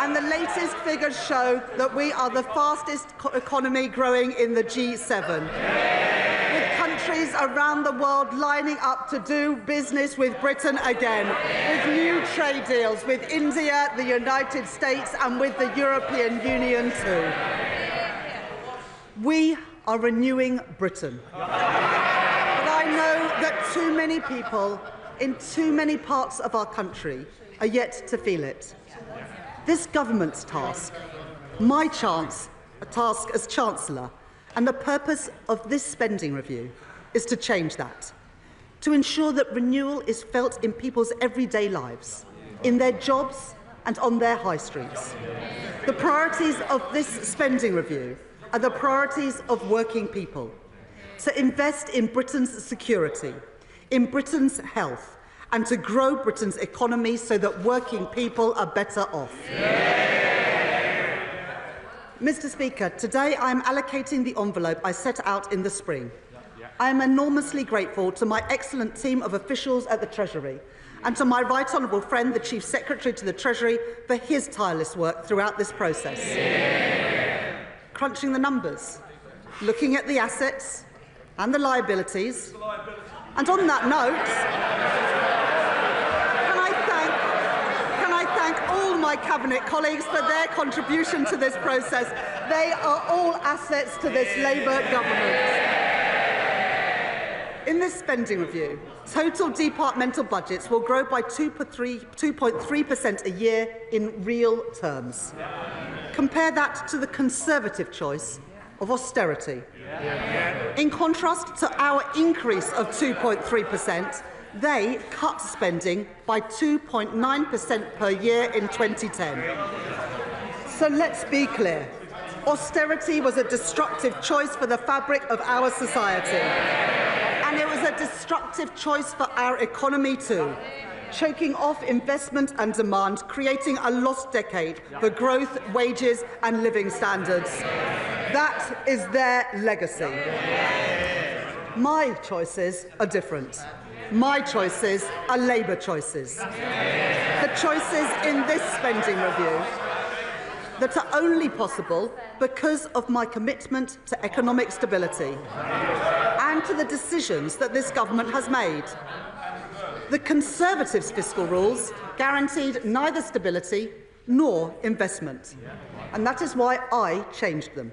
And the latest figures show that we are the fastest economy growing in the G7. With countries around the world lining up to do business with Britain again, with new trade deals with India, the United States and with the European Union too. We are renewing Britain. But I know that too many people in too many parts of our country are yet to feel it. This government's task, my task as Chancellor, and the purpose of this spending review is to change that, to ensure that renewal is felt in people's everyday lives, in their jobs and on their high streets. The priorities of this spending review are the priorities of working people, to invest in Britain's security, in Britain's health, and to grow Britain's economy so that working people are better off. Mr. Speaker, today I am allocating the envelope I set out in the spring. I am enormously grateful to my excellent team of officials at the Treasury and to my right honourable friend, the Chief Secretary to the Treasury, for his tireless work throughout this process. Crunching the numbers, looking at the assets and the liabilities. And on that note, can I thank all my Cabinet colleagues for their contribution to this process. They are all assets to this Labour government. In this spending review, total departmental budgets will grow by 2.3% a year in real terms. Compare that to the Conservative choice of austerity. In contrast to our increase of 2.3%, they cut spending by 2.9% per year in 2010. So let's be clear. Austerity was a destructive choice for the fabric of our society. And it was a destructive choice for our economy too, choking off investment and demand, creating a lost decade for growth, wages and living standards. That is their legacy. My choices are different. My choices are Labour choices. The choices in this spending review that are only possible because of my commitment to economic stability and to the decisions that this government has made. The Conservatives' fiscal rules guaranteed neither stability nor investment, and that is why I changed them.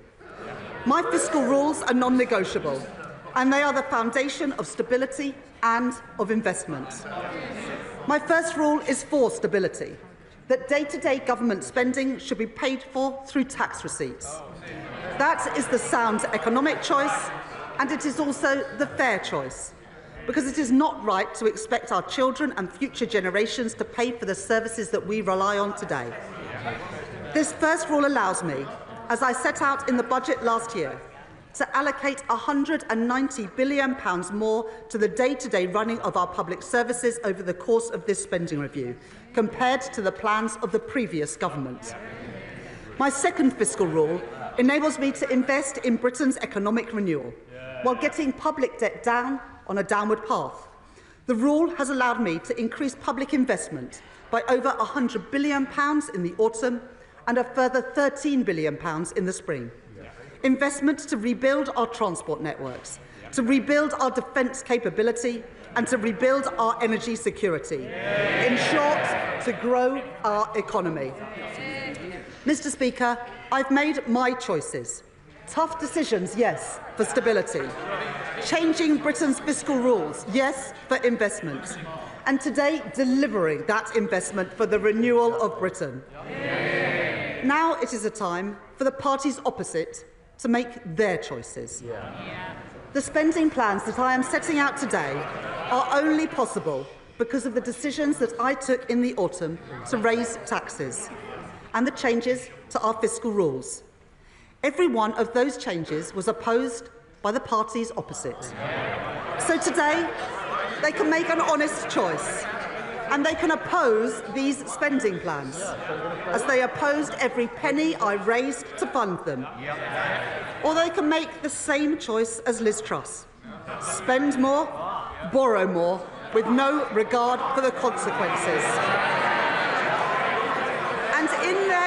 My fiscal rules are non-negotiable, and they are the foundation of stability and of investment. My first rule is for stability, that day-to-day government spending should be paid for through tax receipts. That is the sound economic choice, and it is also the fair choice, because it is not right to expect our children and future generations to pay for the services that we rely on today. This first rule allows me, as I set out in the budget last year, to allocate £190 billion more to the day-to-day running of our public services over the course of this spending review, compared to the plans of the previous government. My second fiscal rule enables me to invest in Britain's economic renewal, while getting public debt down on a downward path. The rule has allowed me to increase public investment by over £100 billion in the autumn and a further £13 billion in the spring. Investment to rebuild our transport networks, to rebuild our defence capability and to rebuild our energy security. In short, to grow our economy. Mr. Speaker, I've made my choices. Tough decisions, yes, for stability. Changing Britain's fiscal rules, yes, for investment. And today, delivering that investment for the renewal of Britain. Now it is a time for the parties opposite to make their choices. The spending plans that I am setting out today are only possible because of the decisions that I took in the autumn to raise taxes and the changes to our fiscal rules. Every one of those changes was opposed by the parties opposite. So today, they can make an honest choice, and they can oppose these spending plans, as they opposed every penny I raised to fund them. Or they can make the same choice as Liz Truss: spend more, borrow more, with no regard for the consequences. And in their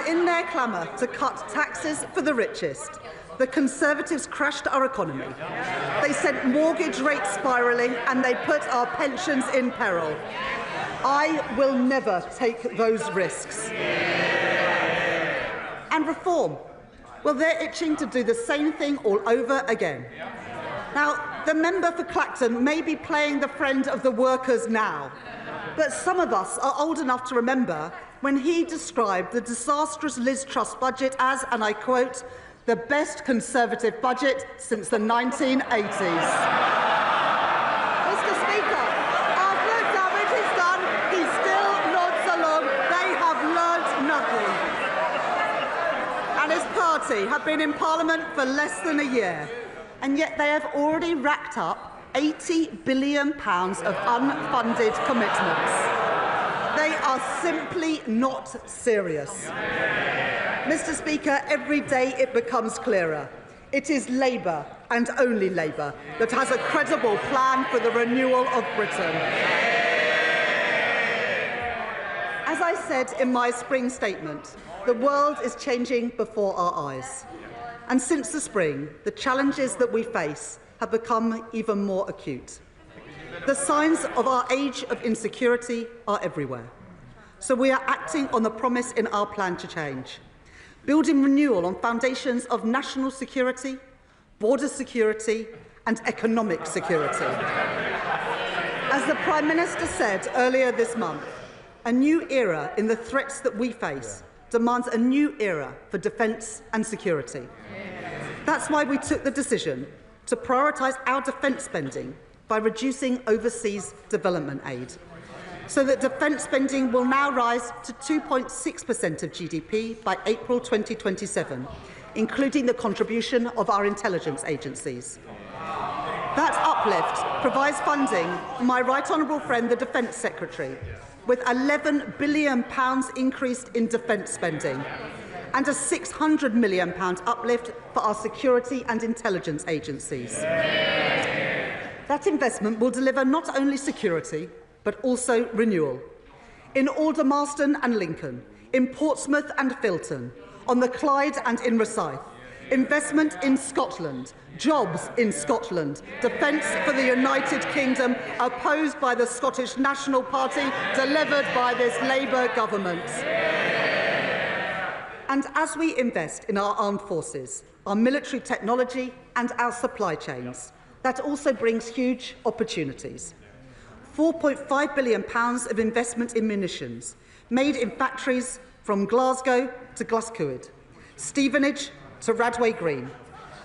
in their clamour to cut taxes for the richest, the Conservatives crashed our economy. They sent mortgage rates spiralling and they put our pensions in peril. I will never take those risks. And reform. Well, they're itching to do the same thing all over again. Now, the member for Clacton may be playing the friend of the workers now, but some of us are old enough to remember when he described the disastrous Liz Truss budget as, and I quote, the best Conservative budget since the 1980s. Mr. Speaker, after the damage is done, he still nods along. They have learnt nothing. And his party have been in Parliament for less than a year, and yet they have already racked up £80 billion of unfunded commitments. They are simply not serious. Mr. Speaker, every day it becomes clearer. It is Labour, and only Labour, that has a credible plan for the renewal of Britain. As I said in my spring statement, the world is changing before our eyes. And since the spring, the challenges that we face have become even more acute. The signs of our age of insecurity are everywhere. So we are acting on the promise in our plan to change, building renewal on foundations of national security, border security and economic security. As the Prime Minister said earlier this month, a new era in the threats that we face demands a new era for defence and security. That's why we took the decision to prioritise our defence spending by reducing overseas development aid, so that defence spending will now rise to 2.6% of GDP by April 2027, including the contribution of our intelligence agencies. That uplift provides funding for my right honourable friend, the Defence Secretary, with £11 billion increased in defence spending and a £600 million uplift for our security and intelligence agencies. That investment will deliver not only security, but also renewal. In Aldermaston and Lincoln, in Portsmouth and Filton, on the Clyde and in Rosyth, investment in Scotland, jobs in Scotland, defence for the United Kingdom, opposed by the Scottish National Party, delivered by this Labour government. And as we invest in our armed forces, our military technology and our supply chains, that also brings huge opportunities. £4.5 billion of investment in munitions, made in factories from Glasgow to Glasgow, Stevenage to Radway Green,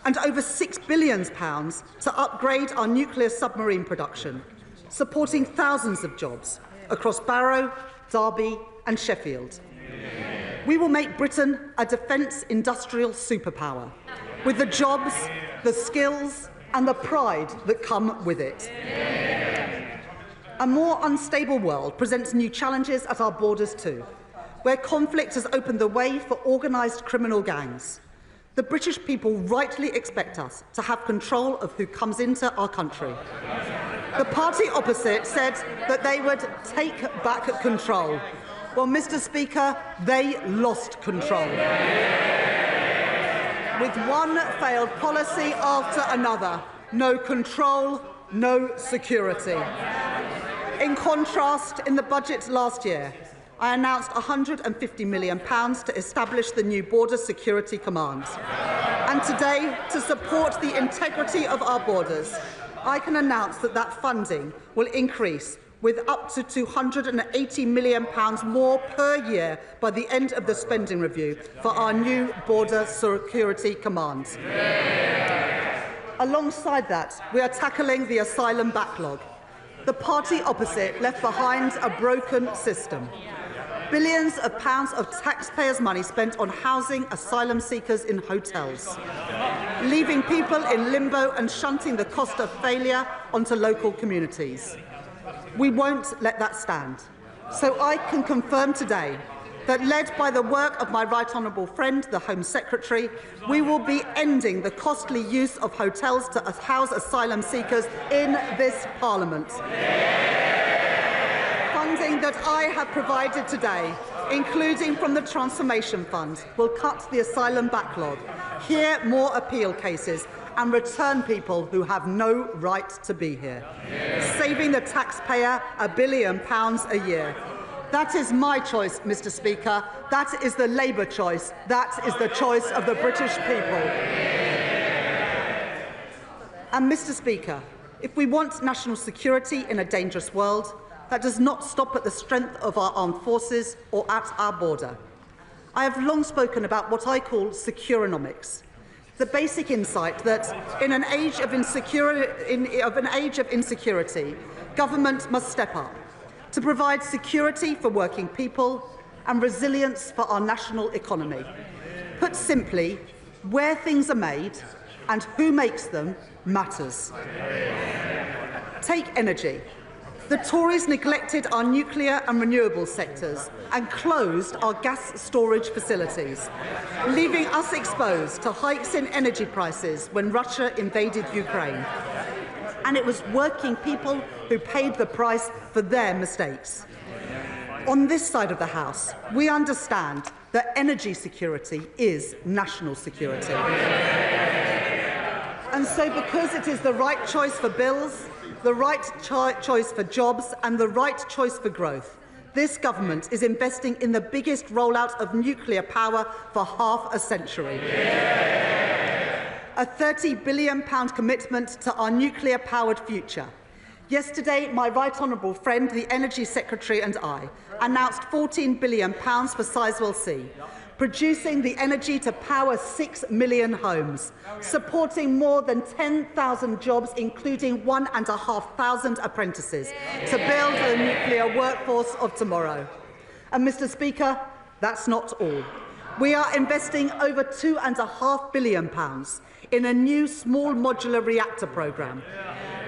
and over £6 billion to upgrade our nuclear submarine production, supporting thousands of jobs across Barrow, Derby and Sheffield. We will make Britain a defence industrial superpower, with the jobs, the skills and the pride that come with it. A more unstable world presents new challenges at our borders too, where conflict has opened the way for organised criminal gangs. The British people rightly expect us to have control of who comes into our country. The party opposite said that they would take back control. Well, Mr. Speaker, they lost control. With one failed policy after another, no control, no security. In contrast, in the budget last year, I announced £150 million to establish the new Border Security Command. And today, to support the integrity of our borders, I can announce that that funding will increase with up to £280 million more per year by the end of the spending review for our new Border Security Command. Alongside that, we are tackling the asylum backlog. The party opposite left behind a broken system. Billions of pounds of taxpayers' money spent on housing asylum seekers in hotels, leaving people in limbo and shunting the cost of failure onto local communities. We won't let that stand. So I can confirm today that, led by the work of my right honourable friend, the Home Secretary, we will be ending the costly use of hotels to house asylum seekers in this Parliament. Funding that I have provided today, including from the Transformation Fund, will cut the asylum backlog, hear more appeal cases and return people who have no right to be here, saving the taxpayer £1 billion a year. That is my choice, Mr. Speaker. That is the Labour choice. That is the choice of the British people. And, Mr. Speaker, if we want national security in a dangerous world, that does not stop at the strength of our armed forces or at our border. I have long spoken about what I call securonomics, the basic insight that in an age of insecurity, government must step up to provide security for working people and resilience for our national economy. Put simply, where things are made and who makes them matters. Take energy. The Tories neglected our nuclear and renewable sectors and closed our gas storage facilities, leaving us exposed to hikes in energy prices when Russia invaded Ukraine. And it was working people who paid the price for their mistakes. On this side of the House, we understand that energy security is national security. And so because it is the right choice for bills, the right choice for jobs and the right choice for growth, this government is investing in the biggest rollout of nuclear power for half a century. A £30 billion commitment to our nuclear-powered future. Yesterday, my right honourable friend, the Energy Secretary, and I announced £14 billion for Sizewell C, producing the energy to power 6 million homes, supporting more than 10,000 jobs, including 1,500 apprentices, to build the nuclear workforce of tomorrow. And, Mr. Speaker, that's not all. We are investing over £2.5 billion in a new small modular reactor programme.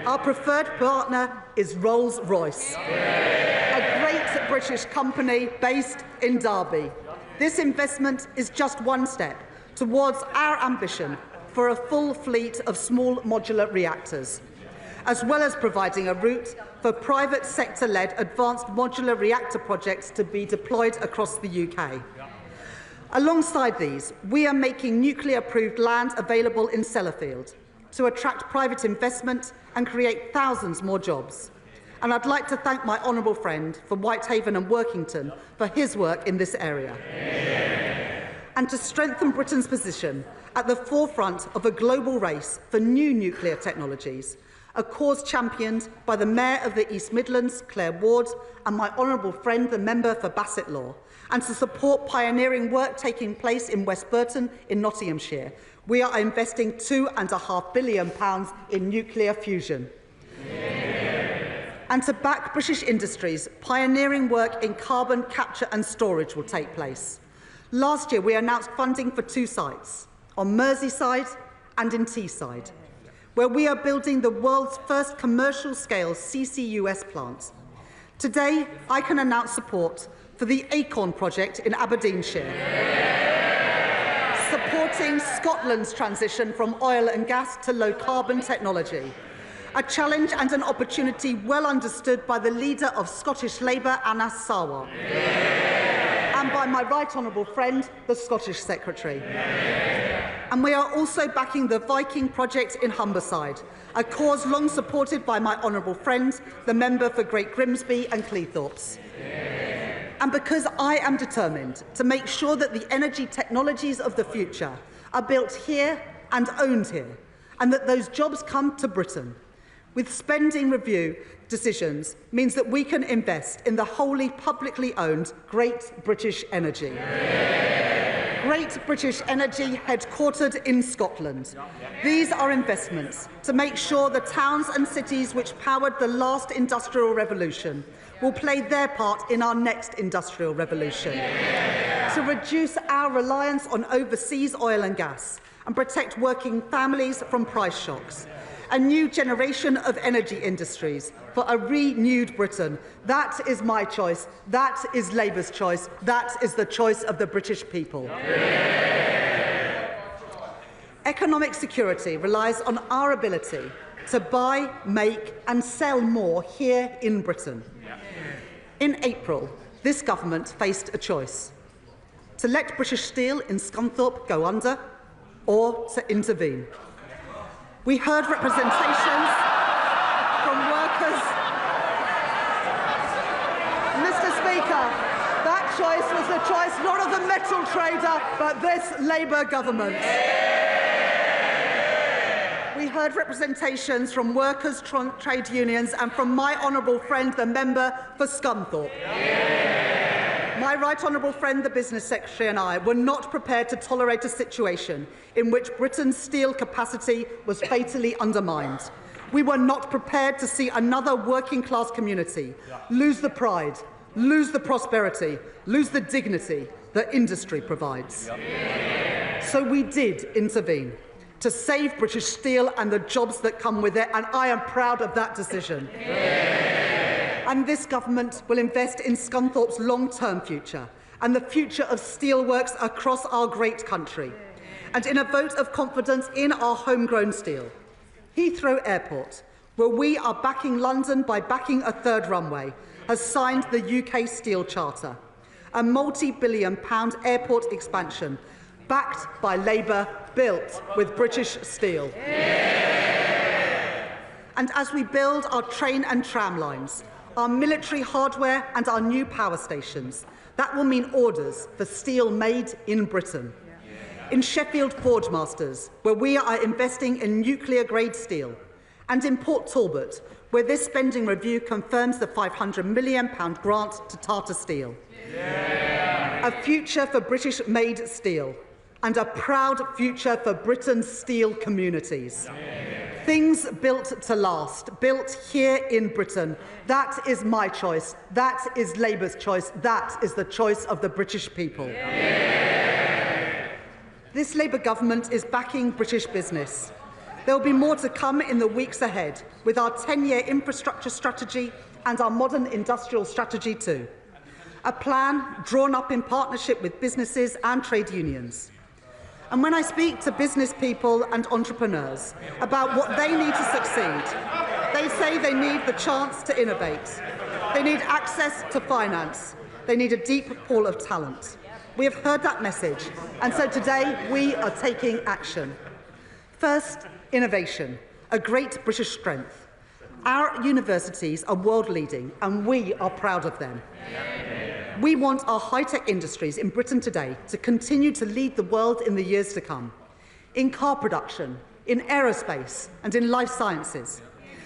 Our preferred partner is Rolls-Royce, a great British company based in Derby. This investment is just one step towards our ambition for a full fleet of small modular reactors, as well as providing a route for private sector-led advanced modular reactor projects to be deployed across the UK. Alongside these, we are making nuclear-approved land available in Sellafield to attract private investment and create thousands more jobs. And I'd like to thank my honourable friend from Whitehaven and Workington for his work in this area. And to strengthen Britain's position at the forefront of a global race for new nuclear technologies, a cause championed by the Mayor of the East Midlands, Claire Ward, and my honourable friend, the member for Bassett Law, and to support pioneering work taking place in West Burton in Nottinghamshire, we are investing £2.5 billion in nuclear fusion. And to back British industries, pioneering work in carbon capture and storage will take place. Last year, we announced funding for 2 sites, on Merseyside and in Teesside, where we are building the world's first commercial-scale CCUS plant. Today, I can announce support for the Acorn project in Aberdeenshire, supporting Scotland's transition from oil and gas to low-carbon technology, a challenge and an opportunity well understood by the leader of Scottish Labour, Anas Sarwar, and by my right honourable friend, the Scottish Secretary. And we are also backing the Viking project in Humberside, a cause long supported by my honourable friend, the member for Great Grimsby and Cleethorpes. And because I am determined to make sure that the energy technologies of the future are built here and owned here, and that those jobs come to Britain, with spending review decisions means that we can invest in the wholly publicly owned Great British Energy. Great British Energy, headquartered in Scotland. These are investments to make sure the towns and cities which powered the last industrial revolution will play their part in our next industrial revolution, to reduce our reliance on overseas oil and gas and protect working families from price shocks. A new generation of energy industries for a renewed Britain. That is my choice. That is Labour's choice. That is the choice of the British people. Economic security relies on our ability to buy, make and sell more here in Britain. In April, this government faced a choice: to let British Steel in Scunthorpe go under or to intervene. We heard representations from workers. Mr. Speaker, that choice was the choice not of the metal trader, but this Labour government. We heard representations from workers, trade unions and from my honourable friend, the member for Scunthorpe. My right honourable friend, the Business Secretary, and I were not prepared to tolerate a situation in which Britain's steel capacity was fatally undermined. We were not prepared to see another working-class community lose the pride, lose the prosperity, lose the dignity that industry provides. So we did intervene to save British Steel and the jobs that come with it, and I am proud of that decision. And this government will invest in Scunthorpe's long-term future and the future of steelworks across our great country, and in a vote of confidence in our homegrown steel. Heathrow Airport, where we are backing London by backing a third runway, has signed the UK Steel Charter, a multi-billion-pound airport expansion backed by Labour, built with British steel. And as we build our train and tram lines, our military hardware and our new power stations, that will mean orders for steel made in Britain. In Sheffield Forgemasters, where we are investing in nuclear-grade steel, and in Port Talbot, where this spending review confirms the £500 million grant to Tata Steel. A future for British-made steel, and a proud future for Britain's steel communities. Things built to last, built here in Britain. That is my choice. That is Labour's choice. That is the choice of the British people. This Labour government is backing British business. There will be more to come in the weeks ahead with our 10-year infrastructure strategy and our modern industrial strategy too. A plan drawn up in partnership with businesses and trade unions. And when I speak to business people and entrepreneurs about what they need to succeed, they say they need the chance to innovate. They need access to finance. They need a deep pool of talent. We have heard that message, and so today we are taking action. First, innovation, a great British strength. Our universities are world-leading, and we are proud of them. We want our high-tech industries in Britain today to continue to lead the world in the years to come, in car production, in aerospace and in life sciences.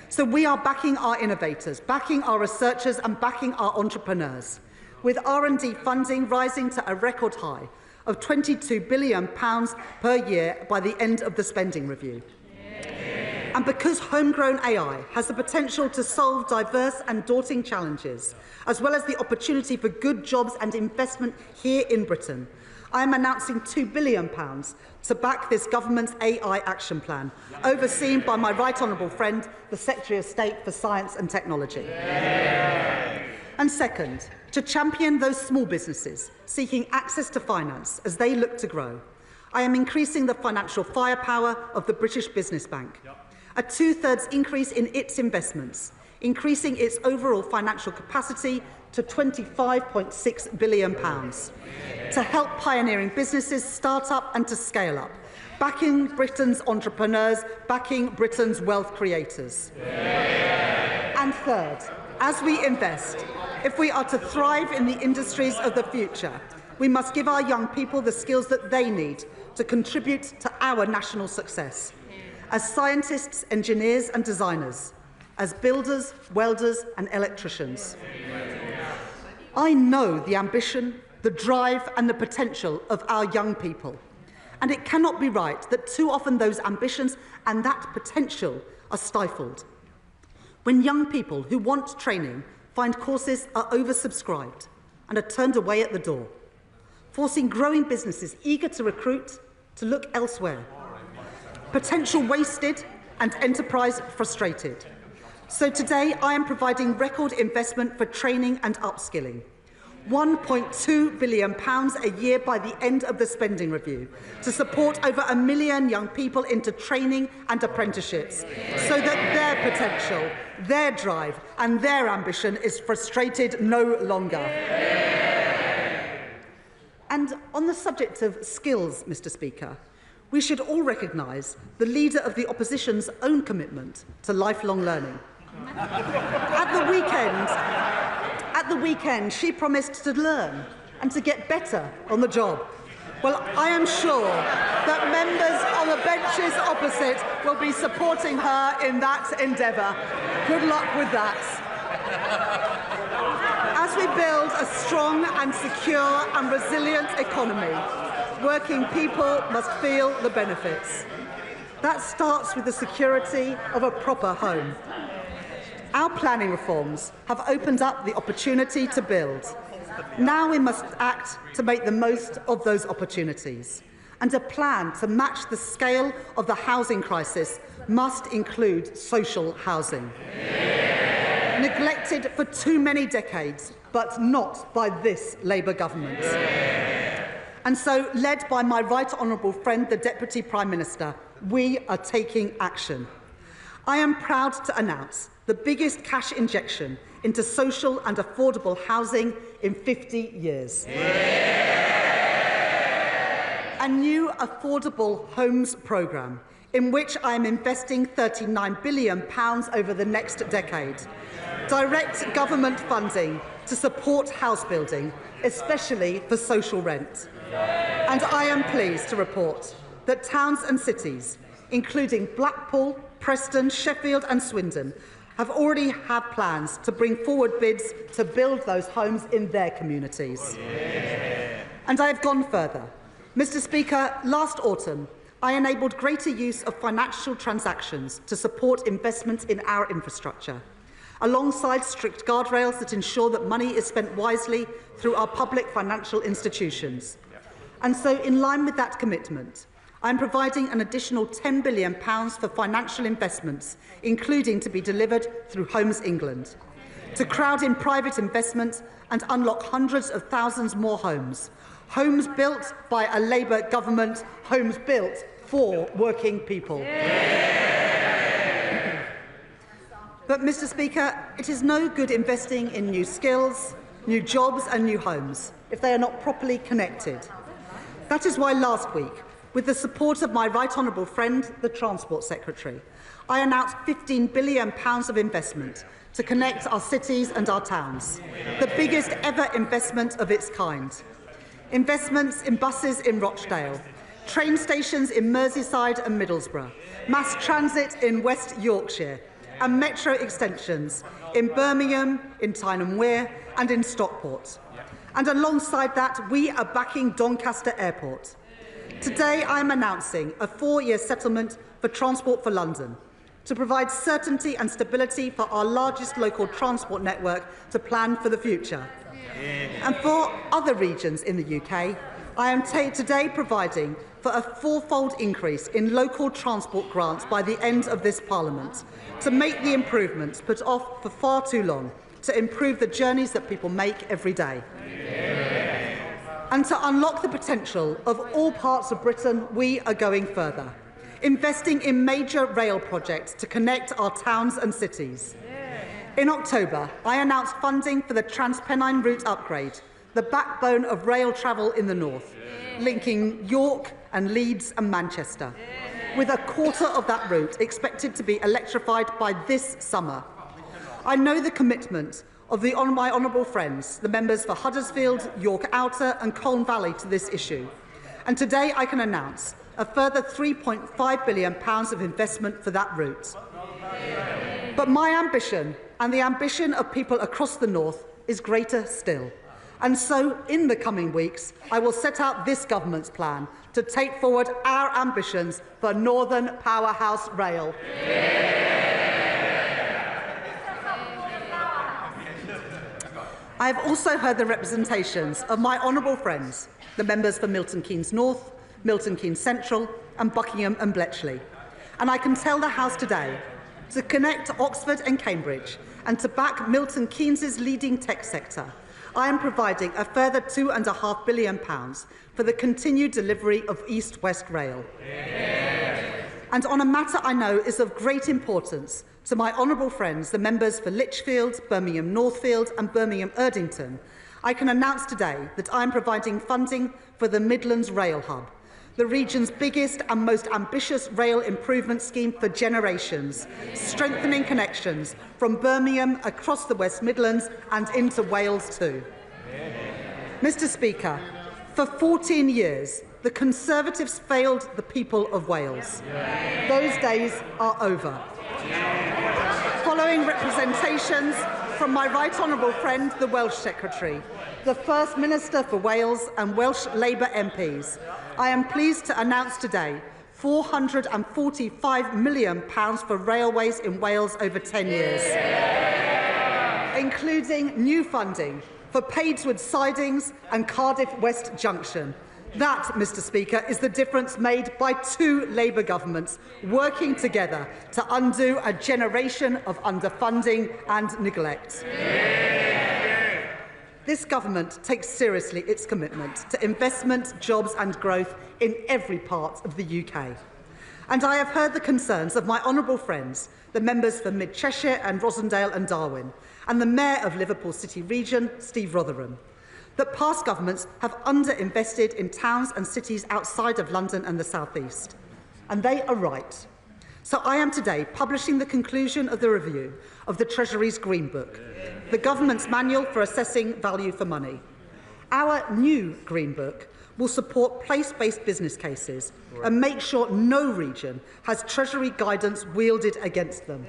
So we are backing our innovators, backing our researchers and backing our entrepreneurs, with R&D funding rising to a record high of £22 billion per year by the end of the spending review. And because homegrown AI has the potential to solve diverse and daunting challenges, as well as the opportunity for good jobs and investment here in Britain, I am announcing £2 billion to back this government's AI action plan, overseen by my right honourable friend, the Secretary of State for Science and Technology. And second, to champion those small businesses seeking access to finance as they look to grow, I am increasing the financial firepower of the British Business Bank. A two-thirds increase in its investments, increasing its overall financial capacity to £25.6 billion, to help pioneering businesses start up and to scale up, backing Britain's entrepreneurs, backing Britain's wealth creators. And third, as we invest, if we are to thrive in the industries of the future, we must give our young people the skills that they need to contribute to our national success. As scientists, engineers and designers, as builders, welders and electricians. I know the ambition, the drive and the potential of our young people, and it cannot be right that too often those ambitions and that potential are stifled. When young people who want training find courses are oversubscribed and are turned away at the door, forcing growing businesses eager to recruit to look elsewhere. Potential wasted and enterprise frustrated. So today I am providing record investment for training and upskilling. £1.2 billion a year by the end of the spending review to support over 1 million young people into training and apprenticeships so that their potential, their drive and their ambition is frustrated no longer. And on the subject of skills, Mr. Speaker, we should all recognise the Leader of the Opposition's own commitment to lifelong learning. At the weekend, she promised to learn and to get better on the job. Well, I am sure that members on the benches opposite will be supporting her in that endeavour. Good luck with that. As we build a strong and secure and resilient economy, working people must feel the benefits. That starts with the security of a proper home. Our planning reforms have opened up the opportunity to build. Now we must act to make the most of those opportunities. And a plan to match the scale of the housing crisis must include social housing. Neglected for too many decades, but not by this Labour government. And so, led by my right honourable friend, the Deputy Prime Minister, we are taking action. I am proud to announce the biggest cash injection into social and affordable housing in 50 years. A new affordable homes programme in which I am investing £39 billion over the next decade. Direct government funding to support house building, especially for social rent. And I am pleased to report that towns and cities, including Blackpool, Preston, Sheffield and Swindon, have already had plans to bring forward bids to build those homes in their communities. And I have gone further. Mr. Speaker, last autumn, I enabled greater use of financial transactions to support investment in our infrastructure, alongside strict guardrails that ensure that money is spent wisely through our public financial institutions. And so, in line with that commitment, I am providing an additional £10 billion for financial investments, including to be delivered through Homes England, to crowd in private investment and unlock hundreds of thousands more homes. Homes built by a Labour government, homes built for working people. But, Mr. Speaker, it is no good investing in new skills, new jobs and new homes if they are not properly connected. That is why last week, with the support of my right honourable friend, the Transport Secretary, I announced £15 billion of investment to connect our cities and our towns, the biggest ever investment of its kind. Investments in buses in Rochdale, train stations in Merseyside and Middlesbrough, mass transit in West Yorkshire, and metro extensions in Birmingham, in Tyne and Wear and in Stockport. And alongside that, we are backing Doncaster Airport. Today, I am announcing a 4-year settlement for Transport for London to provide certainty and stability for our largest local transport network to plan for the future. And for other regions in the UK, I am today providing for a fourfold increase in local transport grants by the end of this Parliament to make the improvements put off for far too long to improve the journeys that people make every day. And to unlock the potential of all parts of Britain, we are going further, investing in major rail projects to connect our towns and cities. In October, I announced funding for the Transpennine route upgrade, the backbone of rail travel in the north, linking York and Leeds and Manchester, with a quarter of that route expected to be electrified by this summer. I know the commitment of my honourable friends, the members for Huddersfield, York Outer and Colne Valley to this issue. And today I can announce a further £3.5 billion of investment for that route. But my ambition and the ambition of people across the north is greater still. And so, in the coming weeks, I will set out this government's plan to take forward our ambitions for Northern Powerhouse Rail. I have also heard the representations of my honourable friends, the members for Milton Keynes North, Milton Keynes Central and Buckingham and Bletchley. And I can tell the House today to connect Oxford and Cambridge and to back Milton Keynes' leading tech sector, I am providing a further £2.5 billion for the continued delivery of East-West Rail. And on a matter I know is of great importance to my honourable friends, the members for Lichfield, Birmingham Northfield and Birmingham Erdington, I can announce today that I am providing funding for the Midlands Rail Hub, the region's biggest and most ambitious rail improvement scheme for generations, strengthening connections from Birmingham across the West Midlands and into Wales too. Mr. Speaker, for 14 years, the Conservatives failed the people of Wales. Those days are over. Following representations from my right honourable friend, the Welsh Secretary, the First Minister for Wales and Welsh Labour MPs, I am pleased to announce today £445 million for railways in Wales over 10 years, including new funding for Padeswood Sidings and Cardiff West Junction. That, Mr. Speaker, is the difference made by two Labour governments working together to undo a generation of underfunding and neglect. This government takes seriously its commitment to investment, jobs and growth in every part of the UK. And I have heard the concerns of my honourable friends, the members for Mid Cheshire and Rossendale and Darwen, and the Mayor of Liverpool City Region, Steve Rotherham, that past governments have underinvested in towns and cities outside of London and the South East. And they are right. So I am today publishing the conclusion of the review of the Treasury's Green Book, the government's manual for assessing value for money. Our new Green Book will support place-based business cases and make sure no region has Treasury guidance wielded against them.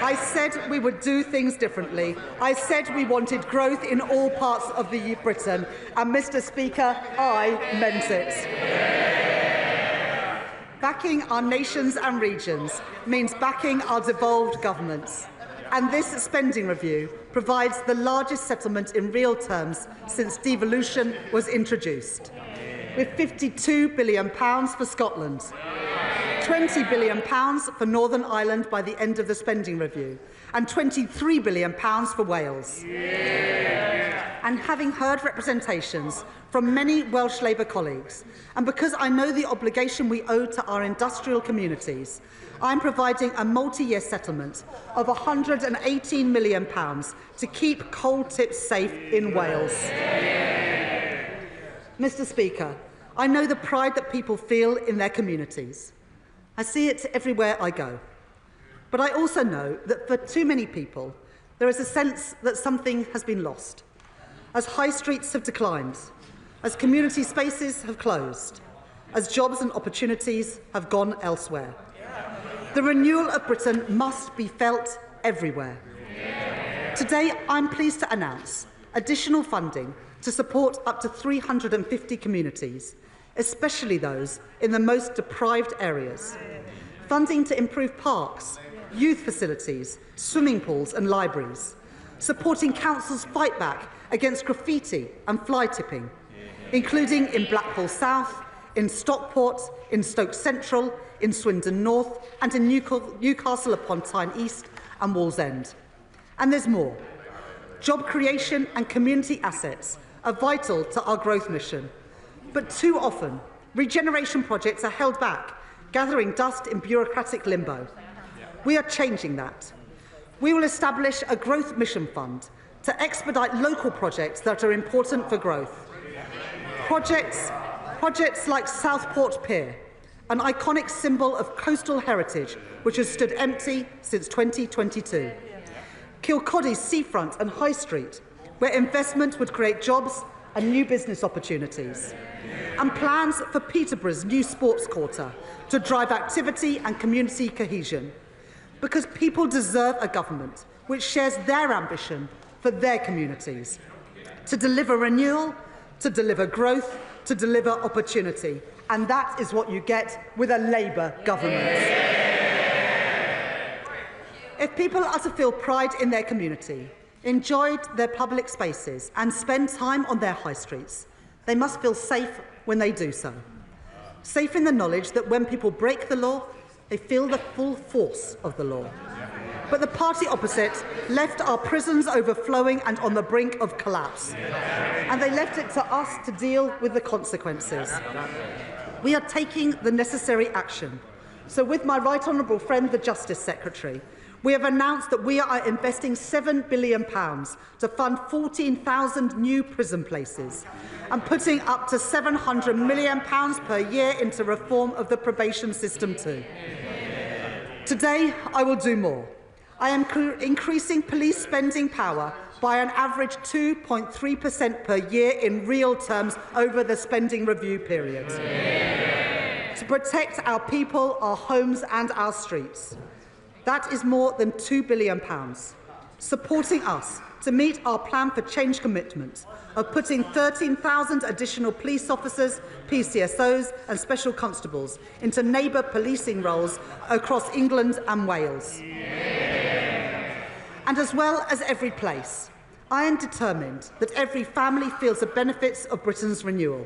I said we would do things differently. I said we wanted growth in all parts of Britain. And, Mr. Speaker, I meant it. Backing our nations and regions means backing our devolved governments. And this spending review provides the largest settlement in real terms since devolution was introduced, with £52 billion for Scotland, £20 billion for Northern Ireland by the end of the spending review, and £23 billion for Wales. And having heard representations from many Welsh Labour colleagues, and because I know the obligation we owe to our industrial communities, I am providing a multi-year settlement of £118 million to keep coal tips safe in Wales. Mr. Speaker, I know the pride that people feel in their communities. I see it everywhere I go. But I also know that for too many people, there is a sense that something has been lost, as high streets have declined, as community spaces have closed, as jobs and opportunities have gone elsewhere. The renewal of Britain must be felt everywhere. Today, I'm pleased to announce additional funding to support up to 350 communities, especially those in the most deprived areas. Funding to improve parks, youth facilities, swimming pools and libraries. Supporting councils' fight back against graffiti and fly tipping, including in Blackpool South, in Stockport, in Stoke Central, in Swindon North and in Newcastle upon Tyne East and Wallsend. And there's more. Job creation and community assets are vital to our growth mission. But too often, regeneration projects are held back, gathering dust in bureaucratic limbo. We are changing that. We will establish a growth mission fund to expedite local projects that are important for growth. Projects like Southport Pier, an iconic symbol of coastal heritage which has stood empty since 2022. Kilcody's seafront and High Street, where investment would create jobs and new business opportunities. And plans for Peterborough's new sports quarter to drive activity and community cohesion. Because people deserve a government which shares their ambition for their communities. To deliver renewal, to deliver growth, to deliver opportunity. And that is what you get with a Labour government. If people are to feel pride in their community, enjoyed their public spaces and spend time on their high streets, they must feel safe when they do so. Safe in the knowledge that when people break the law, they feel the full force of the law. But the party opposite left our prisons overflowing and on the brink of collapse. And they left it to us to deal with the consequences. We are taking the necessary action. So with my right honourable friend, the Justice Secretary, we have announced that we are investing £7 billion to fund 14,000 new prison places and putting up to £700 million per year into reform of the probation system too. Today, I will do more. I am increasing police spending power by an average 2.3% per year in real terms over the spending review period. To protect our people, our homes and our streets. That is more than £2 billion, supporting us to meet our plan for change commitment of putting 13,000 additional police officers, PCSOs and special constables into neighbour policing roles across England and Wales. And as well as every place, I am determined that every family feels the benefits of Britain's renewal.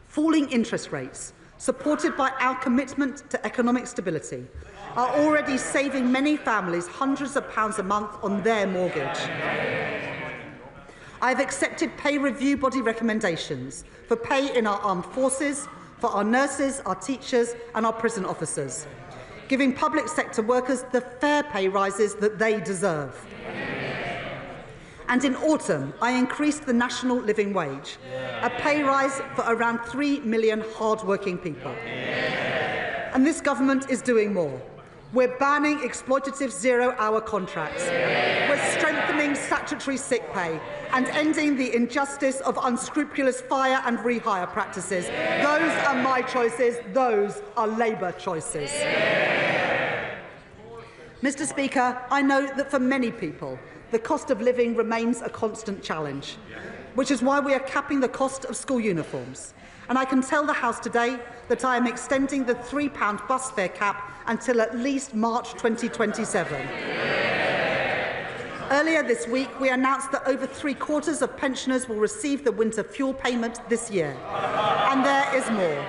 Falling interest rates, supported by our commitment to economic stability, are already saving many families hundreds of pounds a month on their mortgage. I have accepted pay review body recommendations for pay in our armed forces, for our nurses, our teachers and our prison officers, giving public sector workers the fair pay rises that they deserve. And in autumn, I increased the national living wage, a pay rise for around 3 million hard-working people. And this government is doing more. We're banning exploitative zero-hour contracts. We're strengthening statutory sick pay and ending the injustice of unscrupulous fire and rehire practices. Those are my choices. Those are Labour choices. Mr. Speaker, I know that for many people, the cost of living remains a constant challenge, which is why we are capping the cost of school uniforms. And I can tell the House today that I am extending the £3 bus fare cap until at least March 2027. Earlier this week, we announced that over 3/4 of pensioners will receive the winter fuel payment this year. And there is more.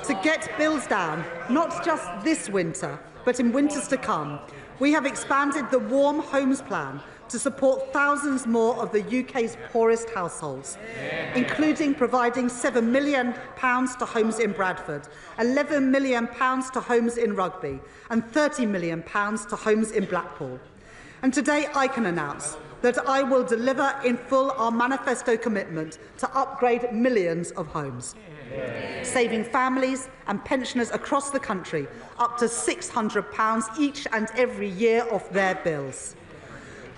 To get bills down, not just this winter, but in winters to come, we have expanded the Warm Homes Plan to support thousands more of the UK's poorest households, including providing £7 million to homes in Bradford, £11 million to homes in Rugby, and £30 million to homes in Blackpool. And today I can announce that I will deliver in full our manifesto commitment to upgrade millions of homes, saving families and pensioners across the country up to £600 each and every year off their bills.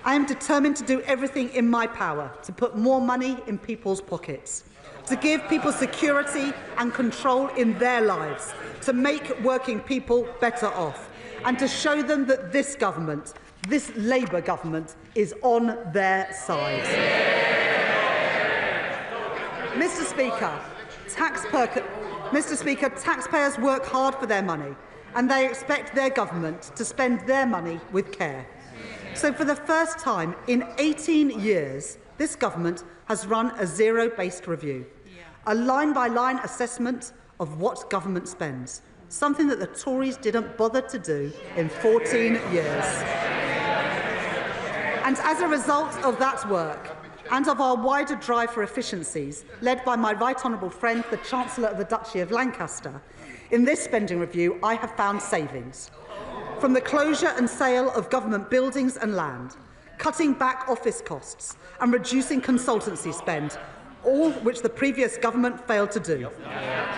I am determined to do everything in my power to put more money in people's pockets, to give people security and control in their lives, to make working people better off, and to show them that this government, this Labour government, is on their side. Mr. Speaker, taxpayers work hard for their money, and they expect their government to spend their money with care. So for the first time in 18 years, this government has run a zero-based review, a line-by-line assessment of what government spends, something that the Tories didn't bother to do in 14 years. And as a result of that work, and of our wider drive for efficiencies, led by my right honourable friend, the Chancellor of the Duchy of Lancaster, in this spending review I have found savings. From the closure and sale of government buildings and land, cutting back office costs and reducing consultancy spend, all which the previous government failed to do.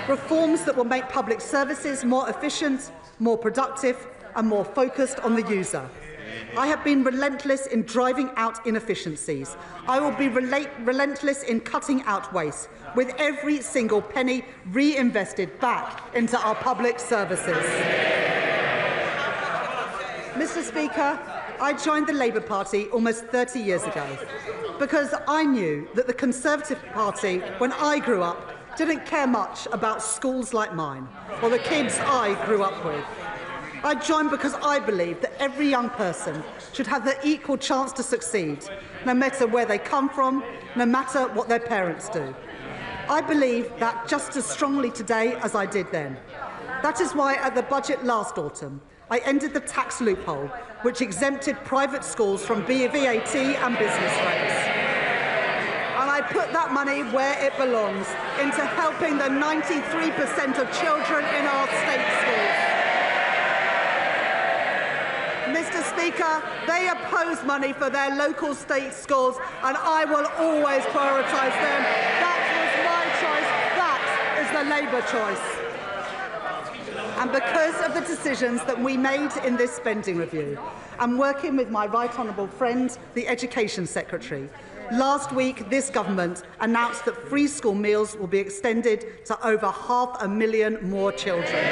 Reforms that will make public services more efficient, more productive and more focused on the user. I have been relentless in driving out inefficiencies. I will be relentless in cutting out waste, with every single penny reinvested back into our public services. Mr. Speaker, I joined the Labour Party almost 30 years ago because I knew that the Conservative Party, when I grew up, didn't care much about schools like mine or the kids I grew up with. I joined because I believe that every young person should have the equal chance to succeed, no matter where they come from, no matter what their parents do. I believe that just as strongly today as I did then. That is why at the budget last autumn, I ended the tax loophole, which exempted private schools from VAT and business rates. And I put that money where it belongs, into helping the 93% of children in our state schools. Mr. Speaker, they oppose money for their local state schools, and I will always prioritise them. That was my choice. That is the Labour choice. And because of the decisions that we made in this spending review, I'm working with my right honourable friend, the Education Secretary. Last week, this government announced that free school meals will be extended to over 500,000 more children.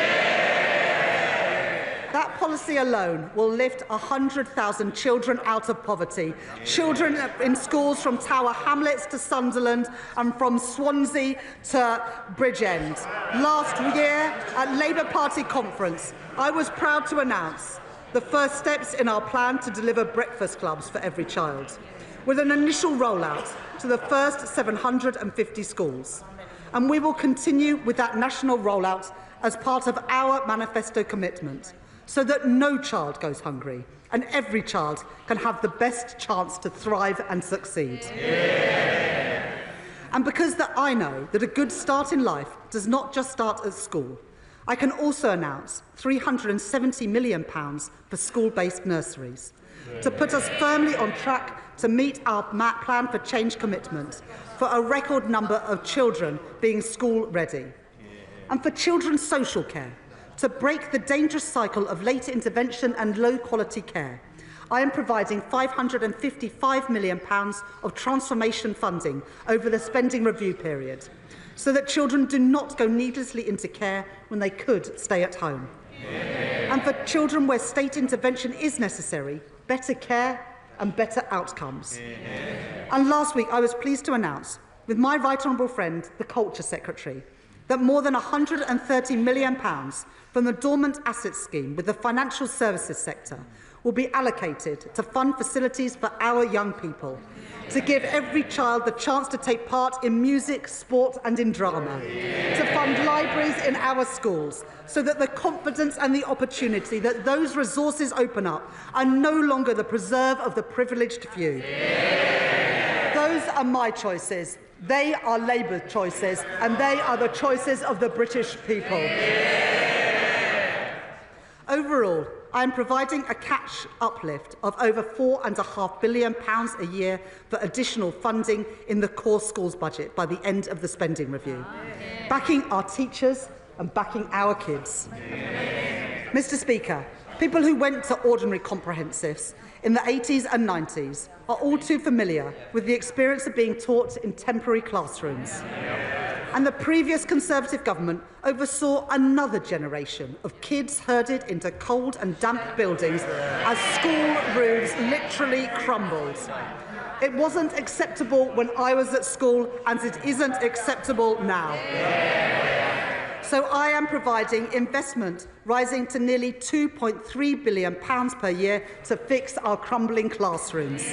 That policy alone will lift 100,000 children out of poverty, children in schools from Tower Hamlets to Sunderland and from Swansea to Bridgend. Last year, at Labour Party conference, I was proud to announce the first steps in our plan to deliver breakfast clubs for every child, with an initial rollout to the first 750 schools. And we will continue with that national rollout as part of our manifesto commitment, so that no child goes hungry and every child can have the best chance to thrive and succeed. Yeah. And because I know that a good start in life does not just start at school, I can also announce £370 million for school-based nurseries, to put us firmly on track to meet our plan for change commitment for a record number of children being school-ready. And for children's social care, to break the dangerous cycle of late intervention and low-quality care, I am providing £555 million of transformation funding over the spending review period, so that children do not go needlessly into care when they could stay at home. Yeah. And for children where state intervention is necessary, better care and better outcomes. Yeah. And last week, I was pleased to announce, with my right honourable friend, the Culture Secretary, that more than £130 million from the Dormant Assets Scheme with the financial services sector will be allocated to fund facilities for our young people, to give every child the chance to take part in music, sport and in drama, to fund libraries in our schools, so that the confidence and the opportunity that those resources open up are no longer the preserve of the privileged few. Those are my choices. They are Labour choices, and they are the choices of the British people. Overall, I am providing a cash uplift of over £4.5 billion a year for additional funding in the core schools budget by the end of the spending review, backing our teachers and backing our kids. Mr. Speaker, people who went to ordinary comprehensives in the 80s and 90s are all too familiar with the experience of being taught in temporary classrooms. And the previous Conservative government oversaw another generation of kids herded into cold and damp buildings as school roofs literally crumbled. It wasn't acceptable when I was at school, and it isn't acceptable now. So I am providing investment rising to nearly £2.3 billion per year to fix our crumbling classrooms.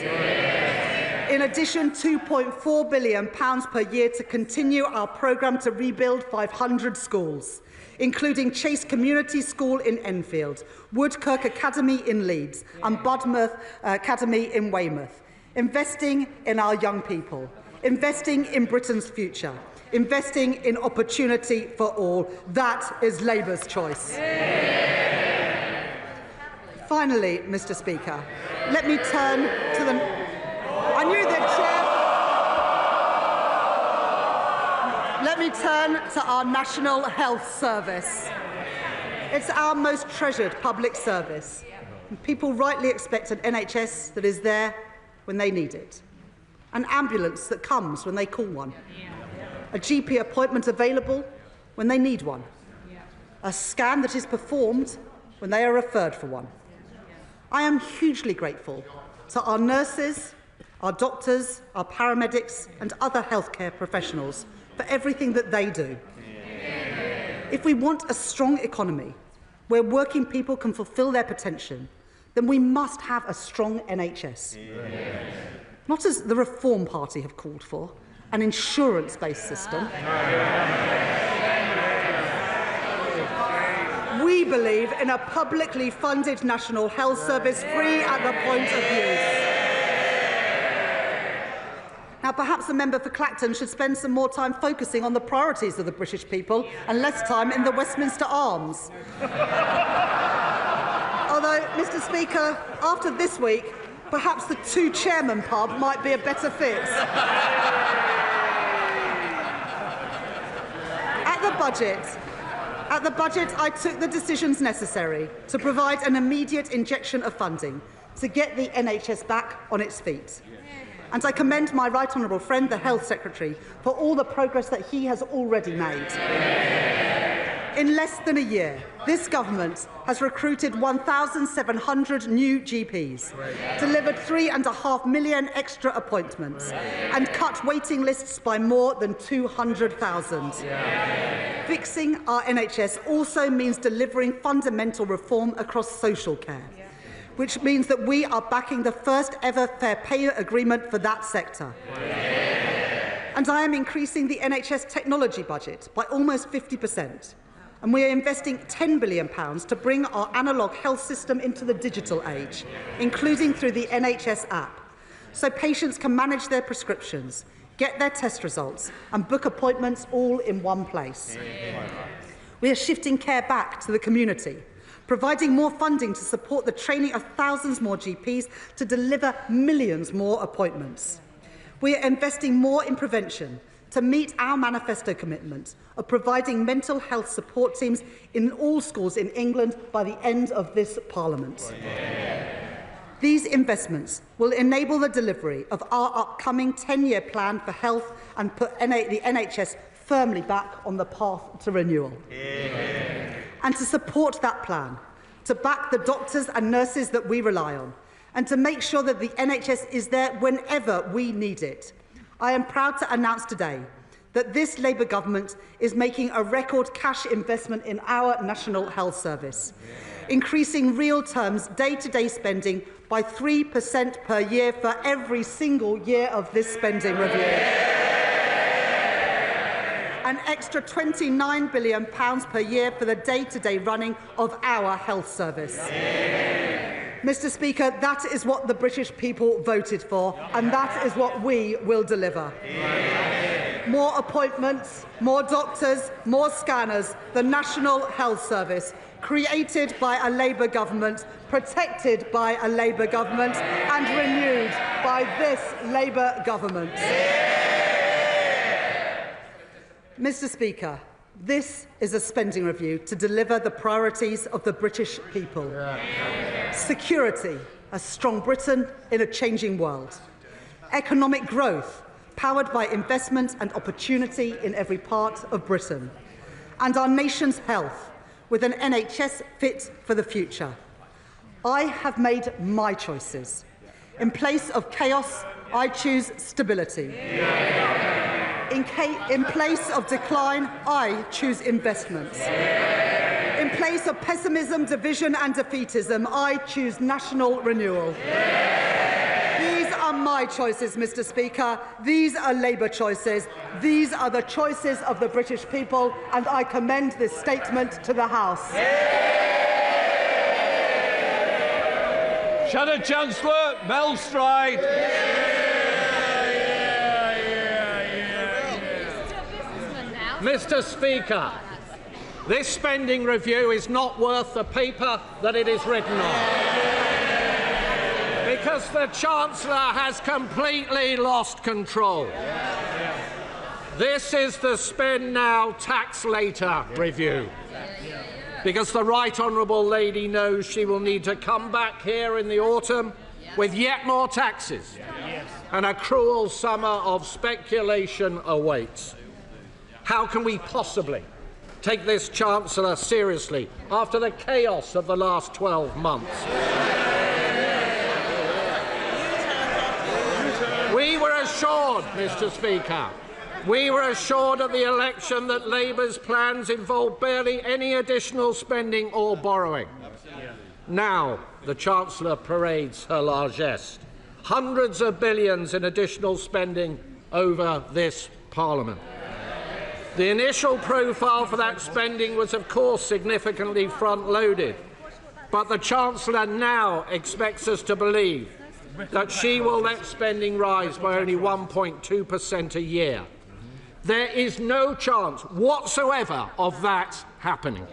In addition, £2.4 billion per year to continue our programme to rebuild 500 schools, including Chase Community School in Enfield, Woodkirk Academy in Leeds and Budmouth Academy in Weymouth, investing in our young people, investing in Britain's future, investing in opportunity for all. That is Labour's choice. Finally, Mr. Speaker, let me turn to the... I knew that, Chair. Let me turn to our National Health Service. It's our most treasured public service. And people rightly expect an NHS that is there when they need it, an ambulance that comes when they call one, a GP appointment available when they need one, a scan that is performed when they are referred for one. I am hugely grateful to our nurses, our doctors, our paramedics and other healthcare professionals for everything that they do. If we want a strong economy where working people can fulfil their potential, then we must have a strong NHS. Not as the Reform Party have called for, an insurance-based system. We We believe in a publicly funded national health service free at the point of use. Now, perhaps the member for Clacton should spend some more time focusing on the priorities of the British people and less time in the Westminster Arms. Although, Mr. Speaker, after this week, perhaps the Two Chairman pub might be a better fit. At the budget, I took the decisions necessary to provide an immediate injection of funding to get the NHS back on its feet. And I commend my right honourable friend, the Health Secretary, for all the progress that he has already made. In less than a year, this government has recruited 1,700 new GPs, delivered 3.5 million extra appointments, and cut waiting lists by more than 200,000. Fixing our NHS also means delivering fundamental reform across social care, which means that we are backing the first ever fair pay agreement for that sector. And I am increasing the NHS technology budget by almost 50%. And we are investing £10 billion to bring our analogue health system into the digital age, including through the NHS app, so patients can manage their prescriptions, get their test results and book appointments all in one place. We are shifting care back to the community, providing more funding to support the training of thousands more GPs to deliver millions more appointments. We are investing more in prevention to meet our manifesto commitment of providing mental health support teams in all schools in England by the end of this Parliament. These investments will enable the delivery of our upcoming 10-year plan for health and put the NHS firmly back on the path to renewal. And to support that plan, to back the doctors and nurses that we rely on, and to make sure that the NHS is there whenever we need it, I am proud to announce today that this Labour government is making a record cash investment in our National Health Service, increasing real terms day-to-day spending by 3% per year for every single year of this spending review. An extra £29 billion per year for the day-to-day running of our health service. Mr. Speaker, that is what the British people voted for, and that is what we will deliver. More appointments, more doctors, more scanners, the National Health Service, created by a Labour government, protected by a Labour government, and renewed by this Labour government. Mr. Speaker, this is a spending review to deliver the priorities of the British people. Security, a strong Britain in a changing world. Economic growth, powered by investment and opportunity in every part of Britain. And our nation's health, with an NHS fit for the future. I have made my choices. In place of chaos, I choose stability. In place of decline, I choose investments. In place of pessimism, division and defeatism, I choose national renewal. These are my choices, Mr. Speaker. These are Labour choices. These are the choices of the British people, and I commend this statement to the House. Shadow Chancellor, Belstride. Mr. Speaker, this spending review is not worth the paper that it is written on, because the Chancellor has completely lost control. This is the spend now, tax later review, because the Right Honourable Lady knows she will need to come back here in the autumn with yet more taxes, and a cruel summer of speculation awaits. How can we possibly take this Chancellor seriously after the chaos of the last 12 months? We were assured, Mr. Speaker, we were assured at the election that Labour's plans involved barely any additional spending or borrowing. Now the Chancellor parades her largesse. Hundreds of billions in additional spending over this Parliament. The initial profile for that spending was, of course, significantly front-loaded, but the Chancellor now expects us to believe that she will let spending rise by only 1.2% a year. There is no chance whatsoever of that happening.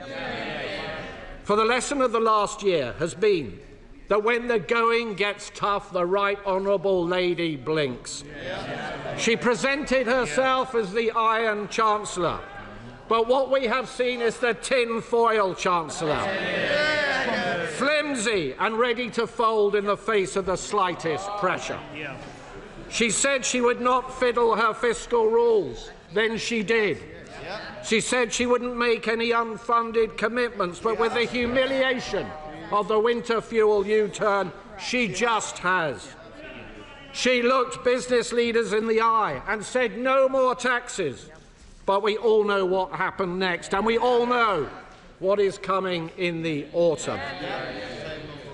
For the lesson of the last year has been that when the going gets tough, the right honourable lady blinks. She presented herself as the Iron Chancellor, but what we have seen is the tin-foil Chancellor, flimsy and ready to fold in the face of the slightest pressure. She said she would not fiddle her fiscal rules, then she did. She said she wouldn't make any unfunded commitments, but with the humiliation of the winter fuel U-turn, she just has. She looked business leaders in the eye and said no more taxes. But we all know what happened next, and we all know what is coming in the autumn.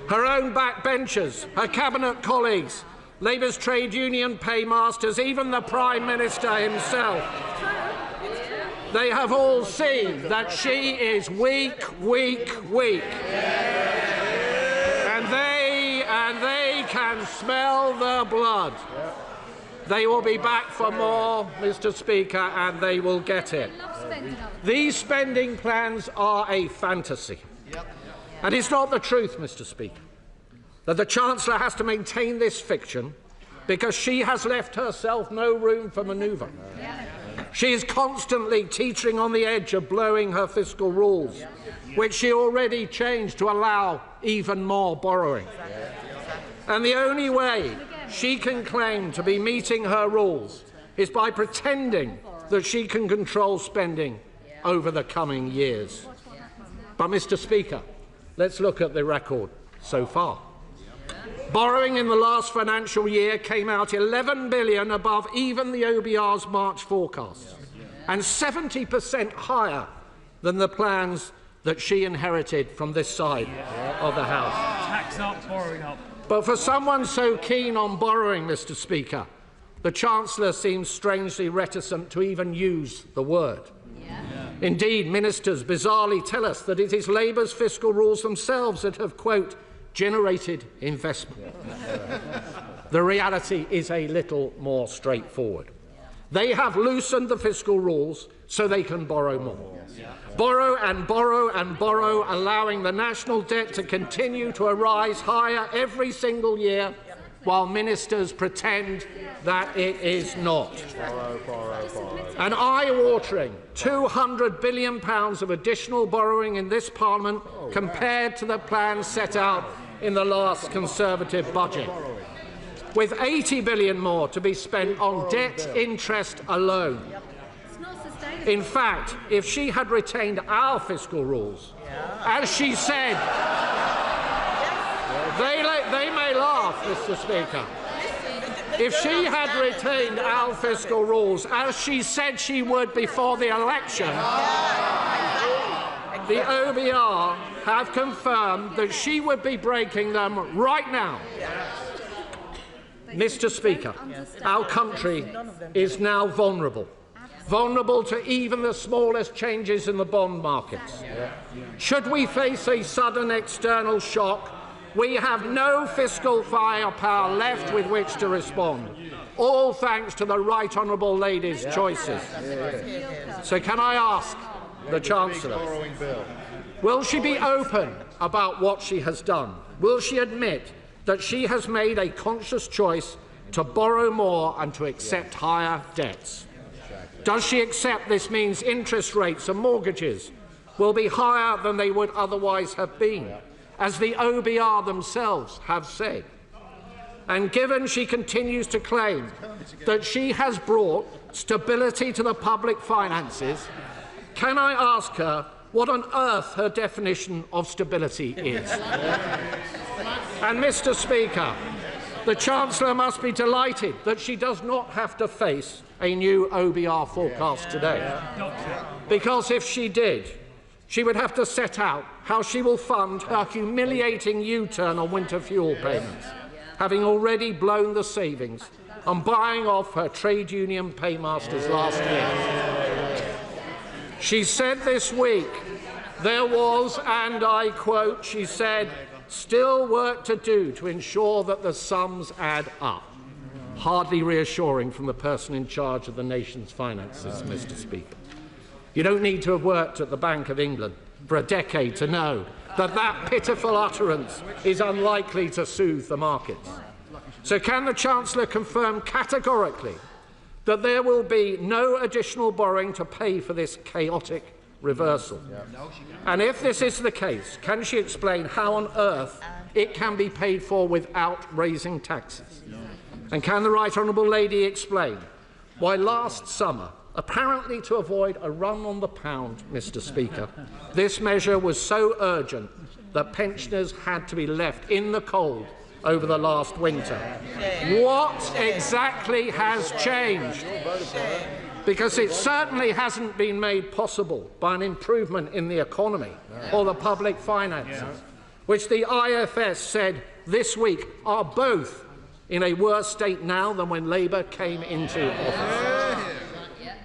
Her own backbenchers, her cabinet colleagues, Labour's trade union paymasters, even the Prime Minister himself, they have all seen that she is weak, weak, weak. And they can smell the blood. They will be back for more, Mr. Speaker, and they will get it. These spending plans are a fantasy. And it's not the truth, Mr. Speaker, that the Chancellor has to maintain this fiction because she has left herself no room for manoeuvre. She is constantly teetering on the edge of blowing her fiscal rules, which she already changed to allow even more borrowing. And the only way she can claim to be meeting her rules is by pretending that she can control spending over the coming years. But, Mr. Speaker, let's look at the record so far. Borrowing in the last financial year came out $11 billion above even the OBR's March forecast, and 70% higher than the plans that she inherited from this side of the House. Tax up, borrowing up. But for someone so keen on borrowing, Mr. Speaker, the Chancellor seems strangely reticent to even use the word. Indeed, ministers bizarrely tell us that it is Labour's fiscal rules themselves that have, quote, generated investment. The reality is a little more straightforward. They have loosened the fiscal rules so they can borrow more. Borrow and borrow and borrow, allowing the national debt to continue to rise higher every single year, while ministers pretend that it is not. An eye-watering £200 billion of additional borrowing in this Parliament compared to the plans set out in the last Conservative budget, with £80 billion more to be spent on debt interest alone. In fact, if she had retained our fiscal rules, as she said, they may laugh, Mr. Speaker. If she had retained our fiscal rules, as she said she would before the election, the OBR have confirmed that she would be breaking them right now. Mr. Speaker, our country is now vulnerable to even the smallest changes in the bond markets. Should we face a sudden external shock, we have no fiscal firepower left with which to respond, all thanks to the Right Honourable Lady's choices. So can I ask the Chancellor, will she be open about what she has done? Will she admit that she has made a conscious choice to borrow more and to accept higher debts? Does she accept this means interest rates and mortgages will be higher than they would otherwise have been, as the OBR themselves have said? And given she continues to claim that she has brought stability to the public finances, can I ask her what on earth her definition of stability is? And, Mr. Speaker, the Chancellor must be delighted that she does not have to face a new OBR forecast today. Because if she did, she would have to set out how she will fund her humiliating U-turn on winter fuel payments, having already blown the savings and buying off her trade union paymasters last year. She said this week there was, and I quote, she said, still work to do to ensure that the sums add up. Hardly reassuring from the person in charge of the nation's finances, Mr. Speaker. You don't need to have worked at the Bank of England for a decade to know that that pitiful utterance is unlikely to soothe the markets. So can the Chancellor confirm categorically that there will be no additional borrowing to pay for this chaotic reversal? And if this is the case, can she explain how on earth it can be paid for without raising taxes? And can the Right Honourable Lady explain why last summer, apparently to avoid a run on the pound, Mr. Speaker, this measure was so urgent that pensioners had to be left in the cold over the last winter? What exactly has changed? Because it certainly hasn't been made possible by an improvement in the economy or the public finances, which the IFS said this week are both in a worse state now than when Labour came into office.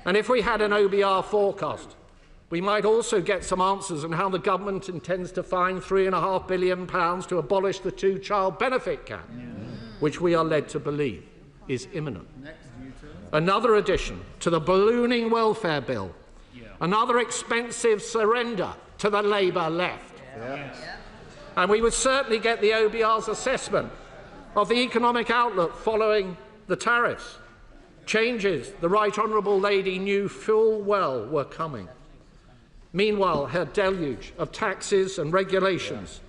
And if we had an OBR forecast, we might also get some answers on how the government intends to find £3.5 billion to abolish the two-child benefit cap, which we are led to believe is imminent. Another addition to the ballooning welfare bill, another expensive surrender to the Labour left. And we would certainly get the OBR's assessment of the economic outlook following the tariffs. Changes the Right Honourable Lady knew full well were coming. Meanwhile, her deluge of taxes and regulations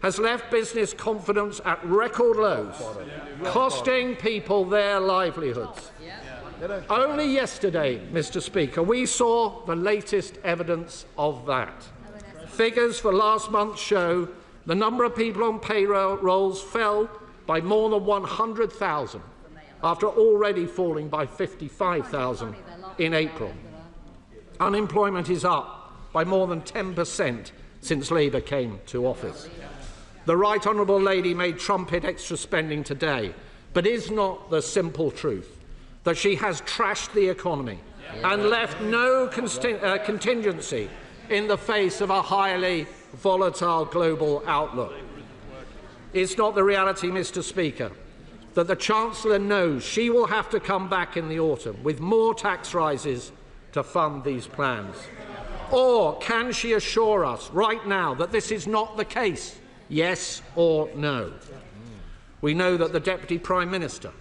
has left business confidence at record lows, costing people their livelihoods. Only yesterday, Mr. Speaker, we saw the latest evidence of that. Figures for last month show the number of people on payrolls fell by more than 100,000, after already falling by 55,000 in April. Unemployment is up by more than 10% since Labour came to office. The Right Honourable Lady may trumpet extra spending today, but is not the simple truth that she has trashed the economy and left no contingency in the face of a highly volatile global outlook? It's not the reality, Mr. Speaker, that the Chancellor knows she will have to come back in the autumn with more tax rises to fund these plans? Or can she assure us right now that this is not the case? Yes or no? We know that the Deputy Prime Minister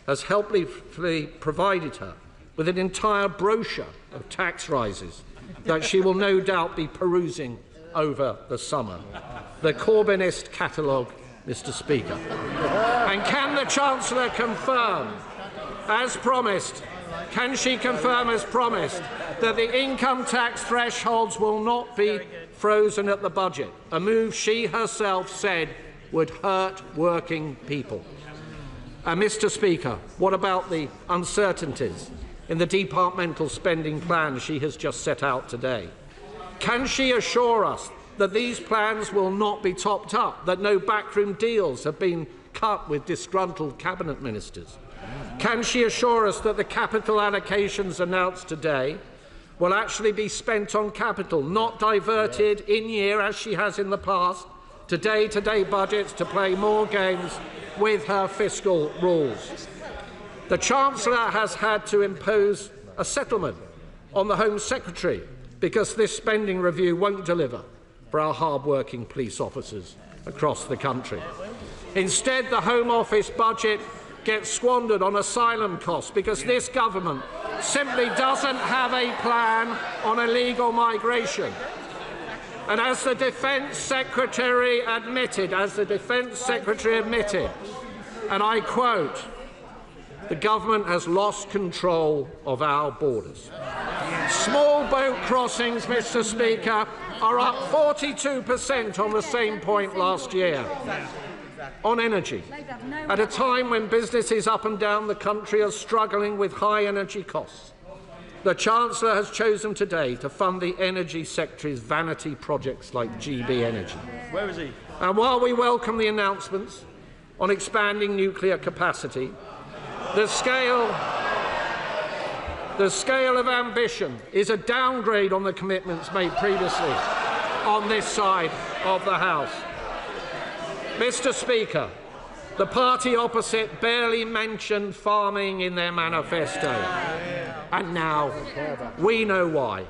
has helpfully provided her with an entire brochure of tax rises that she will no doubt be perusing over the summer. The Corbynist catalogue, Mr. Speaker. And can the Chancellor confirm, as promised, can she confirm as promised that the income tax thresholds will not be frozen at the budget, a move she herself said would hurt working people? And Mr. Speaker, what about the uncertainties in the departmental spending plan she has just set out today? Can she assure us that these plans will not be topped up, that no backroom deals have been cut with disgruntled cabinet ministers? Can she assure us that the capital allocations announced today will actually be spent on capital, not diverted in year, as she has in the past, to day-to-day budgets to play more games with her fiscal rules? The Chancellor has had to impose a settlement on the Home Secretary because this spending review won't deliver for our hard-working police officers across the country. Instead, the Home Office budget gets squandered on asylum costs because this government simply doesn't have a plan on illegal migration. And as the Defence Secretary admitted, and I quote, the government has lost control of our borders. Small boat crossings, Mr. Speaker, are up 42% on the same point last year. On energy, at a time when businesses up and down the country are struggling with high energy costs, the Chancellor has chosen today to fund the energy sector's vanity projects like GB Energy. Where is he? And while we welcome the announcements on expanding nuclear capacity, the scale The scale of ambition is a downgrade on the commitments made previously on this side of the House. Mr. Speaker, the party opposite barely mentioned farming in their manifesto. And now we know why.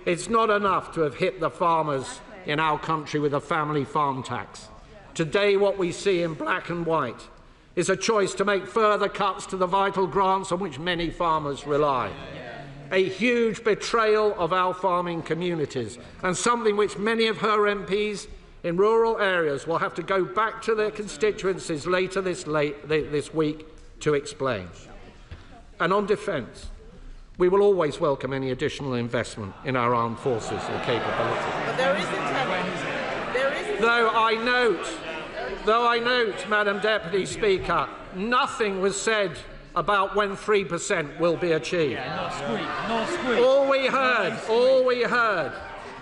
It's not enough to have hit the farmers in our country with a family farm tax. Today, what we see in black and white is a choice to make further cuts to the vital grants on which many farmers rely. A huge betrayal of our farming communities, and something which many of her MPs in rural areas will have to go back to their constituencies later this week to explain. And on defence, we will always welcome any additional investment in our armed forces and capability. But there isn't any. Though I note, Madam Deputy Speaker, nothing was said about when 3% will be achieved. Not squeak. All we heard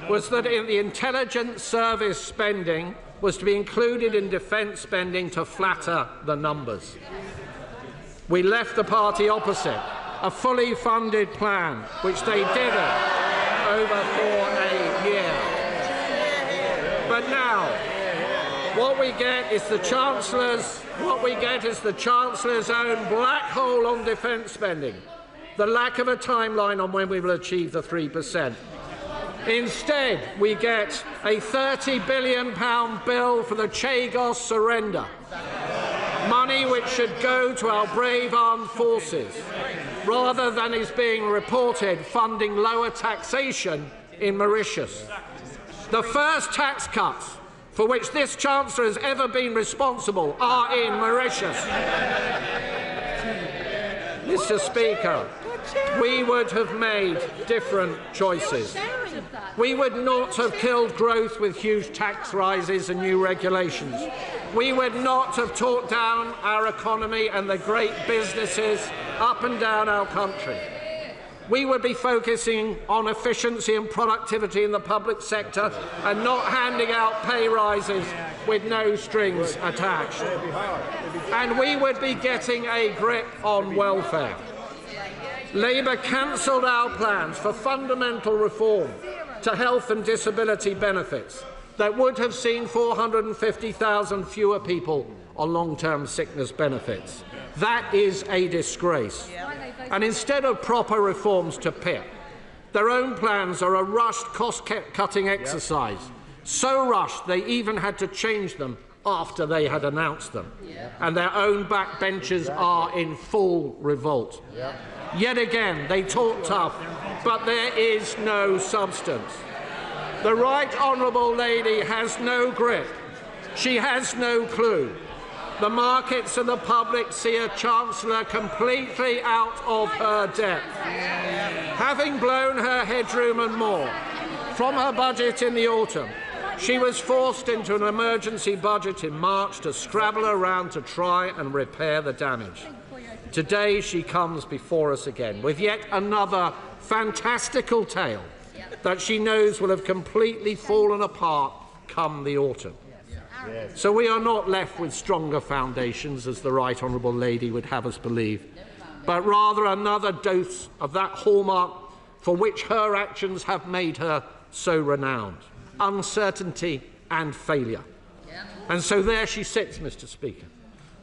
was that in the intelligence service spending was to be included in defence spending to flatter the numbers. We left the party opposite a fully funded plan, which they didn't over for a year. But now, what we get is the Chancellor's own black hole on defence spending, the lack of a timeline on when we will achieve the 3%. Instead, we get a £30 billion bill for the Chagos surrender, money which should go to our brave armed forces, rather than is being reported funding lower taxation in Mauritius. The first tax cuts for which this Chancellor has ever been responsible are in Mauritius. Mr. Speaker, we would have made different choices. We would not have killed growth with huge tax rises and new regulations. We would not have talked down our economy and the great businesses up and down our country. We would be focusing on efficiency and productivity in the public sector and not handing out pay rises with no strings attached. And we would be getting a grip on welfare. Labour cancelled our plans for fundamental reform to health and disability benefits that would have seen 450,000 fewer people on long-term sickness benefits. That is a disgrace. And instead of proper reforms to PIP, their own plans are a rushed cost-cutting exercise, so rushed they even had to change them after they had announced them. And their own backbenchers are in full revolt. Yet again, they talk tough, but there is no substance. The Right Honourable Lady has no grip. She has no clue. The markets and the public see a Chancellor completely out of her depth. Having blown her headroom and more from her budget in the autumn, she was forced into an emergency budget in March to scrabble around to try and repair the damage. Today she comes before us again with yet another fantastical tale that she knows will have completely fallen apart come the autumn. So we are not left with stronger foundations, as the Right Honourable Lady would have us believe, but rather another dose of that hallmark for which her actions have made her so renowned: uncertainty and failure. And so there she sits, Mr. Speaker,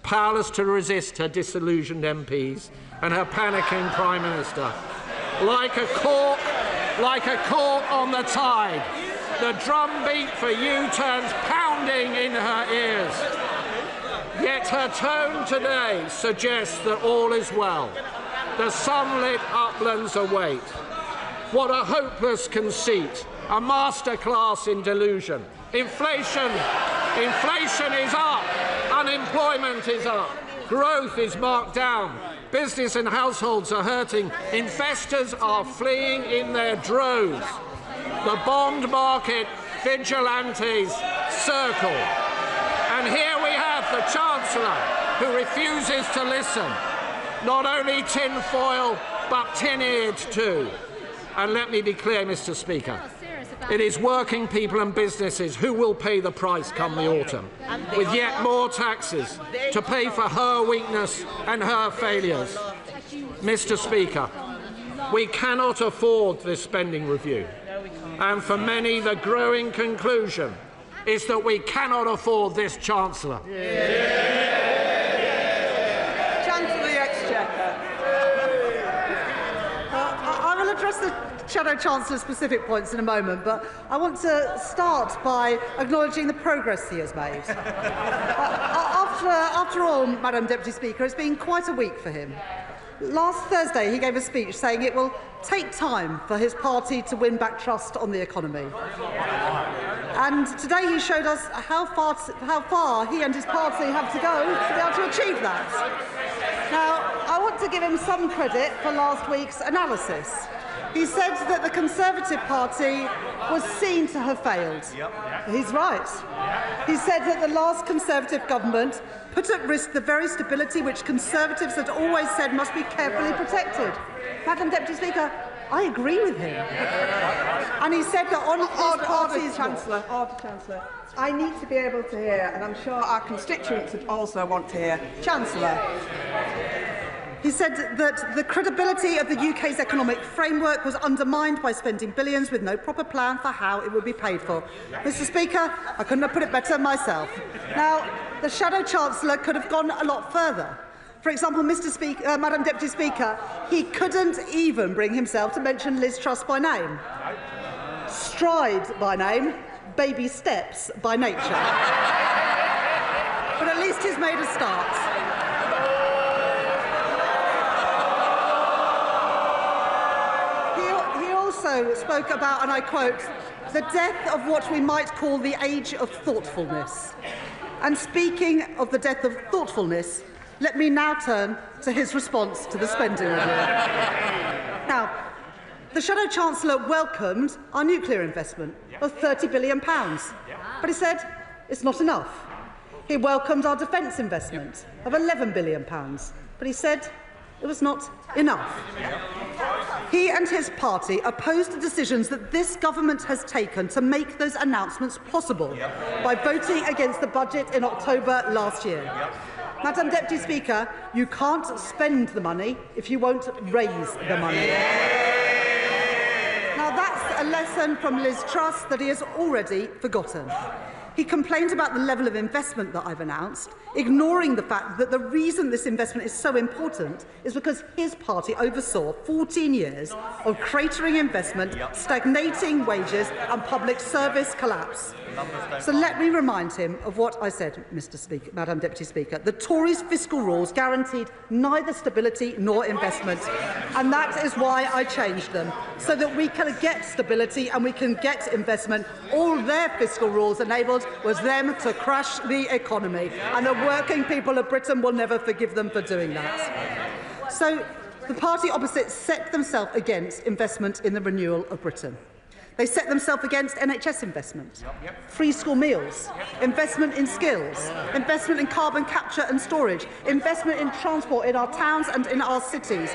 powerless to resist her disillusioned MPs and her panicking Prime Minister. Like a cork on the tide, the drumbeat for U-turns pounding in her ears. Yet her tone today suggests that all is well. The sunlit uplands await. What a hopeless conceit, a masterclass in delusion. Inflation is up, unemployment is up, growth is marked down, business and households are hurting, investors are fleeing in their droves. The bond market vigilantes circle. And here we have the Chancellor who refuses to listen. Not only tinfoil, but tin-eared too. And let me be clear, Mr. Speaker, it is working people and businesses who will pay the price come the autumn, with yet more taxes to pay for her weakness and her failures. Mr. Speaker, We cannot afford this spending review. And for many, the growing conclusion is that we cannot afford this Chancellor. Chancellor the Exchequer. I will address the Shadow Chancellor's specific points in a moment, but I want to start by acknowledging the progress he has made. After all, Madam Deputy Speaker, it's been quite a week for him. Last Thursday, he gave a speech saying it will take time for his party to win back trust on the economy. And today he showed us how far he and his party have to go to be able to achieve that. Now, I want to give him some credit for last week's analysis. He said that the Conservative Party was seen to have failed. He's right. He said that the last Conservative government put at risk the very stability which Conservatives had always said must be carefully protected. Madam Deputy Speaker, I agree with him. And he said that on his party's... Chancellor, I need to be able to hear, and I'm sure our constituents would also want to hear. Chancellor. He said that the credibility of the UK's economic framework was undermined by spending billions with no proper plan for how it would be paid for. Mr. Speaker, I couldn't have put it better myself. Now, the Shadow Chancellor could have gone a lot further. For example, Madam Deputy Speaker, he couldn't even bring himself to mention Liz Truss by name. Stride by name, baby steps by nature. But at least he's made a start. Also spoke about, and I quote, the death of what we might call the age of thoughtfulness. And speaking of the death of thoughtfulness, let me now turn to his response to the spending review. Now, the Shadow Chancellor welcomed our nuclear investment of £30 billion, but he said it's not enough. He welcomed our defence investment of £11 billion, but he said it was not enough. He and his party opposed the decisions that this government has taken to make those announcements possible by voting against the budget in October last year. Madam Deputy Speaker, you can't spend the money if you won't raise the money. Now that's a lesson from Liz Truss that he has already forgotten. He complained about the level of investment that I've announced, ignoring the fact that the reason this investment is so important is because his party oversaw 14 years of cratering investment, stagnating wages and public service collapse. So let me remind him of what I said, Madam Deputy Speaker. The Tories' fiscal rules guaranteed neither stability nor investment, and that is why I changed them, so that we can get stability and we can get investment. All their fiscal rules enabled was them to crash the economy, and the working people of Britain will never forgive them for doing that. So the party opposite set themselves against investment in the renewal of Britain. They set themselves against NHS investment, free school meals, investment in skills, investment in carbon capture and storage, investment in transport in our towns and in our cities,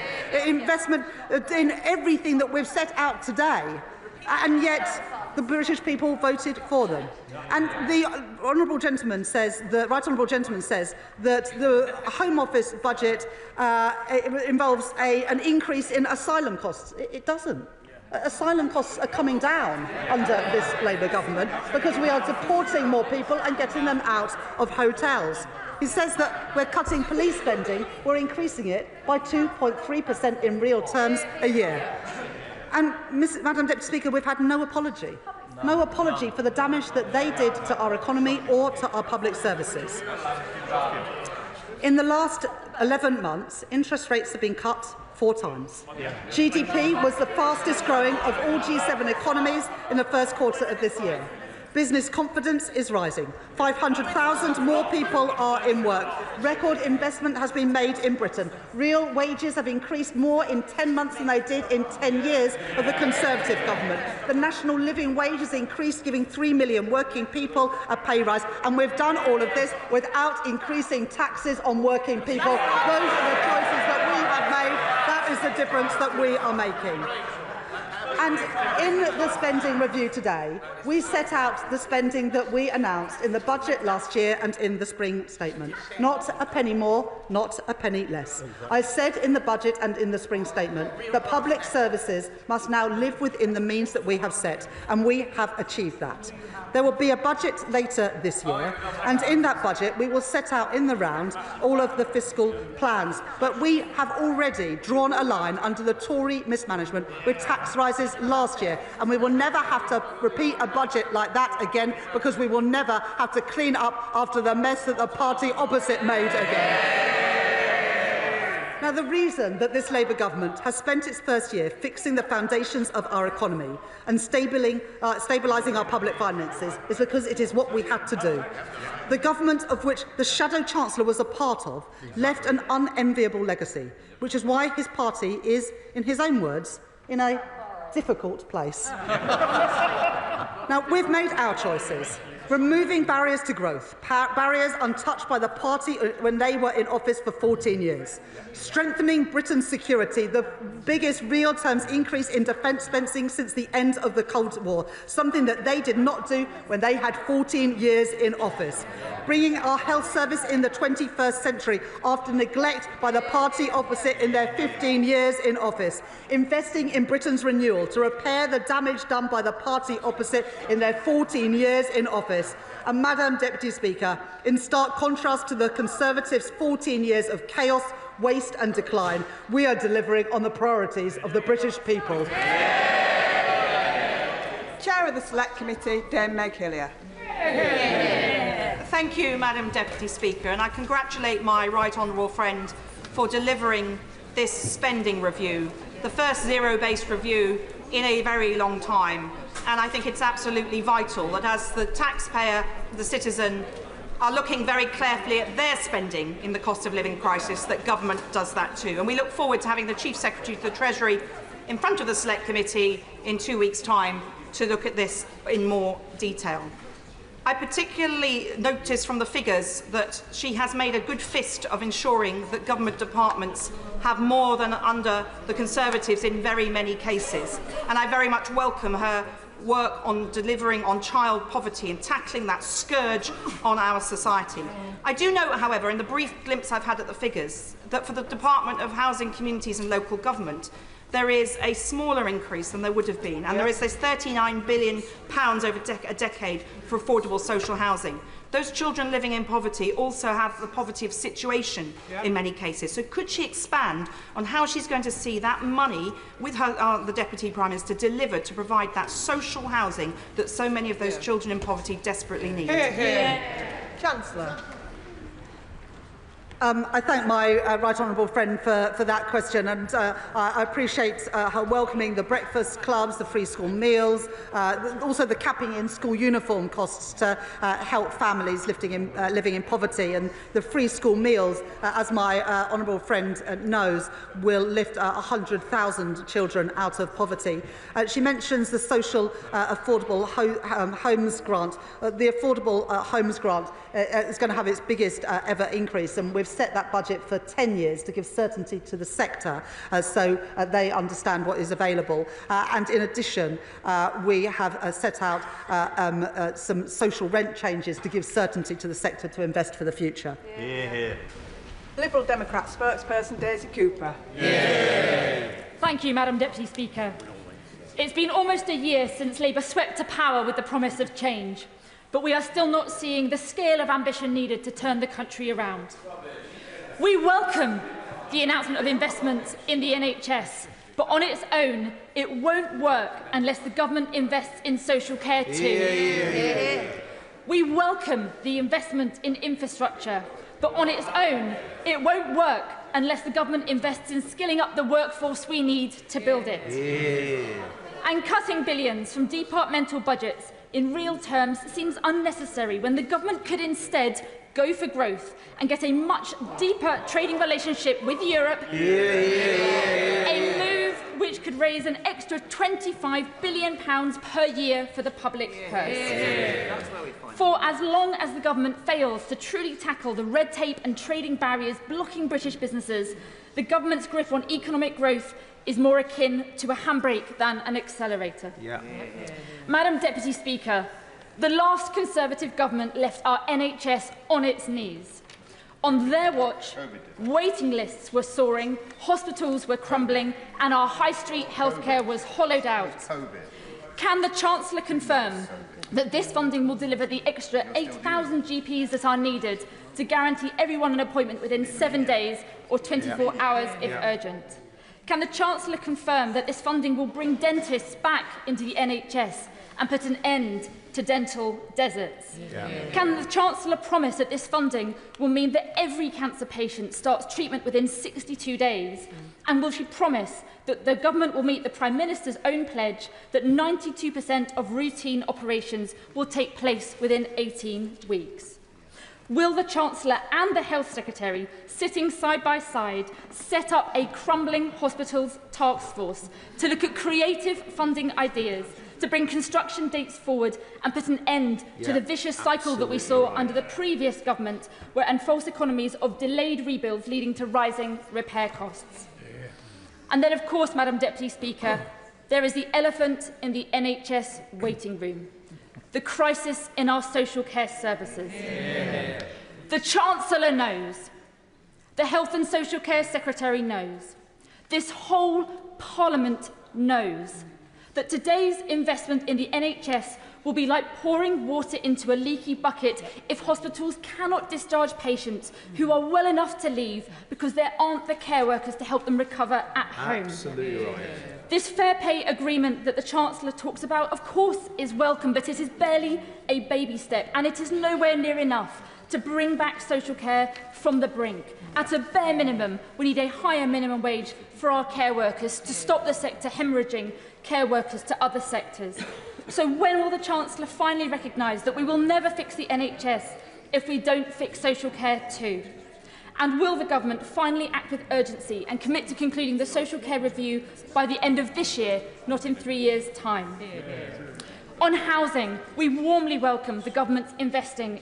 investment in everything that we've set out today. And yet the British people voted for them. And the honourable gentleman says, the right honourable gentleman says that the Home Office budget involves an increase in asylum costs. It doesn't. Asylum costs are coming down under this Labour government because we are deporting more people and getting them out of hotels. He says that we're cutting police spending, we're increasing it by 2.3% in real terms a year. And, Madam Deputy Speaker, we've had no apology. No apology for the damage that they did to our economy or to our public services. In the last 11 months, interest rates have been cut 4 times. GDP was the fastest growing of all G7 economies in the first quarter of this year. Business confidence is rising. 500,000 more people are in work. Record investment has been made in Britain. Real wages have increased more in 10 months than they did in 10 years of the Conservative government. The national living wage has increased, giving 3 million working people a pay rise. And we've done all of this without increasing taxes on working people. Those are the choices that we have made. That is the difference that we are making. And in the spending review today, we set out the spending that we announced in the budget last year and in the spring statement. Not a penny more, not a penny less. I said in the budget and in the spring statement that public services must now live within the means that we have set, and we have achieved that. There will be a budget later this year, and in that budget we will set out in the round all of the fiscal plans. But we have already drawn a line under the Tory mismanagement with tax rises last year, and we will never have to repeat a budget like that again, because we will never have to clean up after the mess that the party opposite made again. Now, the reason that this Labour government has spent its first year fixing the foundations of our economy and stabilising our public finances is because it is what we had to do. The government of which the Shadow Chancellor was a part of left an unenviable legacy, which is why his party is, in his own words, in a difficult place. Now, we've made our choices. Removing barriers to growth, barriers untouched by the party when they were in office for 14 years. Strengthening Britain's security, the biggest real terms increase in defence spending since the end of the Cold War, something that they did not do when they had 14 years in office. Bringing our health service in the 21st century after neglect by the party opposite in their 15 years in office. Investing in Britain's renewal to repair the damage done by the party opposite in their 14 years in office. And, Madam Deputy Speaker, in stark contrast to the Conservatives' 14 years of chaos, waste and decline, we are delivering on the priorities of the British people. Chair of the Select Committee, Dame Meg Hillier. Thank you, Madam Deputy Speaker, and I congratulate my right honourable friend for delivering this spending review, the first zero-based review in a very long time. And I think it's absolutely vital that as the taxpayer, the citizen, are looking very carefully at their spending in the cost of living crisis, that government does that too. And we look forward to having the Chief Secretary to the Treasury in front of the Select Committee in 2 weeks' time to look at this in more detail. I particularly notice from the figures that she has made a good fist of ensuring that government departments have more than under the Conservatives in very many cases. And I very much welcome her work on delivering on child poverty and tackling that scourge on our society. I do note, however, in the brief glimpse I've had at the figures, that for the Department of Housing, Communities and Local Government, there is a smaller increase than there would have been, and there is this £39 billion over a decade for affordable social housing. Those children living in poverty also have the poverty of situation in many cases. So could she expand on how she's going to see that money, with her, the Deputy Prime Minister, delivered to provide that social housing that so many of those children in poverty desperately need? Chancellor. I thank my right honourable friend for that question, and I appreciate her welcoming the breakfast clubs, the free school meals, also the capping in school uniform costs to help families living in poverty, and the free school meals, as my honourable friend knows, will lift 100,000 children out of poverty. She mentions the social affordable homes grant. The affordable homes grant is going to have its biggest ever increase, and we've set that budget for 10 years to give certainty to the sector so they understand what is available. And in addition, we have set out some social rent changes to give certainty to the sector to invest for the future. Liberal Democrat spokesperson Daisy Cooper. Thank you, Madam Deputy Speaker. It's been almost a year since Labour swept to power with the promise of change, but we are still not seeing the scale of ambition needed to turn the country around. We welcome the announcement of investments in the NHS, but on its own, it won't work unless the government invests in social care too. We welcome the investment in infrastructure, but on its own, it won't work unless the government invests in skilling up the workforce we need to build it. And cutting billions from departmental budgets in real terms seems unnecessary when the government could instead go for growth and get a much deeper trading relationship with Europe, a move which could raise an extra £25 billion per year for the public purse. For as long as the government fails to truly tackle the red tape and trading barriers blocking British businesses, the government's grip on economic growth is more akin to a handbrake than an accelerator. Madam Deputy Speaker, the last Conservative government left our NHS on its knees. On their watch, waiting lists were soaring, hospitals were crumbling, and our high street healthcare was hollowed out. Can the Chancellor confirm that this funding will deliver the extra 8,000 GPs that are needed to guarantee everyone an appointment within 7 days or 24 hours if urgent? Can the Chancellor confirm that this funding will bring dentists back into the NHS and put an end to dental deserts? Can the Chancellor promise that this funding will mean that every cancer patient starts treatment within 62 days? And will she promise that the government will meet the Prime Minister's own pledge that 92% of routine operations will take place within 18 weeks? Will the Chancellor and the Health Secretary, sitting side by side, set up a crumbling hospitals task force to look at creative funding ideas, to bring construction dates forward and put an end to the vicious cycle that we saw under the previous government and false economies of delayed rebuilds leading to rising repair costs? And then, of course, Madam Deputy Speaker, there is the elephant in the NHS waiting room. The crisis in our social care services. The Chancellor knows. The Health and Social Care Secretary knows. This whole Parliament knows that today's investment in the NHS will be like pouring water into a leaky bucket if hospitals cannot discharge patients who are well enough to leave because there aren't the care workers to help them recover at home. Absolutely right. This fair pay agreement that the Chancellor talks about, of course, is welcome, but it is barely a baby step, and it is nowhere near enough to bring back social care from the brink. At a bare minimum, we need a higher minimum wage for our care workers to stop the sector hemorrhaging care workers to other sectors. So when will the Chancellor finally recognise that we will never fix the NHS if we don't fix social care too? And will the government finally act with urgency and commit to concluding the social care review by the end of this year, not in 3 years' time? On housing, we warmly welcome the government's investment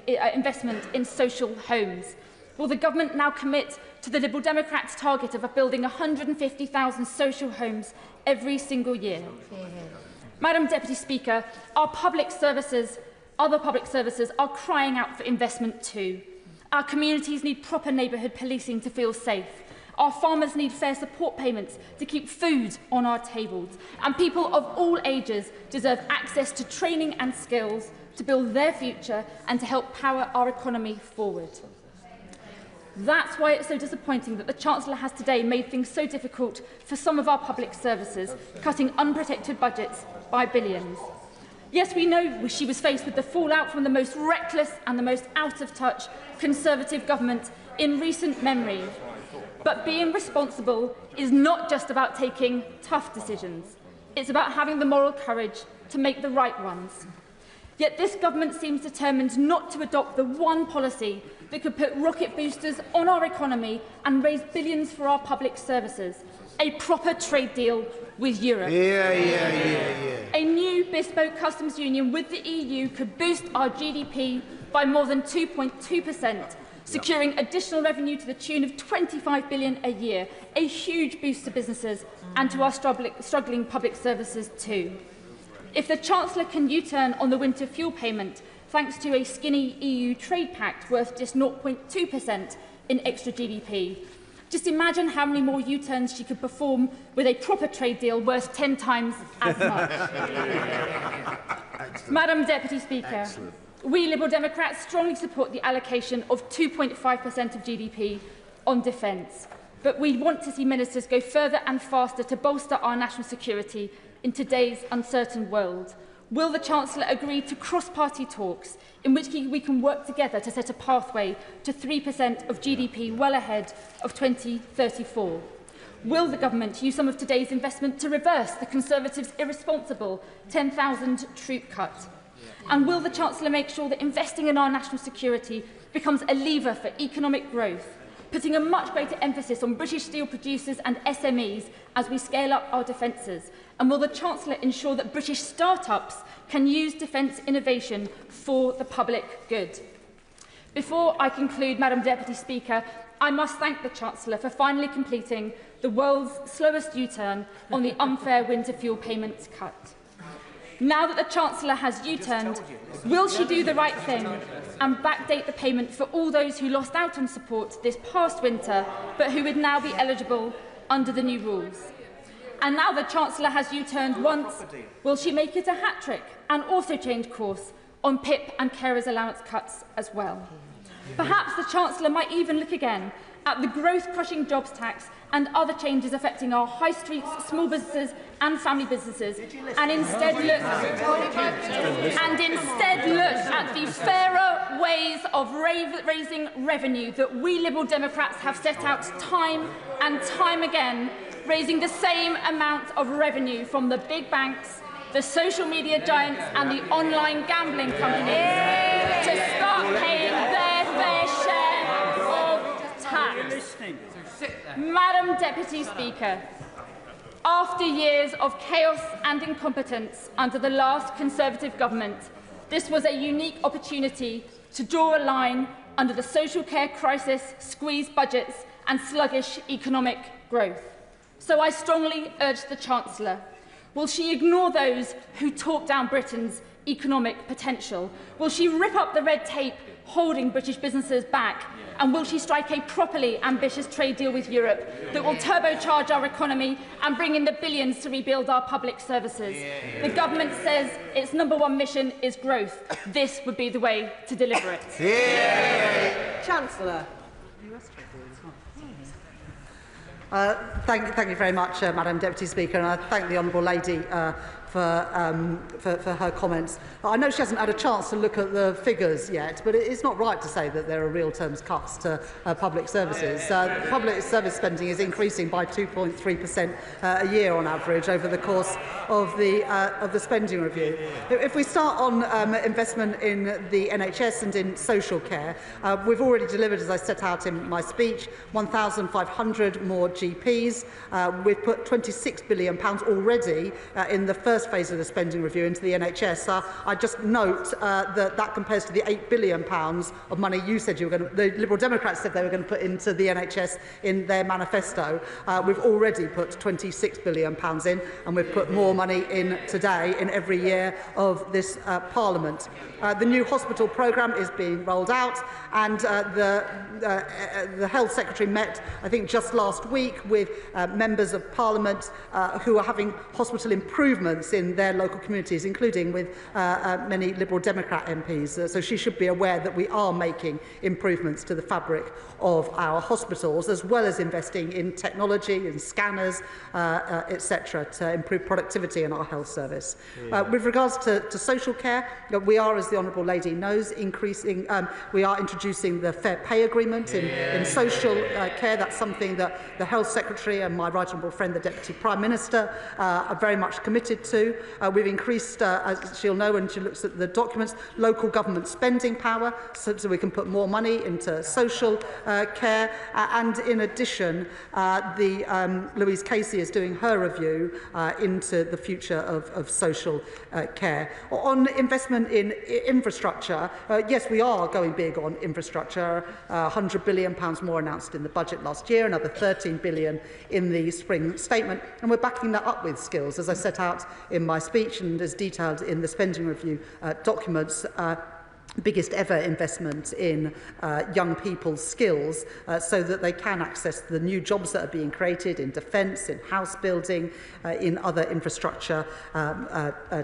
in social homes. Will the government now commit to the Liberal Democrats' target of building 150,000 social homes every single year? Madam Deputy Speaker, other public services are crying out for investment too. Our communities need proper neighbourhood policing to feel safe. Our farmers need fair support payments to keep food on our tables. And people of all ages deserve access to training and skills to build their future and to help power our economy forward. That's why it's so disappointing that the Chancellor has today made things so difficult for some of our public services, cutting unprotected budgets by billions. Yes, we know she was faced with the fallout from the most reckless and the most out-of-touch Conservative government in recent memory. But being responsible is not just about taking tough decisions. It's about having the moral courage to make the right ones. Yet this government seems determined not to adopt the one policy that could put rocket boosters on our economy and raise billions for our public services. A proper trade deal with Europe. A new bespoke customs union with the EU could boost our GDP by more than 2.2%, securing additional revenue to the tune of £25 billion a year, a huge boost to businesses and to our struggling public services too. If the Chancellor can U-turn on the winter fuel payment, thanks to a skinny EU trade pact worth just 0.2% in extra GDP, just imagine how many more U-turns she could perform with a proper trade deal worth 10 times as much. Madam Deputy Speaker, we Liberal Democrats strongly support the allocation of 2.5% of GDP on defence, but we want to see ministers go further and faster to bolster our national security in today's uncertain world. Will the Chancellor agree to cross-party talks in which we can work together to set a pathway to 3% of GDP well ahead of 2034? Will the government use some of today's investment to reverse the Conservatives' irresponsible 10,000 troop cut? And will the Chancellor make sure that investing in our national security becomes a lever for economic growth, putting a much greater emphasis on British steel producers and SMEs as we scale up our defences? And will the Chancellor ensure that British start-ups can use defence innovation for the public good? Before I conclude, Madam Deputy Speaker, I must thank the Chancellor for finally completing the world's slowest U-turn on the unfair winter fuel payments cut. Now that the Chancellor has U-turned, will she do the right thing and backdate the payment for all those who lost out on support this past winter, but who would now be eligible under the new rules? And now the Chancellor has U-turned once, will she make it a hat-trick and also change course on PIP and carers allowance cuts as well? Perhaps the Chancellor might even look again at the growth-crushing jobs tax and other changes affecting our high streets, small businesses and family businesses, and instead look at the fairer ways of raising revenue that we Liberal Democrats have set out time and time again, raising the same amount of revenue from the big banks, the social media giants and the online gambling companies to start paying their fair share of tax. Madam Deputy Speaker, after years of chaos and incompetence under the last Conservative government, this was a unique opportunity to draw a line under the social care crisis, squeezed budgets and sluggish economic growth. So I strongly urge the Chancellor, will she ignore those who talk down Britain's economic potential? Will she rip up the red tape holding British businesses back? And will she strike a properly ambitious trade deal with Europe that will turbocharge our economy and bring in the billions to rebuild our public services? The government says its #1 mission is growth. This would be the way to deliver it. Chancellor. Thank you very much, Madam Deputy Speaker, and I thank the Honourable Lady for her comments. I know she hasn't had a chance to look at the figures yet, but it's not right to say that there are real terms cuts to public services. Public service spending is increasing by 2.3% a year on average over the course of the spending review. If we start on investment in the NHS and in social care, we've already delivered, as I set out in my speech, 1,500 more GPs. We've put £26 billion already in the first phase of the spending review into the NHS. I just note that compares to the £8 billion of money you said you were going to, the Liberal Democrats said they were going to put into the NHS in their manifesto. We've already put £26 billion in, and we've put more money in today in every year of this Parliament. The new hospital programme is being rolled out, and the Health Secretary met, I think, just last week with members of Parliament who are having hospital improvements in their local communities, including with many Liberal Democrat MPs. So she should be aware that we are making improvements to the fabric of our hospitals, as well as investing in technology and scanners, etc., to improve productivity in our health service. With regards to social care, we are, as the Honourable Lady knows, we are introducing the fair pay agreement in social care. That's something that the Health Secretary and my right honourable friend, the Deputy Prime Minister, are very much committed to. We've increased, as she'll know when she looks at the documents, local government spending power, so we can put more money into social care. And in addition, Louise Casey is doing her review into the future of social care. On investment in infrastructure, yes, we are going big on infrastructure. £100 billion more announced in the budget last year, another £13 billion in the spring statement, and we're backing that up with skills, as I set out in my speech and as detailed in the spending review documents. Biggest ever investment in young people's skills so that they can access the new jobs that are being created in defence, in house building, in other infrastructure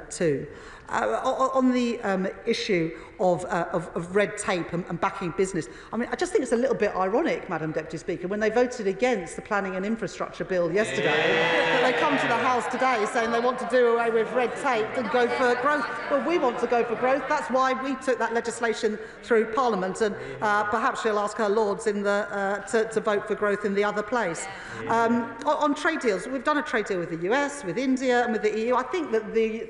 too. On the issue of red tape and backing business, I mean, I just think it's a little bit ironic, Madam Deputy Speaker, when they voted against the Planning and Infrastructure Bill yesterday, that they come to the House today saying they want to do away with red tape and go for growth. Well, we want to go for growth. That's why we took that legislation through Parliament, and perhaps she'll ask her Lords in to vote for growth in the other place. On trade deals, we've done a trade deal with the US, with India and with the EU. I think that the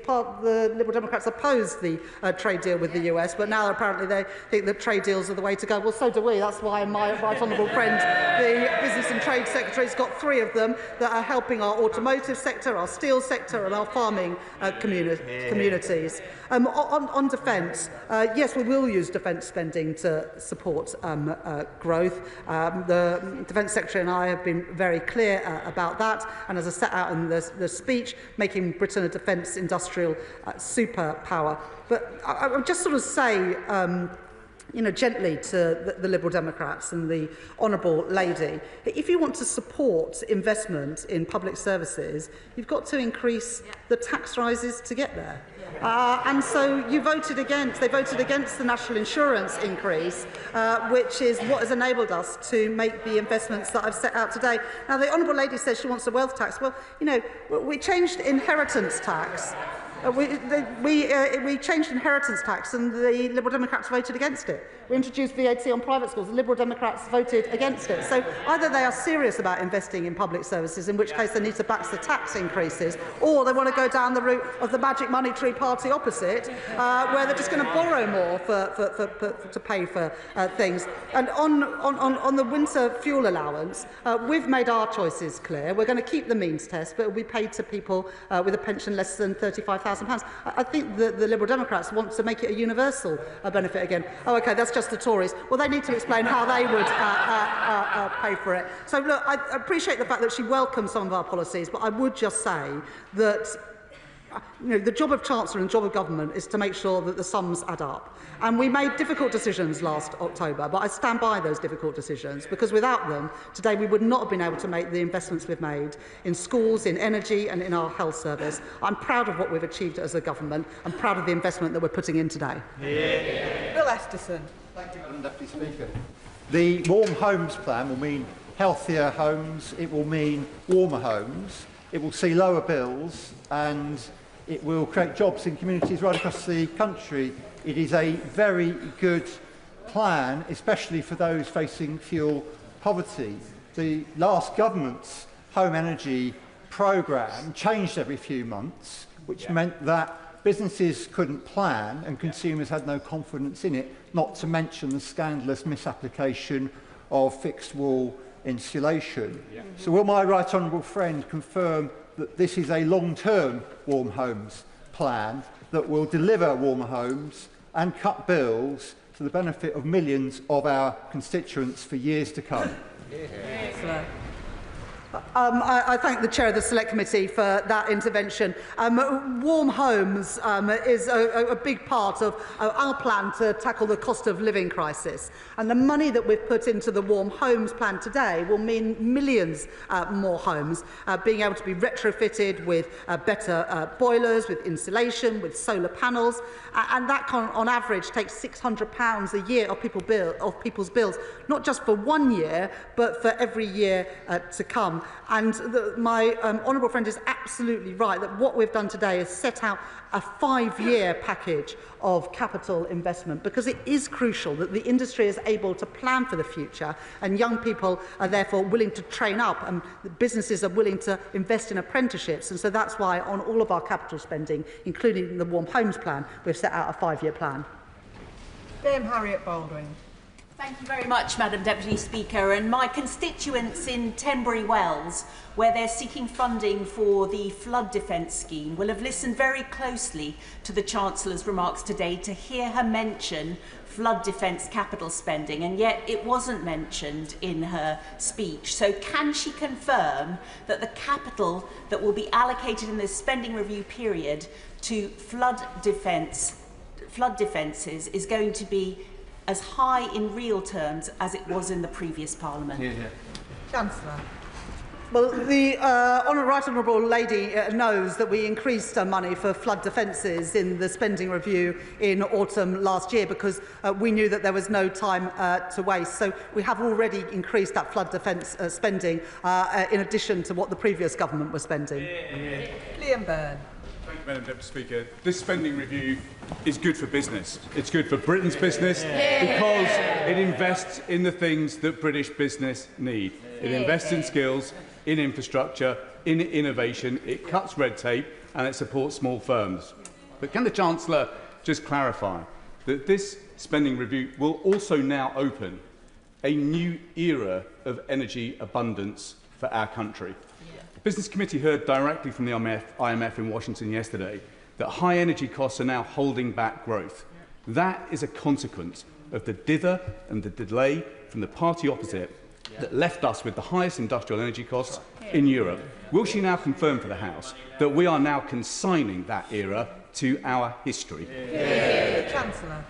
Liberal Democrats opposed the trade deal with the US, but now apparently they think that trade deals are the way to go. Well, so do we. That's why my right honourable friend, the Business and Trade Secretary, has got 3 of them that are helping our automotive sector, our steel sector and our farming communities. On defence, yes, we will use defence spending to support growth. The Defence Secretary and I have been very clear about that, and as I set out in the speech, making Britain a defence industrial superpower. But I would just sort of say, gently to the Liberal Democrats and the Honourable Lady, if you want to support investment in public services, you've got to increase the tax rises to get there. And so they voted against the national insurance increase, which is what has enabled us to make the investments that I've set out today. Now, the Honourable Lady says she wants a wealth tax. Well, we changed inheritance tax. We changed inheritance tax and the Liberal Democrats voted against it. We introduced VAT on private schools. The Liberal Democrats voted against it. So either they are serious about investing in public services, in which case they need to back the tax increases, or they want to go down the route of the magic money tree party opposite, where they're just going to borrow more to pay for things. And on the winter fuel allowance, we've made our choices clear. We're going to keep the means test, but it will be paid to people with a pension less than £35,000. I think the Liberal Democrats want to make it a universal benefit again. Oh, OK, that's just the Tories. Well, they need to explain how they would pay for it. So, look, I appreciate the fact that she welcomes some of our policies, but I would just say that the job of Chancellor and the job of government is to make sure that the sums add up. And we made difficult decisions last October, but I stand by those difficult decisions, because without them, today we would not have been able to make the investments we've made in schools, in energy and in our health service. I'm proud of what we've achieved as a government. I'm proud of the investment that we're putting in today. Bill Esterson. Thank you, Madam Deputy Speaker. The Warm Homes Plan will mean healthier homes, it will mean warmer homes, it will see lower bills, and it will create jobs in communities right across the country. It is a very good plan, especially for those facing fuel poverty. The last government's home energy programme changed every few months, which meant that businesses couldn't plan and consumers had no confidence in it, not to mention the scandalous misapplication of fixed wall insulation. So will my right honourable friend confirm that this is a long-term warm homes plan that will deliver warmer homes and cut bills to the benefit of millions of our constituents for years to come? I thank the Chair of the Select Committee for that intervention. Warm homes is a big part of our plan to tackle the cost of living crisis. And the money that we've put into the Warm Homes plan today will mean millions more homes being able to be retrofitted with better boilers, with insulation, with solar panels. And that on average takes £600 a year of people's bills, not just for 1 year, but for every year to come. And my honourable friend is absolutely right that what we've done today is set out a 5-year package of capital investment, because it is crucial that the industry is able to plan for the future, and young people are therefore willing to train up, and the businesses are willing to invest in apprenticeships. And so that's why on all of our capital spending, including the Warm Homes plan, we've set out a 5-year plan. Dame Harriet Baldwin. Thank you very much, Madam Deputy Speaker. And my constituents in Tenbury Wells, where they're seeking funding for the flood defence scheme, will have listened very closely to the Chancellor's remarks today to hear her mention flood defence capital spending, and yet it wasn't mentioned in her speech. So can she confirm that the capital that will be allocated in this spending review period to flood defences is going to be as high in real terms as it was in the previous Parliament? Chancellor. Well, the right honourable lady knows that we increased money for flood defences in the spending review in autumn last year, because we knew that there was no time to waste. So we have already increased that flood defence spending in addition to what the previous government was spending. Liam Byrne. Thank you, Madam Deputy Speaker. This spending review is good for business. It's good for Britain's business because it invests in the things that British business need. It invests in skills, in infrastructure, in innovation, it cuts red tape and it supports small firms. But can the Chancellor just clarify that this spending review will also now open a new era of energy abundance for our country? The Business Committee heard directly from the IMF in Washington yesterday that high energy costs are now holding back growth. That is a consequence of the dither and the delay from the party opposite that left us with the highest industrial energy costs in Europe. Will she now confirm for the House that we are now consigning that era to our history? Chancellor.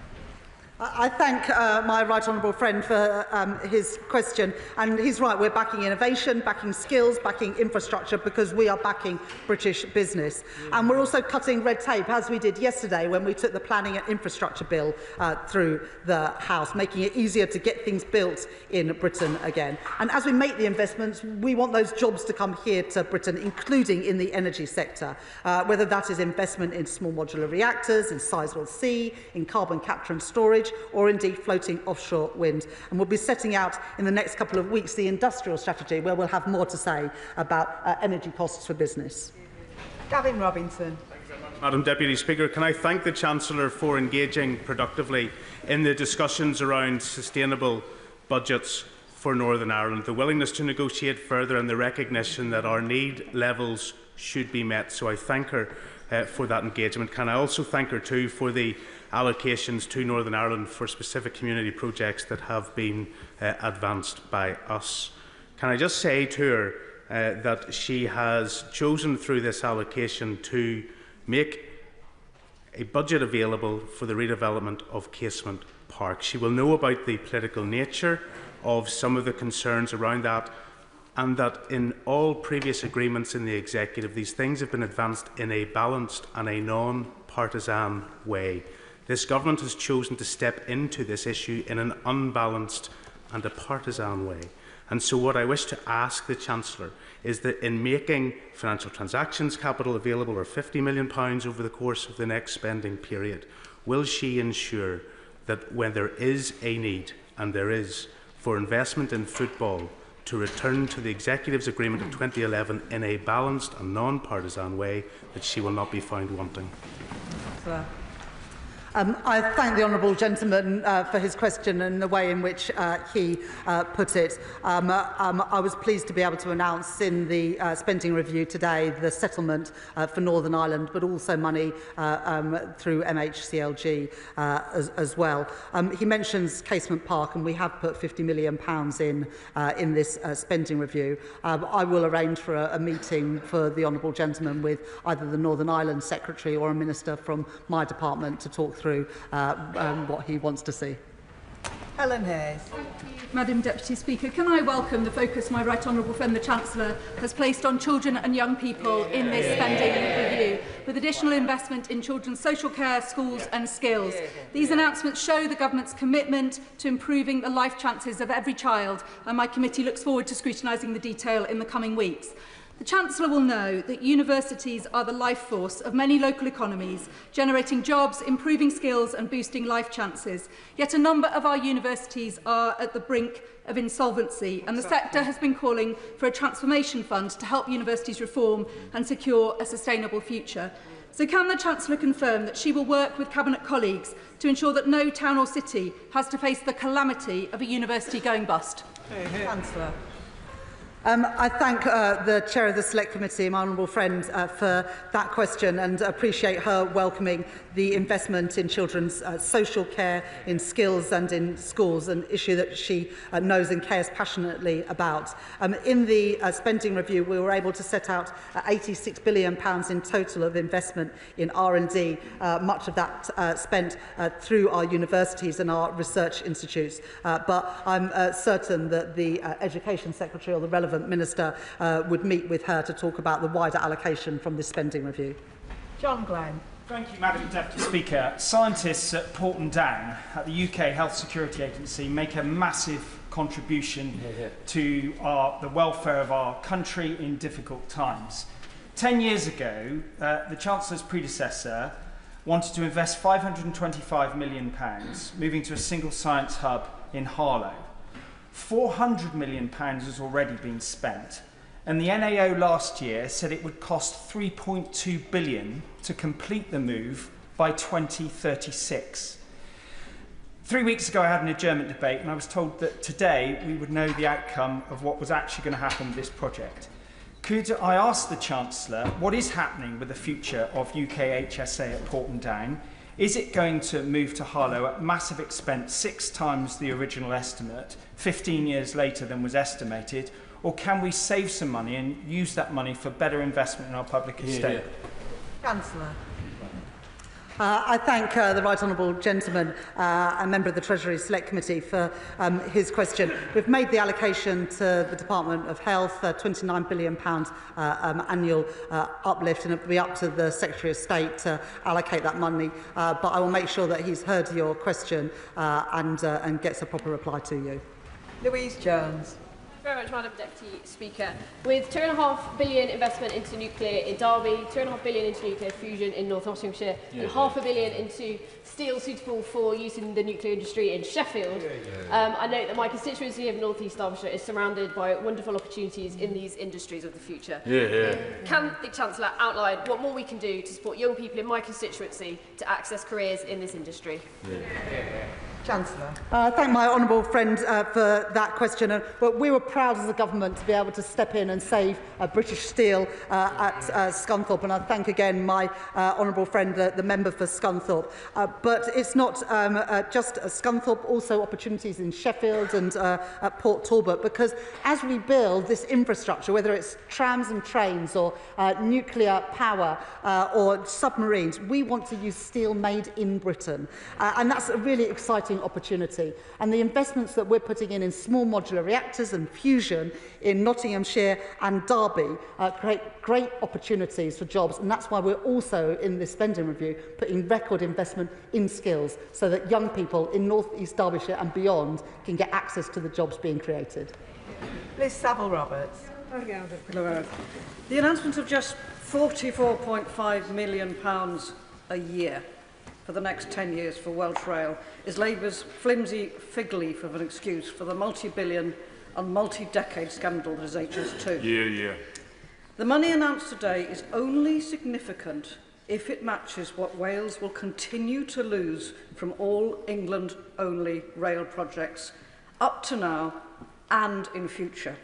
I thank my right honourable friend for his question, and he's right, we're backing innovation, backing skills, backing infrastructure, because we are backing British business. And we're also cutting red tape, as we did yesterday when we took the planning and infrastructure bill through the House, making it easier to get things built in Britain again. And as we make the investments, we want those jobs to come here to Britain, including in the energy sector, whether that is investment in small modular reactors, in Sizewell C, in carbon capture and storage, or indeed floating offshore wind. And we'll be setting out in the next couple of weeks the industrial strategy, where we'll have more to say about energy costs for business. Gavin Robinson. Madam Deputy Speaker, can I thank the Chancellor for engaging productively in the discussions around sustainable budgets for Northern Ireland, the willingness to negotiate further and the recognition that our need levels should be met. So I thank her for that engagement. Can I also thank her too for the allocations to Northern Ireland for specific community projects that have been advanced by us. Can I just say to her that she has chosen through this allocation to make a budget available for the redevelopment of Casement Park. She will know about the political nature of some of the concerns around that, and that in all previous agreements in the Executive, these things have been advanced in a balanced and a non-partisan way. This government has chosen to step into this issue in an unbalanced and a partisan way. And so what I wish to ask the Chancellor is that in making financial transactions capital available, or £50 million over the course of the next spending period, will she ensure that when there is a need, and there is, for investment in football, to return to the Executive's agreement of 2011 in a balanced and non-partisan way, that she will not be found wanting? I thank the honourable gentleman for his question and the way in which he put it. I was pleased to be able to announce in the spending review today the settlement for Northern Ireland, but also money through MHCLG as well. He mentions Casement Park, and we have put £50 million in this spending review. I will arrange for a meeting for the honourable gentleman with either the Northern Ireland Secretary or a minister from my department to talk through what he wants to see. Helen Hayes. Madam Deputy Speaker, can I welcome the focus my right honourable friend the Chancellor has placed on children and young people in this spending review, with additional investment in children's social care, schools and skills. These announcements show the Government's commitment to improving the life chances of every child, and my committee looks forward to scrutinising the detail in the coming weeks. The Chancellor will know that universities are the life force of many local economies, generating jobs, improving skills and boosting life chances. Yet a number of our universities are at the brink of insolvency, and the sector has been calling for a transformation fund to help universities reform and secure a sustainable future. So can the Chancellor confirm that she will work with Cabinet colleagues to ensure that no town or city has to face the calamity of a university going bust? Chancellor. I thank the Chair of the Select Committee, my honourable friend, for that question, and appreciate her welcoming the investment in children's social care, in skills and in schools, an issue that she knows and cares passionately about. In the spending review, we were able to set out £86 billion in total of investment in R&D, much of that spent through our universities and our research institutes. But I'm certain that the Education Secretary or the relevant Minister would meet with her to talk about the wider allocation from this spending review. John Glenn. Thank you, Madam Deputy Speaker. Scientists at Porton Down, at the UK Health Security Agency, make a massive contribution to the welfare of our country in difficult times. 10 years ago, the Chancellor's predecessor wanted to invest £525 million, moving to a single science hub in Harlow. £400 million has already been spent, and the NAO last year said it would cost £3.2 billion to complete the move by 2036. 3 weeks ago I had an adjournment debate, and I was told that today we would know the outcome of what was actually going to happen with this project. Could I ask the Chancellor what is happening with the future of UK HSA at Porton Down? Is it going to move to Harlow at massive expense, 6 times the original estimate, 15 years later than was estimated, or can we save some money and use that money for better investment in our public estate? Chancellor. I thank the right honourable gentleman, a member of the Treasury Select Committee, for his question. We've made the allocation to the Department of Health, £29 billion annual uplift, and it will be up to the Secretary of State to allocate that money. But I will make sure that he's heard your question and gets a proper reply to you. Louise Jones. Very much, Madam Deputy Speaker. With £2.5 billion investment into nuclear in Derby, £2.5 billion into nuclear fusion in North Nottinghamshire, and £500 million into steel suitable for use in the nuclear industry in Sheffield, I note that my constituency of North East Derbyshire is surrounded by wonderful opportunities in these industries of the future. Can the Chancellor outline what more we can do to support young people in my constituency to access careers in this industry? Chancellor. Thank my honourable friend for that question. But we were proud as a government to be able to step in and save British Steel at Scunthorpe, and I thank again my honourable friend, the member for Scunthorpe. But it's not just Scunthorpe, also opportunities in Sheffield and at Port Talbot, because as we build this infrastructure, whether it's trams and trains or nuclear power or submarines, we want to use steel made in Britain. And that's a really exciting opportunity, and the investments that we're putting in small modular reactors and fusion in Nottinghamshire and Derby create great opportunities for jobs, and that's why we're also in this spending review putting record investment in skills so that young people in North East Derbyshire and beyond can get access to the jobs being created. Liz Saville-Roberts. The announcement of just £44.5 million a year for the next 10 years for Welsh Rail is Labour's flimsy fig leaf of an excuse for the multi-billion and multi-decade scandal that is HS2. The money announced today is only significant if it matches what Wales will continue to lose from all England-only rail projects up to now and in future.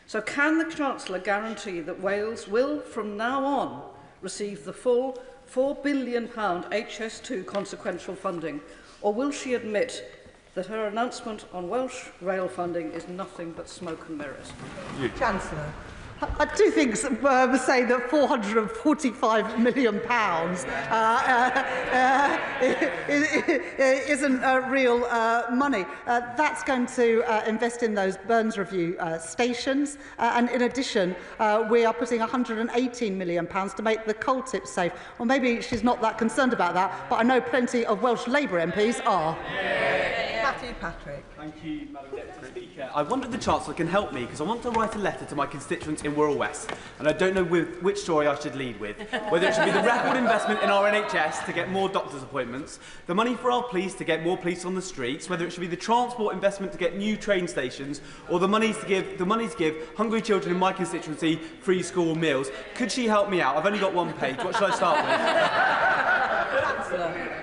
So can the Chancellor guarantee that Wales will, from now on, receive the full £4 billion HS2 consequential funding, or will she admit that her announcement on Welsh rail funding is nothing but smoke and mirrors? Chancellor. I do think saying that £445 million isn't real money. That's going to invest in those Burns Review stations, and in addition, we are putting £118 million to make the coal tip safe. Well, maybe she's not that concerned about that, but I know plenty of Welsh Labour MPs are. Matthew Patrick. Thank you, Madam Deputy Speaker. I wonder if the Chancellor can help me, because I want to write a letter to my constituents in Wirral West, and I don't know which story I should lead with. Whether it should be the record investment in our NHS to get more doctors' appointments, the money for our police to get more police on the streets, whether it should be the transport investment to get new train stations, or the money to give hungry children in my constituency free school meals. Could she help me out? I've only got one page. What should I start with? Chancellor.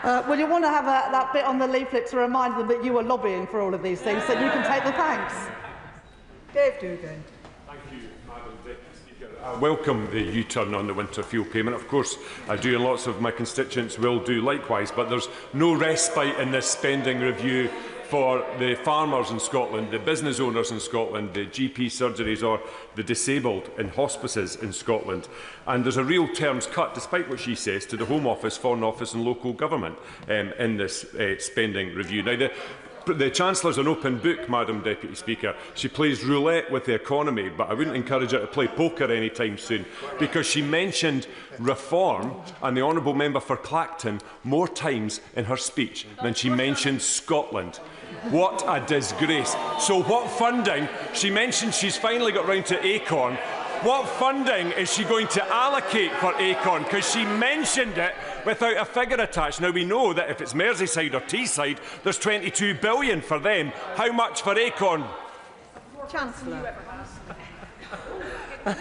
Well, you want to have that bit on the leaflet to remind them that you were lobbying for all of these things, so you can take the thanks. Dave Dugan. Thank you, Madam Deputy Speaker. I welcome the U-turn on the winter fuel payment. Of course, I do, and lots of my constituents will do likewise, but there's no respite in this spending review for the farmers in Scotland, the business owners in Scotland, the GP surgeries or the disabled in hospices in Scotland. And there's a real terms cut, despite what she says, to the Home Office, Foreign Office and local government in this spending review. Now, the Chancellor's an open book, Madam Deputy Speaker. She plays roulette with the economy, but I wouldn't encourage her to play poker anytime soon, because she mentioned reform and the honourable member for Clacton more times in her speech than she mentioned Scotland. What a disgrace. So what funding? She mentioned she's finally got round to Acorn. What funding is she going to allocate for Acorn? Because she mentioned it without a figure attached. Now, we know that if it's Merseyside or Teesside, there's £22 billion for them. How much for Acorn? Chancellor. Well,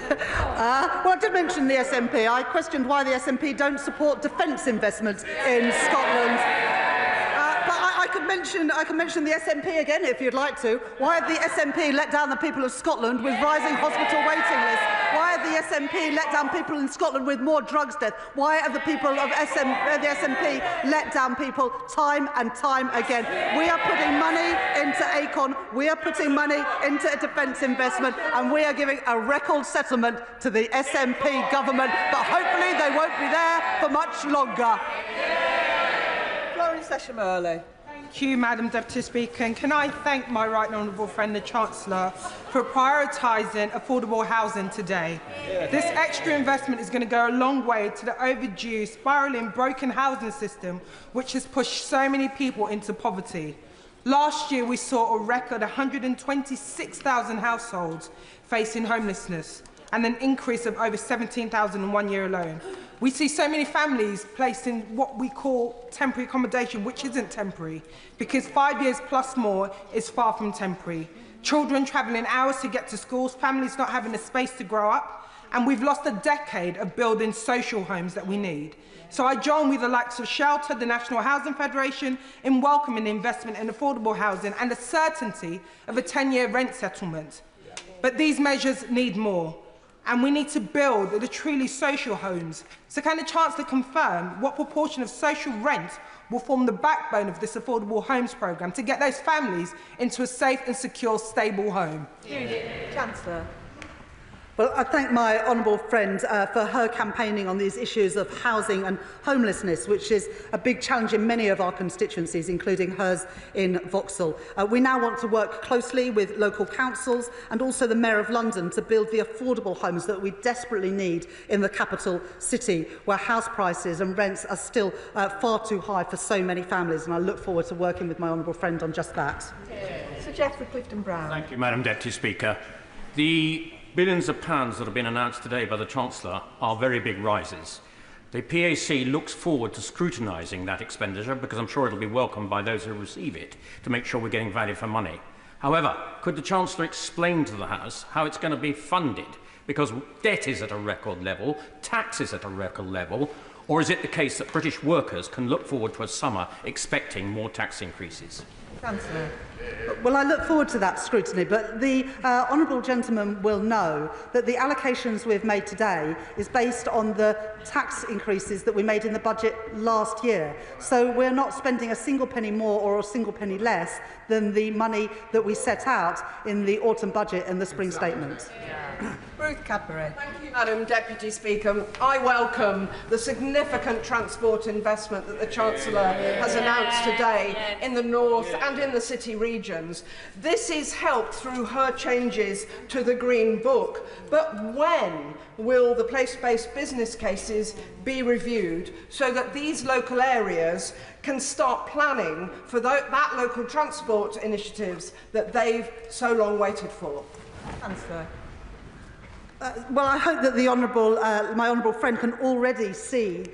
I did mention the SNP. I questioned why the SNP don't support defence investment in Scotland. But I could mention the SNP again if you'd like to. Why have the SNP let down the people of Scotland with rising hospital waiting lists? Why have the SNP let down people in Scotland with more drugs death? Why have the people of the SNP let down people time and time again? We are putting money into ACON, we are putting money into a defence investment, and we are giving a record settlement to the SNP government, but hopefully they won't be there for much longer. Thank you, Madam Deputy Speaker. And can I thank my right honourable friend, the Chancellor, for prioritising affordable housing today. This extra investment is going to go a long way to the overdue, spiralling, broken housing system, which has pushed so many people into poverty. Last year, we saw a record 126,000 households facing homelessness, and an increase of over 17,000 in 1 year alone. We see so many families placed in what we call temporary accommodation, which isn't temporary, because 5 years plus more is far from temporary. Children travelling hours to get to schools, families not having the space to grow up, and we've lost a decade of building social homes that we need. So I join with the likes of Shelter, the National Housing Federation, in welcoming the investment in affordable housing and the certainty of a 10-year rent settlement. But these measures need more. And we need to build the truly social homes. So can the Chancellor confirm what proportion of social rent will form the backbone of this affordable homes programme to get those families into a safe and secure, stable home? Chancellor. Well, I thank my honourable friend for her campaigning on these issues of housing and homelessness, which is a big challenge in many of our constituencies, including hers in Vauxhall. We now want to work closely with local councils and also the Mayor of London to build the affordable homes that we desperately need in the capital city, where house prices and rents are still far too high for so many families. And I look forward to working with my honourable friend on just that. Sir Geoffrey Clifton-Brown. Thank you, Madam Deputy Speaker. The billions of pounds that have been announced today by the Chancellor are very big rises. The PAC looks forward to scrutinising that expenditure, because I'm sure it will be welcomed by those who receive it, to make sure we're getting value for money. However, could the Chancellor explain to the House how it's going to be funded? Because debt is at a record level, tax is at a record level, or is it the case that British workers can look forward to a summer expecting more tax increases? Chancellor. Well, I look forward to that scrutiny, but the honourable gentleman will know that the allocations we've made today is based on the tax increases that we made in the budget last year. So we're not spending a single penny more or a single penny less than the money that we set out in the autumn budget and the spring statement. Ruth Cadbury. Thank you, Madam Deputy Speaker. I welcome the significant transport investment that the Chancellor has announced today in the North and in the city regions. This is helped through her changes to the Green Book. But when will the place-based business cases be reviewed so that these local areas can start planning for that local transport initiatives that they've so long waited for? Chancellor. Well, I hope that the my honourable friend can already see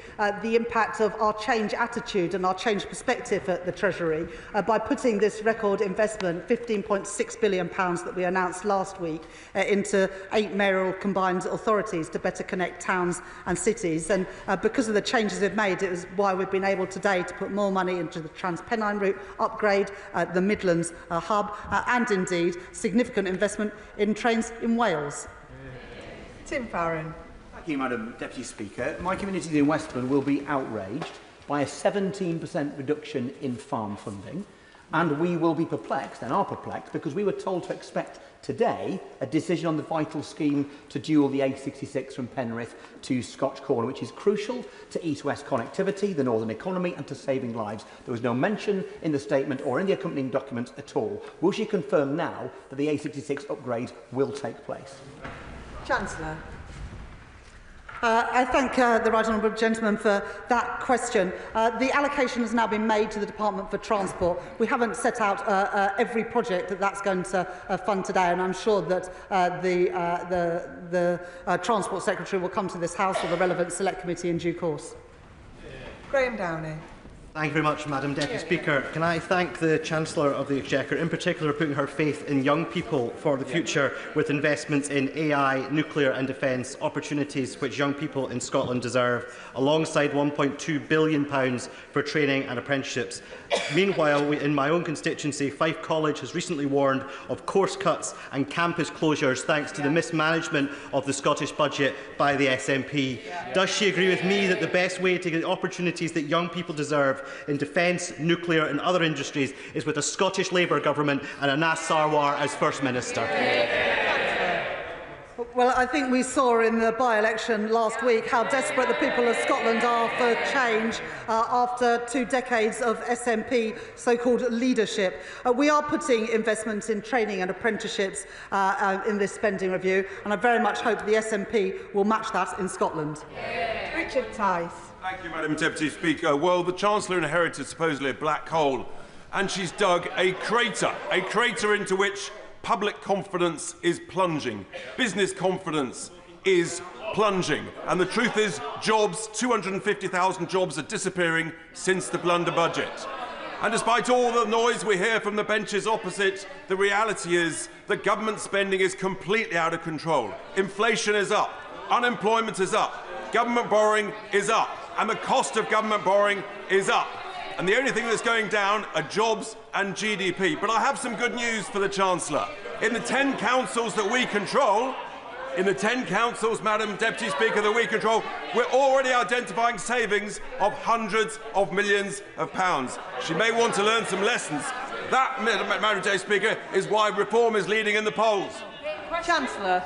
the impact of our change attitude and our change perspective at the Treasury by putting this record investment, £15.6 billion that we announced last week, into 8 mayoral combined authorities to better connect towns and cities. And because of the changes we've made, it is why we've been able today to put more money into the Trans-Pennine route, upgrade the Midlands hub, and indeed significant investment in trains in Wales. Tim Farron. Thank you, Madam Deputy Speaker. My community in Westbourne will be outraged by a 17% reduction in farm funding, and we will be perplexed, and are perplexed, because we were told to expect today a decision on the vital scheme to dual the A66 from Penrith to Scotch Corner, which is crucial to east-west connectivity, the northern economy, and to saving lives. There was no mention in the statement or in the accompanying documents at all. Will she confirm now that the A66 upgrade will take place? Chancellor. I thank the right honourable gentleman for that question. The allocation has now been made to the Department for Transport. We haven't set out every project that's going to fund today, and I'm sure that the Transport Secretary will come to this House or the relevant Select Committee in due course. Graham Downey. Thank you very much, Madam Deputy Speaker. Can I thank the Chancellor of the Exchequer, in particular putting her faith in young people for the future with investments in AI, nuclear and defence, opportunities which young people in Scotland deserve, alongside £1.2 billion for training and apprenticeships. Meanwhile, in my own constituency, Fife College has recently warned of course cuts and campus closures thanks to the mismanagement of the Scottish budget by the SNP. Does she agree with me that the best way to get the opportunities that young people deserve in defence, nuclear and other industries is with a Scottish Labour government and Anas Sarwar as First Minister? Well, I think we saw in the by-election last week how desperate the people of Scotland are for change after 2 decades of SNP so-called leadership. We are putting investment in training and apprenticeships in this spending review, and I very much hope the SNP will match that in Scotland. Richard Tice. Thank you, Madam Deputy Speaker. Well, the Chancellor inherited supposedly a black hole, and she's dug a crater into which public confidence is plunging. Business confidence is plunging. And the truth is, jobs, 250,000 jobs are disappearing since the blunder budget. And despite all the noise we hear from the benches opposite, the reality is that government spending is completely out of control. Inflation is up, unemployment is up, government borrowing is up, and the cost of government borrowing is up. And the only thing that's going down are jobs and GDP. But I have some good news for the Chancellor. In the 10 councils that we control, Madam Deputy Speaker, that we control, we're already identifying savings of hundreds of millions of pounds. She may want to learn some lessons. That, Madam Deputy Speaker, is why reform is leading in the polls. Chancellor.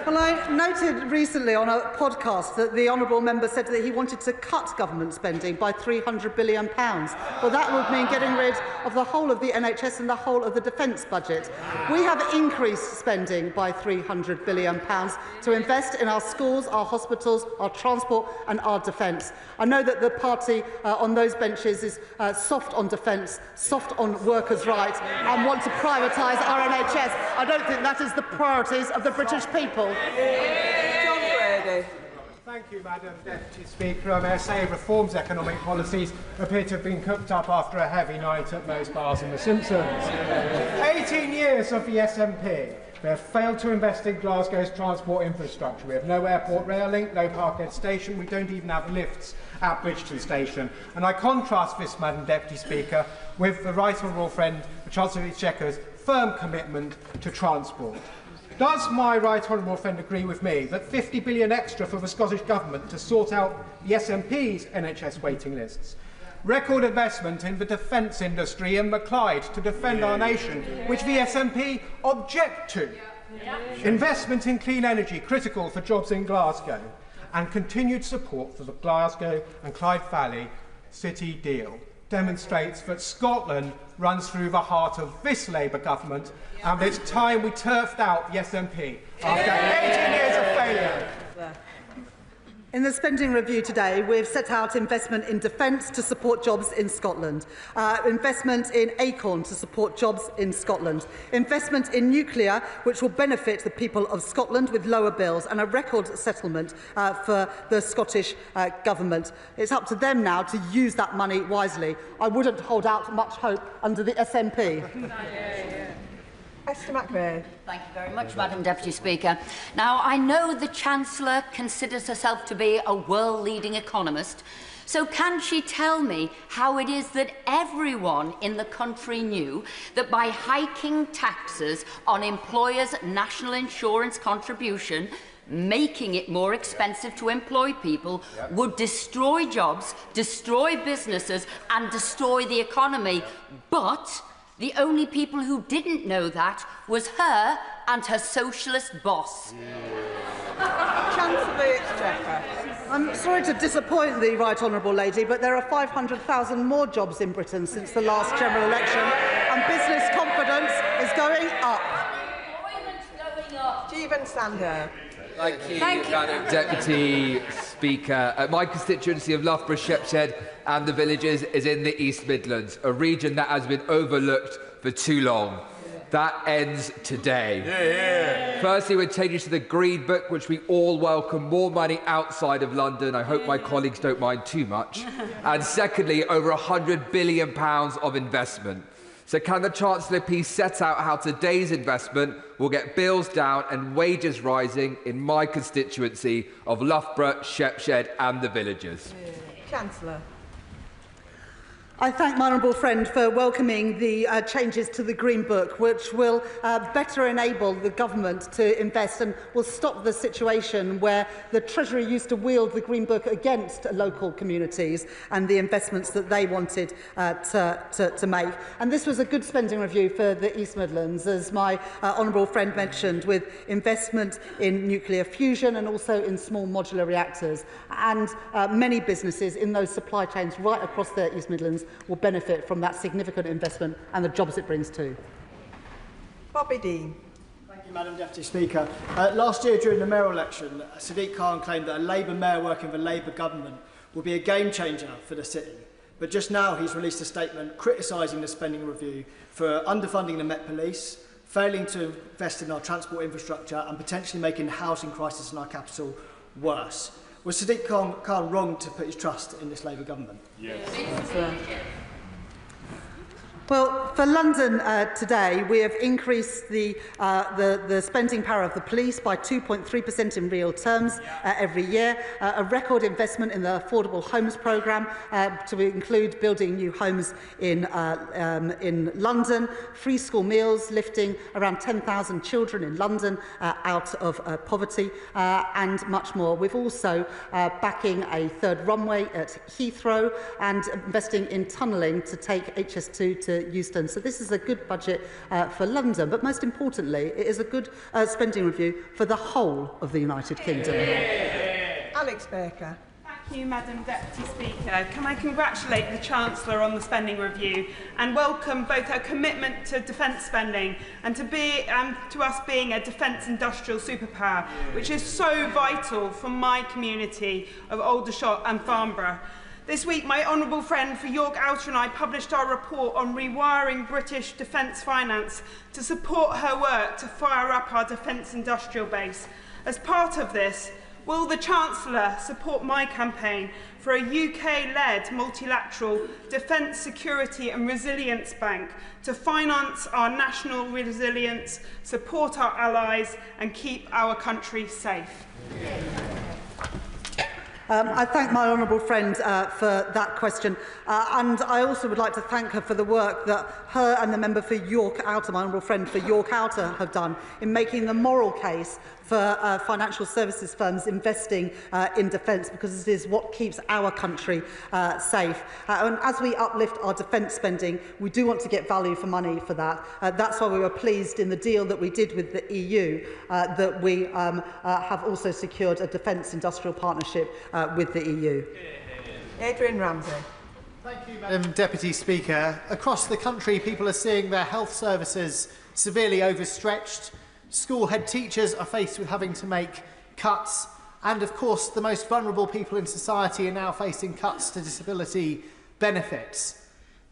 Well, I noted recently on a podcast that the honourable member said that he wanted to cut government spending by £300 billion. Well, that would mean getting rid of the whole of the NHS and the whole of the defence budget. We have increased spending by £300 billion to invest in our schools, our hospitals, our transport and our defence. I know that the party on those benches is soft on defence, soft on workers' rights and want to privatise our NHS. I don't think that is the priorities of the British people. John Brady. Thank you, Madam Deputy Speaker. I may say reforms economic policies appear to have been cooked up after a heavy night at most bars in The Simpsons. 18 years of the SNP. We have failed to invest in Glasgow's transport infrastructure. We have no airport rail link, no Parkhead station. We don't even have lifts at Bridgeton Station. And I contrast this, Madam Deputy Speaker, with the Right Honourable Friend, the Chancellor of the Exchequer's firm commitment to transport. Does my right honourable friend agree with me that £50 billion extra for the Scottish Government to sort out the SNP's NHS waiting lists, record investment in the defence industry in the Clyde to defend our nation, which the SNP object to, investment in clean energy critical for jobs in Glasgow, and continued support for the Glasgow and Clyde Valley City deal demonstrates that Scotland runs through the heart of this Labour government, and it's time we turfed out the SNP after 18 years of failure. In the spending review today, we've set out investment in defence to support jobs in Scotland, investment in Acorn to support jobs in Scotland, investment in nuclear, which will benefit the people of Scotland with lower bills, and a record settlement for the Scottish Government. It's up to them now to use that money wisely. I wouldn't hold out much hope under the SNP. Esther McVeigh. Thank you very much, Madam Deputy Speaker. Now, I know the Chancellor considers herself to be a world-leading economist, so can she tell me how it is that everyone in the country knew that by hiking taxes on employers' national insurance contribution, making it more expensive to employ people, would destroy jobs, destroy businesses and destroy the economy, but the only people who didn't know that was her and her socialist boss? Chancellor of the Exchequer. I'm sorry to disappoint the Right Honourable Lady, but there are 500,000 more jobs in Britain since the last general election, and business confidence is going up. Stephen Sanders. Thank you, Madam Deputy Speaker. My constituency of Loughborough, Shepshed and the Villages is in the East Midlands, a region that has been overlooked for too long. That ends today. Firstly, we're changing to the Green Book, which we all welcome. More money outside of London. I hope my colleagues don't mind too much. And secondly, over £100 billion of investment. So can the Chancellor please set out how today's investment will get bills down and wages rising in my constituency of Loughborough, Shepshed and the Villages? Chancellor. I thank my honourable friend for welcoming the changes to the Green Book, which will better enable the government to invest and will stop the situation where the Treasury used to wield the Green Book against local communities and the investments that they wanted to make. And this was a good spending review for the East Midlands, as my honourable friend mentioned, with investment in nuclear fusion and also in small modular reactors. And many businesses in those supply chains right across the East Midlands will benefit from that significant investment and the jobs it brings too. Bobby Dean. Thank you, Madam Deputy Speaker. Last year during the mayoral election, Sadiq Khan claimed that a Labour mayor working for a Labour government would be a game changer for the city. But just now he's released a statement criticising the spending review for underfunding the Met Police, failing to invest in our transport infrastructure and potentially making the housing crisis in our capital worse. Was Sadiq Khan wrong to put his trust in this Labour government? Yes. Well, for London today, we have increased the spending power of the police by 2.3% in real terms every year, a record investment in the Affordable Homes Programme to include building new homes in London, free school meals, lifting around 10,000 children in London out of poverty, and much more. We've also backing a third runway at Heathrow and investing in tunnelling to take HS2 to Euston. So this is a good budget for London, but most importantly, it is a good spending review for the whole of the United Kingdom. Alex Baker. Thank you, Madam Deputy Speaker. Can I congratulate the Chancellor on the spending review and welcome both her commitment to defence spending and to us being a defence industrial superpower, which is so vital for my community of Aldershot and Farnborough. This week, my honourable friend for York Outer and I published our report on rewiring British defence finance to support her work to fire up our defence industrial base. As part of this, will the Chancellor support my campaign for a UK-led multilateral defence, security and resilience bank to finance our national resilience, support our allies and keep our country safe? I thank my honourable friend for that question, and I also would like to thank her for the work that her and the member for York Outer, my honourable friend for York Outer, have done in making the moral case for financial services firms investing in defence, because it is what keeps our country safe. And as we uplift our defence spending, we do want to get value for money for that. That's why we were pleased in the deal that we did with the EU that we have also secured a defence industrial partnership with the EU. Adrian Ramsey. Thank you, Madam Deputy Speaker. Across the country, people are seeing their health services severely overstretched. School head teachers are faced with having to make cuts. And, of course, the most vulnerable people in society are now facing cuts to disability benefits.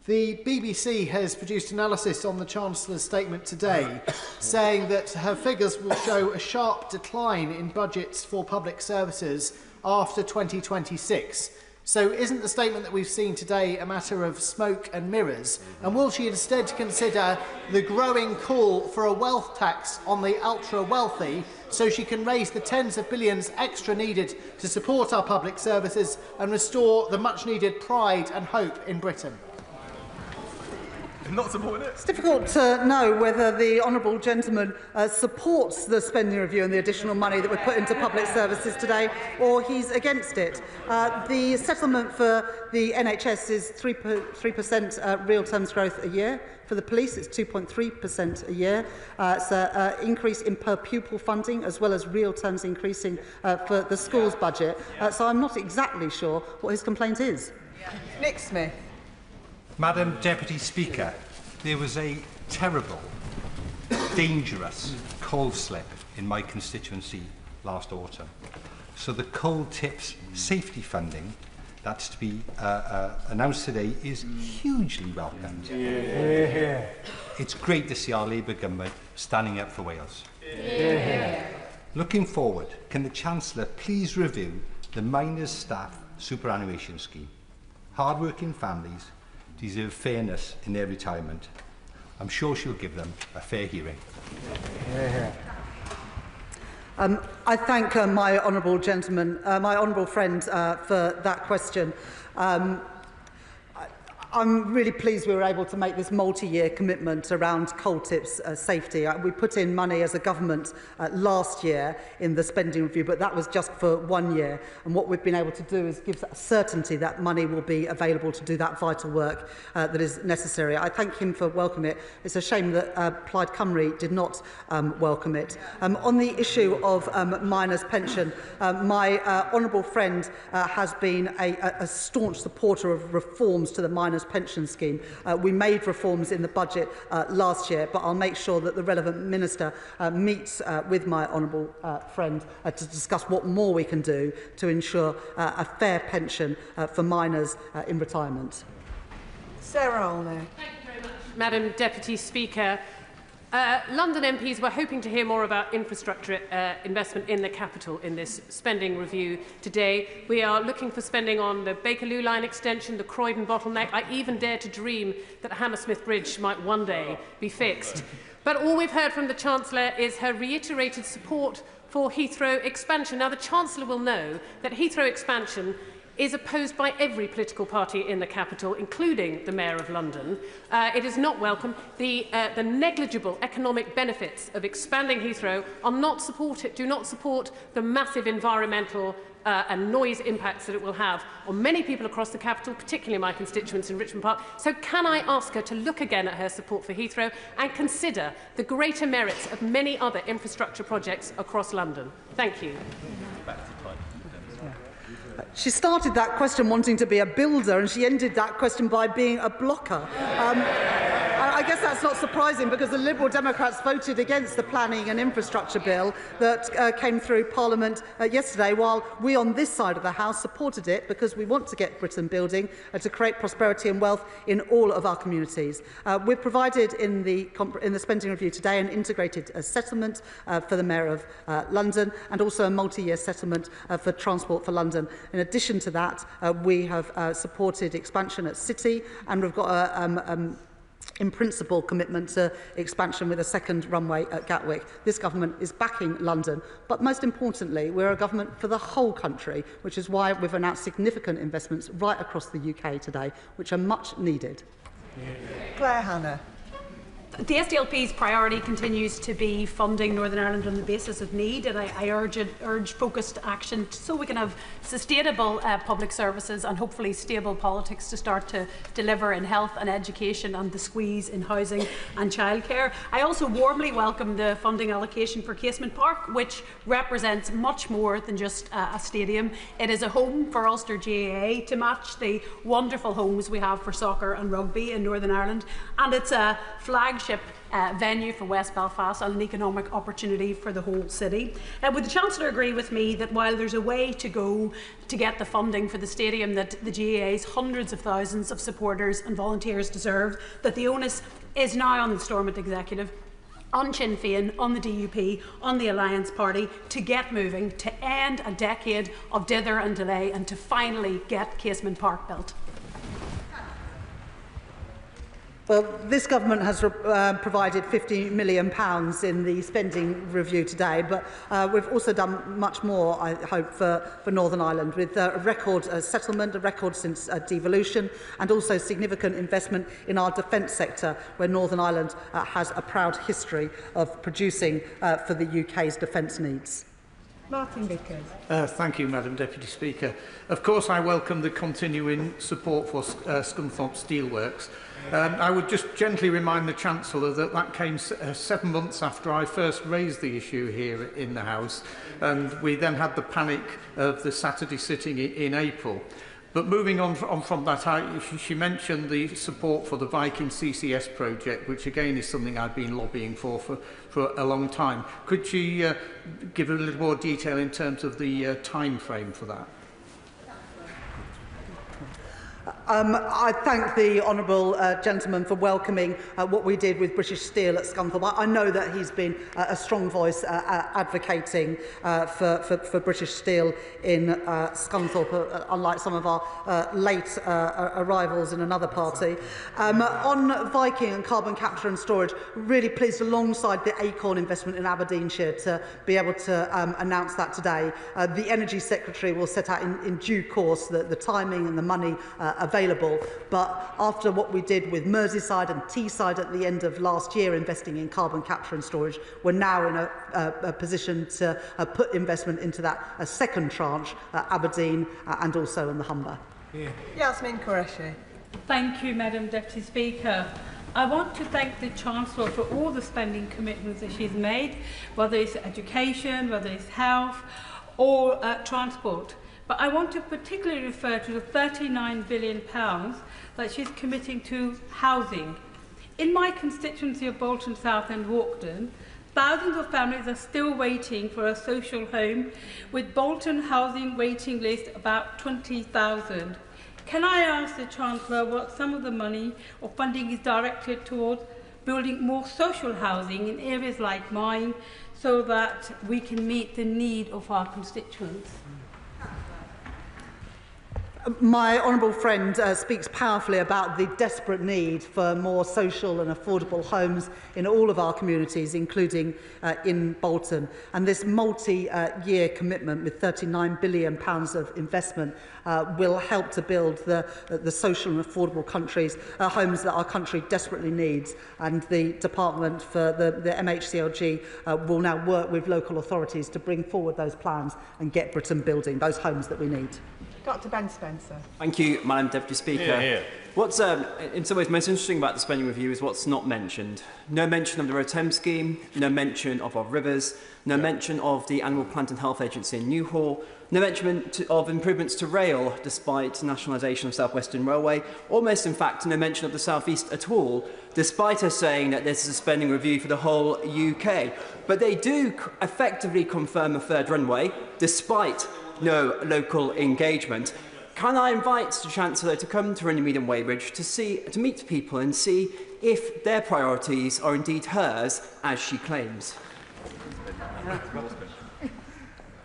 The BBC has produced analysis on the Chancellor's statement today, saying that her figures will show a sharp decline in budgets for public services after 2026. So isn't the statement that we've seen today a matter of smoke and mirrors? And will she instead consider the growing call for a wealth tax on the ultra-wealthy so she can raise the tens of billions extra needed to support our public services and restore the much-needed pride and hope in Britain? Not supporting it. It's difficult to know whether the honourable gentleman supports the spending review and the additional money that we put into public services today, or he's against it. The settlement for the NHS is 3% real terms growth a year. For the police, it's 2.3% a year. It's an increase in per pupil funding, as well as real terms increasing for the schools budget. So I'm not exactly sure what his complaint is. Nick Smith. Madam Deputy Speaker, there was a terrible, dangerous coal slip in my constituency last autumn. So the coal tips safety funding that's to be announced today is hugely welcomed. It's great to see our Labour government standing up for Wales. Looking forward, can the Chancellor please review the Miners Staff Superannuation Scheme? Hard-working families deserve fairness in their retirement. I'm sure she'll give them a fair hearing. I thank my honourable gentleman, my honourable friend, for that question. I'm really pleased we were able to make this multi-year commitment around coal tips safety. We put in money as a government last year in the spending review, but that was just for 1 year. And what we've been able to do is give certainty that money will be available to do that vital work that is necessary. I thank him for welcoming it. It's a shame that Plaid Cymru did not welcome it. On the issue of miners' pension, my honourable friend has been a staunch supporter of reforms to the miners' pension scheme. We made reforms in the budget last year, but I'll make sure that the relevant minister meets with my honourable friend to discuss what more we can do to ensure a fair pension for miners in retirement. Sarah Olney. Thank you very much, Madam Deputy Speaker. London MPs were hoping to hear more about infrastructure investment in the capital in this spending review today. We are looking for spending on the Bakerloo line extension, the Croydon bottleneck. I even dare to dream that Hammersmith Bridge might one day be fixed. But all we've heard from the Chancellor is her reiterated support for Heathrow expansion. Now, the Chancellor will know that Heathrow expansion is opposed by every political party in the capital, including the Mayor of London. It is not welcome. The negligible economic benefits of expanding Heathrow are not supported, do not support the massive environmental and noise impacts that it will have on many people across the capital, particularly my constituents in Richmond Park. So can I ask her to look again at her support for Heathrow and consider the greater merits of many other infrastructure projects across London? Thank you. She started that question wanting to be a builder, and she ended that question by being a blocker. I guess that's not surprising, because the Liberal Democrats voted against the planning and infrastructure bill that came through Parliament yesterday, while we on this side of the House supported it because we want to get Britain building to create prosperity and wealth in all of our communities. We've provided in the spending review today an integrated settlement for the Mayor of London, and also a multi-year settlement for Transport for London. In addition to that, we have supported expansion at City, and we've got a in principle commitment to expansion with a second runway at Gatwick. This government is backing London, but most importantly, we're a government for the whole country, which is why we've announced significant investments right across the UK today, which are much needed. Claire Hannah. The SDLP's priority continues to be funding Northern Ireland on the basis of need, and I urge focused action so we can have sustainable public services and hopefully stable politics to start to deliver in health and education and the squeeze in housing and childcare. I also warmly welcome the funding allocation for Casement Park, which represents much more than just a stadium. It is a home for Ulster GAA to match the wonderful homes we have for soccer and rugby in Northern Ireland, and it's a flagship venue for West Belfast and an economic opportunity for the whole city. Would the Chancellor agree with me that while there's a way to go to get the funding for the stadium that the GAA's hundreds of thousands of supporters and volunteers deserve, that the onus is now on the Stormont Executive, on Sinn Féin, on the DUP, on the Alliance Party to get moving, to end a decade of dither and delay, and to finally get Casement Park built? Well, this government has provided £50 million in the spending review today, but we've also done much more, I hope, for Northern Ireland, with a record settlement, a record since devolution, and also significant investment in our defence sector, where Northern Ireland has a proud history of producing for the UK's defence needs. Martin Vickers. Thank you, Madam Deputy Speaker. Of course, I welcome the continuing support for Scunthorpe Steelworks. I would just gently remind the Chancellor that that came 7 months after I first raised the issue here in the House, and we then had the panic of the Saturday sitting in April. But moving on from that, she mentioned the support for the Viking CCS project, which again is something I've been lobbying for a long time. Could she give a little more detail in terms of the time frame for that? I thank the honourable gentleman for welcoming what we did with British Steel at Scunthorpe. I know that he's been a strong voice advocating for British Steel in Scunthorpe, unlike some of our late arrivals in another party. On Viking and carbon capture and storage, really pleased alongside the Acorn investment in Aberdeenshire to be able to announce that today. The Energy Secretary will set out in due course the timing and the money available, but after what we did with Merseyside and Teesside at the end of last year investing in carbon capture and storage, we're now in a position to put investment into that second tranche at Aberdeen and also in the Humber. Yasmin Qureshi. Thank you, Madam Deputy Speaker. I want to thank the Chancellor for all the spending commitments that she's made, whether it's education, whether it's health or transport. But I want to particularly refer to the £39 billion that she's committing to housing. In my constituency of Bolton South and Walkden, thousands of families are still waiting for a social home, with Bolton housing waiting list about 20,000. Can I ask the Chancellor what some of the money or funding is directed towards building more social housing in areas like mine so that we can meet the need of our constituents? My honourable friend speaks powerfully about the desperate need for more social and affordable homes in all of our communities, including in Bolton. And this multi-year commitment with £39 billion of investment will help to build the social and affordable homes that our country desperately needs. And the Department for the MHCLG will now work with local authorities to bring forward those plans and get Britain building those homes that we need. Dr. Ben Spencer. Thank you, Madam Deputy Speaker. What's in some ways most interesting about the spending review is what's not mentioned. No mention of the Road Thames scheme, no mention of our rivers, no mention of the Animal Plant and Health Agency in Newhall, no mention of improvements to rail despite nationalisation of South Western Railway, almost in fact no mention of the South East at all, despite us saying that this is a spending review for the whole UK. But they do effectively confirm a third runway, despite no local engagement. Can I invite the Chancellor to come to Runnymede and Weybridge to meet people and see if their priorities are indeed hers, as she claims?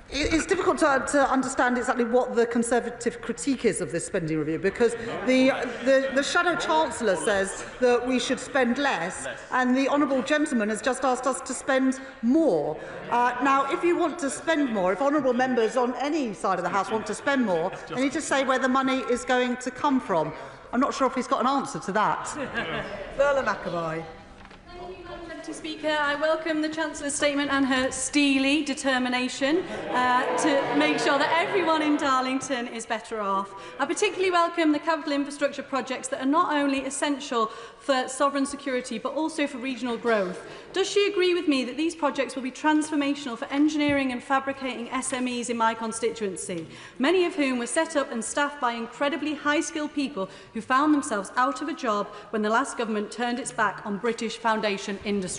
It's difficult to understand exactly what the Conservative critique is of this spending review, because the Shadow Chancellor says that we should spend less, and the honourable gentleman has just asked us to spend more. Now, if you want to spend more, if honourable members on any side of the House want to spend more, they need to say where the money is going to come from. I'm not sure if he's got an answer to that. Burla McAvoy. Speaker, I welcome the Chancellor's statement and her steely determination to make sure that everyone in Darlington is better off. I particularly welcome the capital infrastructure projects that are not only essential for sovereign security but also for regional growth. Does she agree with me that these projects will be transformational for engineering and fabricating SMEs in my constituency, many of whom were set up and staffed by incredibly high-skilled people who found themselves out of a job when the last government turned its back on British foundation industries?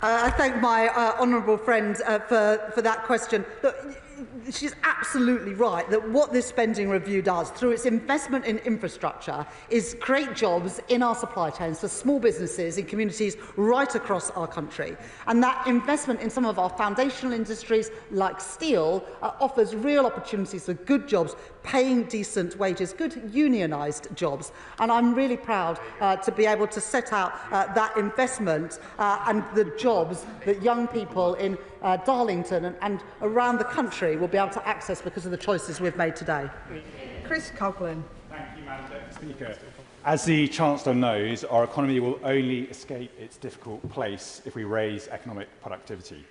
I thank my honourable friend for that question. Look, she's absolutely right that what this spending review does through its investment in infrastructure is create jobs in our supply chains for small businesses in communities right across our country. And that investment in some of our foundational industries like steel offers real opportunities for good jobs, paying decent wages, good unionised jobs. And I'm really proud to be able to set out that investment and the jobs that young people in Darlington and around the country will be able to access because of the choices we've made today. Chris Coughlin. Thank you, Madam Deputy Speaker. As the Chancellor knows, our economy will only escape its difficult place if we raise economic productivity.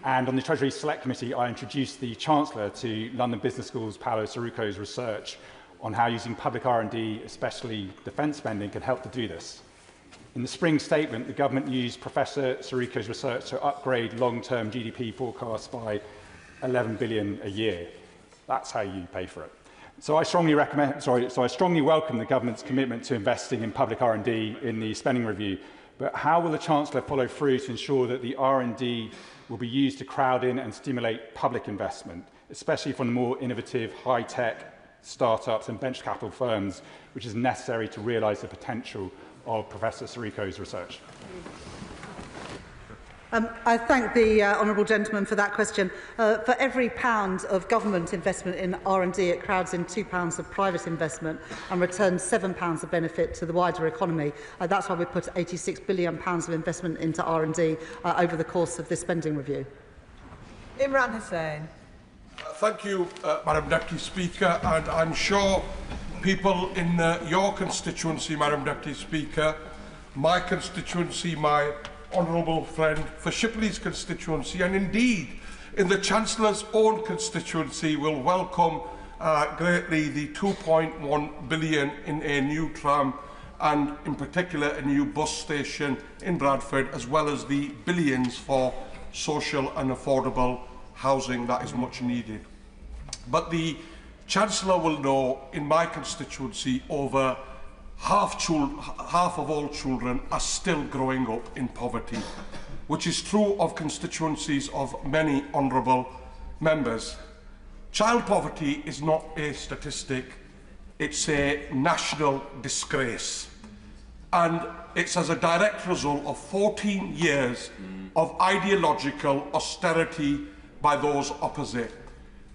And on the Treasury Select Committee, I introduced the Chancellor to London Business School's Paolo Sirocco's research on how using public R&D, especially defence spending, can help to do this. In the spring statement, the government used Professor Sirocco's research to upgrade long-term GDP forecasts by 11 billion a year. That's how you pay for it. So I strongly welcome the government's commitment to investing in public R&D in the spending review. But how will the Chancellor follow through to ensure that the R&D will be used to crowd in and stimulate public investment, especially from the more innovative, high-tech, start-ups and venture capital firms, which is necessary to realise the potential of Professor Sirico's research? I thank the honourable gentleman for that question. For every £1 of government investment in R&D, it crowds in £2 of private investment and returns £7 of benefit to the wider economy. That's why we put £86 billion of investment into R&D over the course of this spending review. Imran Hussain. Thank you, Madam Deputy Speaker, and I'm sure people in your constituency, Madam Deputy Speaker, my constituency, my honourable friend for Shipley's constituency, and indeed in the Chancellor's own constituency, will welcome greatly the £2.1 billion in a new tram and in particular a new bus station in Bradford, as well as the billions for social and affordable housing that is much needed. But the Chancellor will know in my constituency over half of all children are still growing up in poverty, which is true of constituencies of many honourable members. Child poverty is not a statistic, it's a national disgrace. And it's as a direct result of 14 years of ideological austerity by those opposite.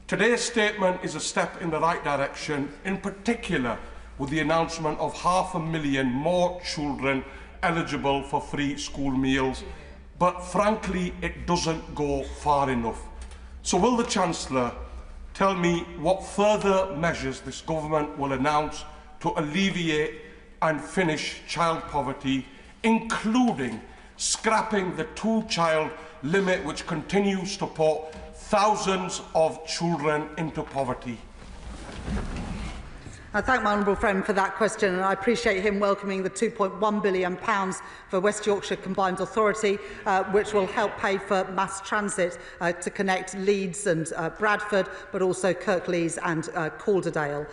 Today's statement is a step in the right direction, in particular with the announcement of 500,000 more children eligible for free school meals. But frankly, it doesn't go far enough. So will the Chancellor tell me what further measures this government will announce to alleviate and finish child poverty, including scrapping the two-child limit which continues to put thousands of children into poverty? I thank my honourable friend for that question, and I appreciate him welcoming the £2.1 billion for West Yorkshire Combined Authority, which will help pay for mass transit to connect Leeds and Bradford, but also Kirklees and Calderdale.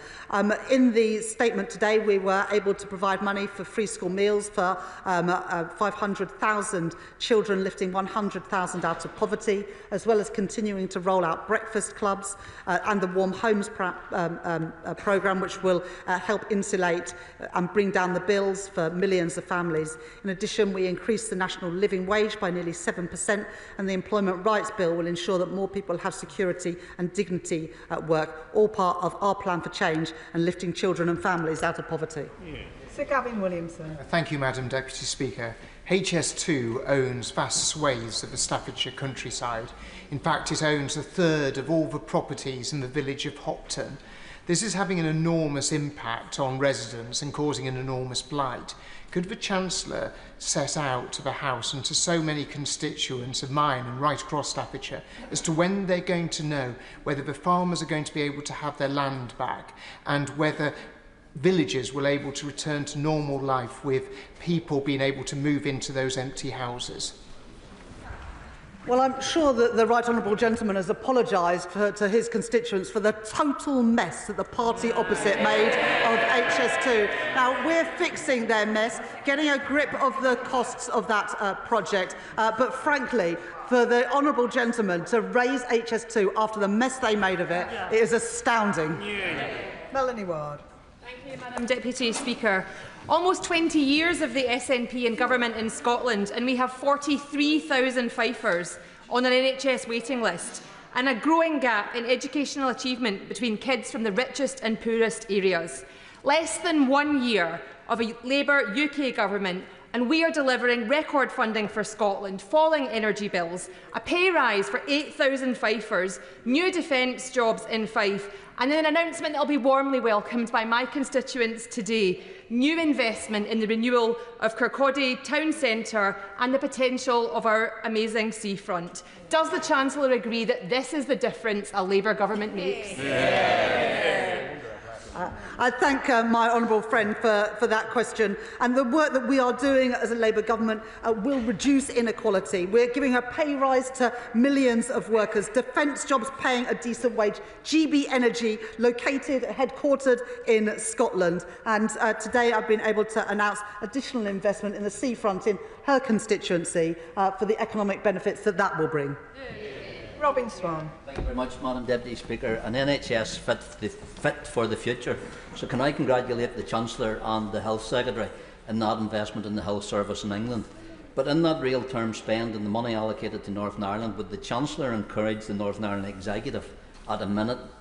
In the statement today, we were able to provide money for free school meals for 500,000 children, lifting 100,000 out of poverty, as well as continuing to roll out breakfast clubs and the Warm Homes programme, which will help insulate and bring down the bills for millions of families. In addition, we increased the national living wage by nearly 7%, and the Employment Rights Bill will ensure that more people have security and dignity at work, all part of our plan for change and lifting children and families out of poverty. Sir Gavin Williamson. Thank you, Madam Deputy Speaker. HS2 owns vast swathes of the Staffordshire countryside. In fact, it owns a third of all the properties in the village of Hopton. This is having an enormous impact on residents and causing an enormous blight. Could the Chancellor set out to the House and to so many constituents of mine and right across Staffordshire as to when they're going to know whether the farmers are going to be able to have their land back and whether villagers will be able to return to normal life with people being able to move into those empty houses? Well, I'm sure that the right honourable gentleman has apologised to his constituents for the total mess that the party opposite made of HS2. Now, we're fixing their mess, getting a grip of the costs of that project. But frankly, for the honourable gentleman to raise HS2 after the mess they made of it, it is astounding. Melanie Ward. Thank you, Madam Deputy Speaker. Almost 20 years of the SNP in government in Scotland, and we have 43,000 Fifers on an NHS waiting list, and a growing gap in educational achievement between kids from the richest and poorest areas. Less than 1 year of a Labour UK government, and we are delivering record funding for Scotland, falling energy bills, a pay rise for 8,000 Fifers, new defence jobs in Fife, and an announcement that will be warmly welcomed by my constituents today: new investment in the renewal of Kirkcaldy Town Centre and the potential of our amazing seafront. Does the Chancellor agree that this is the difference a Labour government makes? I thank my honourable friend for that question. And the work that we are doing as a Labour government will reduce inequality. We're giving a pay rise to millions of workers, defence jobs paying a decent wage, GB Energy headquartered in Scotland. And today I've been able to announce additional investment in the seafront in her constituency for the economic benefits that that will bring. Robin Swan. Thank you very much, Madam Deputy Speaker. An NHS fit for the future. So can I congratulate the Chancellor and the Health Secretary in that investment in the health service in England. But in that real term spend and the money allocated to Northern Ireland, would the Chancellor encourage the Northern Ireland Executive at a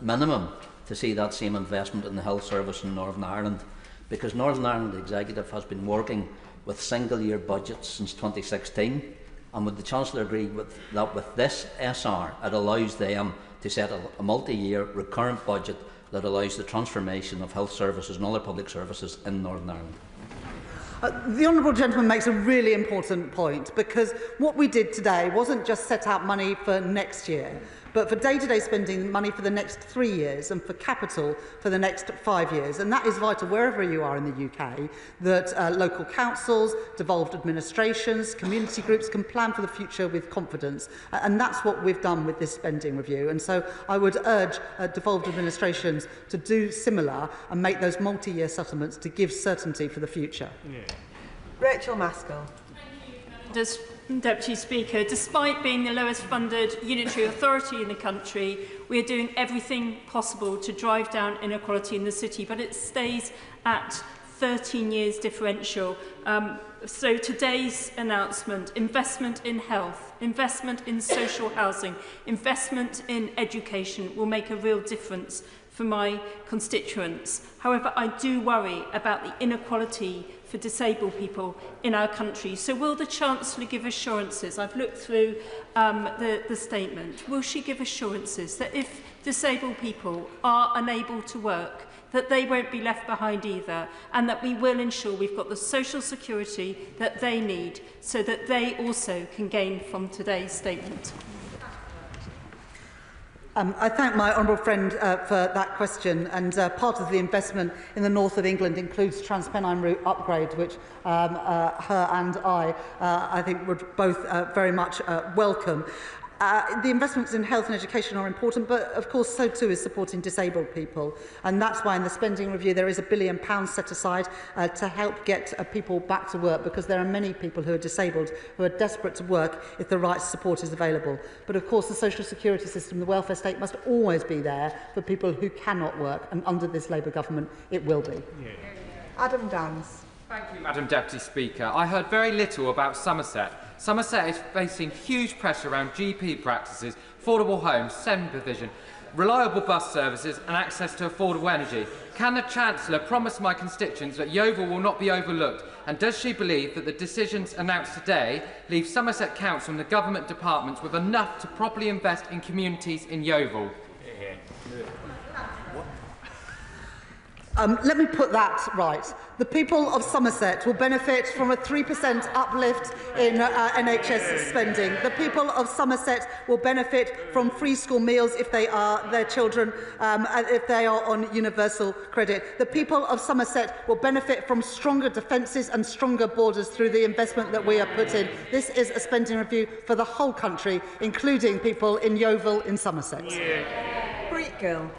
minimum to see that same investment in the health service in Northern Ireland? Because Northern Ireland Executive has been working with single-year budgets since 2016, and would the Chancellor agree with that with this SR, it allows them to set a multi-year recurrent budget that allows the transformation of health services and other public services in Northern Ireland? The honourable gentleman makes a really important point, because what we did today wasn't just set out money for next year, but for day-to-day spending, money for the next 3 years, and for capital for the next 5 years. And that is vital wherever you are in the UK, that local councils, devolved administrations, community groups can plan for the future with confidence. And that's what we've done with this spending review. And so I would urge devolved administrations to do similar and make those multi-year settlements to give certainty for the future. Yeah. Rachel Maskell. Deputy Speaker, despite being the lowest funded unitary authority in the country, we are doing everything possible to drive down inequality in the city, but it stays at 13 years differential. So today's announcement, investment in health, investment in social housing, investment in education will make a real difference for my constituents. However, I do worry about the inequality for disabled people in our country. So will the Chancellor give assurances? I've looked through the statement. Will she give assurances that if disabled people are unable to work, that they won't be left behind either, and that we will ensure we've got the social security that they need so that they also can gain from today's statement? I thank my honourable friend for that question, and part of the investment in the north of England includes Transpennine Route upgrade, which her and I think would both very much welcome. The investments in health and education are important, but of course so too is supporting disabled people, and that's why in the spending review there is £1 billion set aside to help get people back to work, because there are many people who are disabled who are desperate to work if the right support is available. But of course the social security system, the welfare state, must always be there for people who cannot work, and under this Labour government it will be. Yeah. Adam Dance. Thank you, Madam Deputy Speaker. I heard very little about Somerset. Somerset is facing huge pressure around GP practices, affordable homes, SEND provision, reliable bus services and access to affordable energy. Can the Chancellor promise my constituents that Yeovil will not be overlooked? And does she believe that the decisions announced today leave Somerset Council and the government departments with enough to properly invest in communities in Yeovil? Let me put that right. The people of Somerset will benefit from a 3% uplift in NHS spending. The people of Somerset will benefit from free school meals if they are their children, if they are on universal credit. The people of Somerset will benefit from stronger defences and stronger borders through the investment that we have put in. This is a spending review for the whole country, including people in Yeovil in Somerset. Yeah. Breat Gill.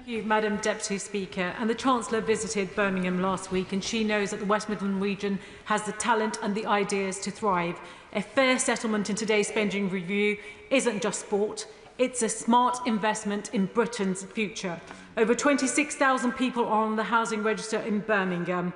Thank you, Madam Deputy Speaker. And the Chancellor visited Birmingham last week, and she knows that the West Midlands region has the talent and the ideas to thrive. A fair settlement in today's spending review isn't just sport, it's a smart investment in Britain's future. Over 26,000 people are on the housing register in Birmingham.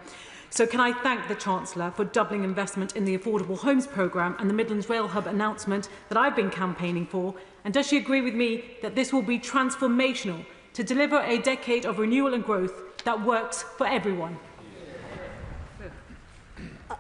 So can I thank the Chancellor for doubling investment in the Affordable Homes Programme and the Midlands Rail Hub announcement that I've been campaigning for? And does she agree with me that this will be transformational to deliver a decade of renewal and growth that works for everyone?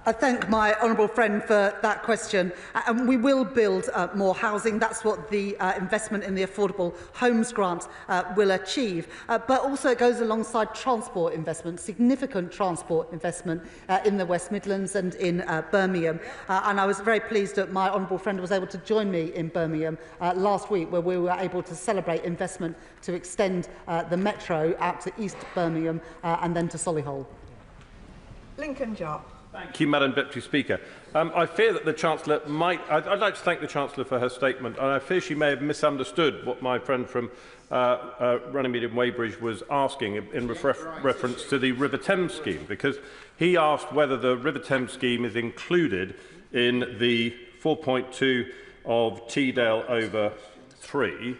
I thank my honourable friend for that question. And we will build more housing. That's what the investment in the Affordable Homes Grant will achieve. But also it goes alongside transport investment, significant transport investment in the West Midlands and in Birmingham. And I was very pleased that my honourable friend was able to join me in Birmingham last week, where we were able to celebrate investment to extend the metro out to East Birmingham and then to Solihull. Lincoln Job. Thank you, Madam Deputy Speaker. I fear that the Chancellor might... I'd like to thank the Chancellor for her statement, and I fear she may have misunderstood what my friend from Runnymede and Weybridge was asking in reference to the River Thames scheme, because he asked whether the River Thames scheme is included in the 4.2 of Teedale over 3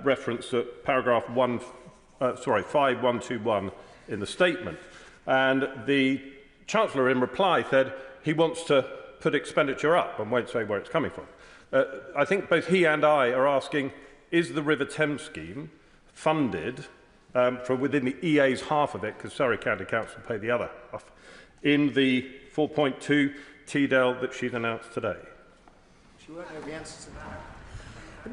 referenced at paragraph 5121 in the statement. And the Chancellor in reply said he wants to put expenditure up and won't say where it's coming from. I think both he and I are asking, is the River Thames scheme funded from within the EA's half of it, because Surrey County Council pay the other half, in the 4.2 TDEL that she's announced today? She won't know the answer to that.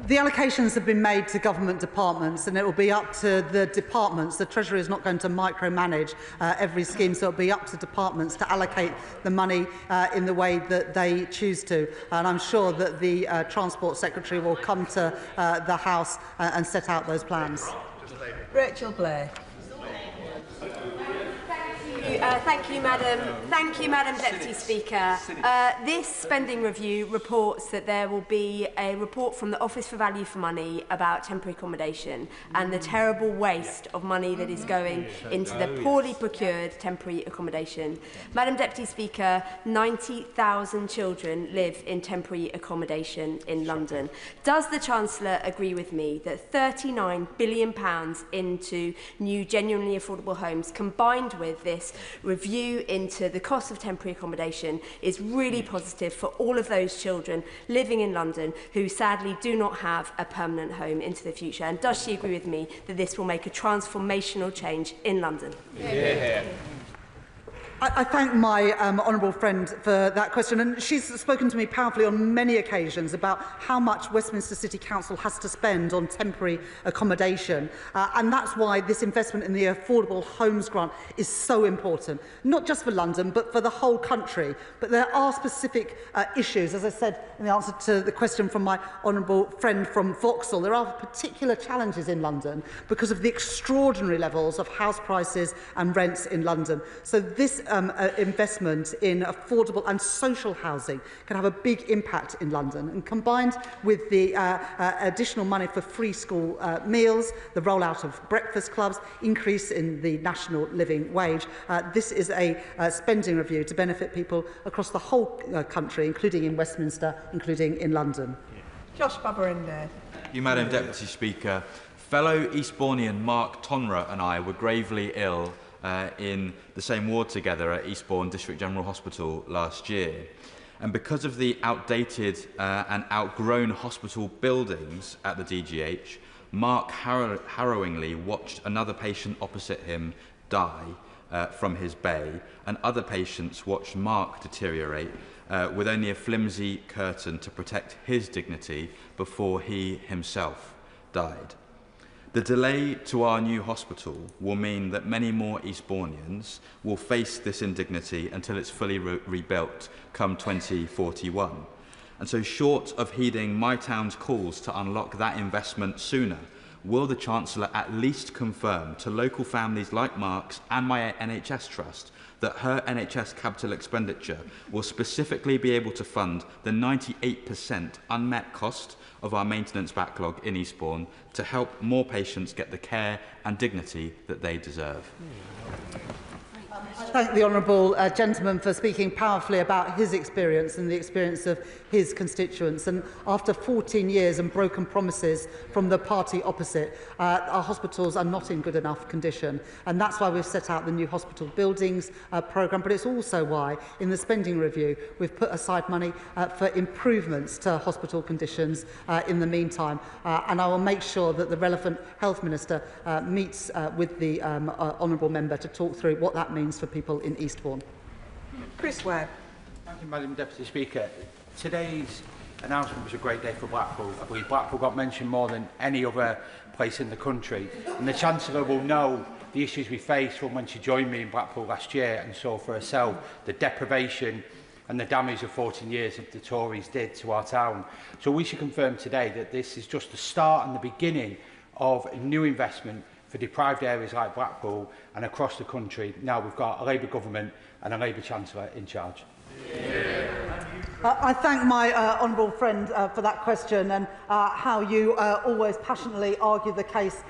The allocations have been made to government departments, and it will be up to the departments. The Treasury is not going to micromanage every scheme, so it will be up to departments to allocate the money in the way that they choose to. And I'm sure that the Transport Secretary will come to the House and set out those plans. Rachel Blair. Thank you, Madam Deputy Speaker. This spending review reports that there will be a report from the Office for Value for Money about temporary accommodation and the terrible waste of money that is going into the poorly procured temporary accommodation. Madam Deputy Speaker, 90,000 children live in temporary accommodation in London. Does the Chancellor agree with me that £39 billion into new genuinely affordable homes, combined with this review into the cost of temporary accommodation, is really positive for all of those children living in London who sadly do not have a permanent home into the future? And does she agree with me that this will make a transformational change in London? Yeah. I thank my honourable friend for that question, and she's spoken to me powerfully on many occasions about how much Westminster City Council has to spend on temporary accommodation, and that's why this investment in the Affordable Homes Grant is so important, not just for London but for the whole country. But there are specific issues, as I said in the answer to the question from my honourable friend from Vauxhall. There are particular challenges in London because of the extraordinary levels of house prices and rents in London. So this investment in affordable and social housing can have a big impact in London, and combined with the additional money for free school meals, the rollout of breakfast clubs, increase in the national living wage, this is a spending review to benefit people across the whole country, including in Westminster, including in London. Josh Babarinde. Thank you, Madam Deputy Speaker. Fellow Eastbournian Mark Tonra and I were gravely ill in the same ward together at Eastbourne District General Hospital last year. And because of the outdated and outgrown hospital buildings at the DGH, Mark harrowingly watched another patient opposite him die from his bay, and other patients watched Mark deteriorate with only a flimsy curtain to protect his dignity before he himself died. The delay to our new hospital will mean that many more Eastbournians will face this indignity until it's fully rebuilt come 2041. And so, short of heeding my town's calls to unlock that investment sooner, will the Chancellor at least confirm to local families like Mark's and my NHS Trust that her NHS capital expenditure will specifically be able to fund the 98% unmet cost of our maintenance backlog in Eastbourne to help more patients get the care and dignity that they deserve? I thank the honourable gentleman for speaking powerfully about his experience and the experience of his constituents. And after 14 years and broken promises from the party opposite, our hospitals are not in good enough condition. And that's why we've set out the new hospital buildings programme. But it's also why, in the spending review, we've put aside money for improvements to hospital conditions in the meantime. And I will make sure that the relevant health minister meets with the honourable member to talk through what that means for people in Eastbourne. Chris Webb. Thank you, Madam Deputy Speaker. Today's announcement was a great day for Blackpool. I believe Blackpool got mentioned more than any other place in the country, and the Chancellor will know the issues we faced from when she joined me in Blackpool last year and saw for herself the deprivation and the damage of 14 years of the Tories did to our town. So we should confirm today that this is just the start and the beginning of a new investment for deprived areas like Blackpool and across the country. Now we've got a Labour government and a Labour Chancellor in charge. I thank my honourable friend for that question and how you always passionately argue the case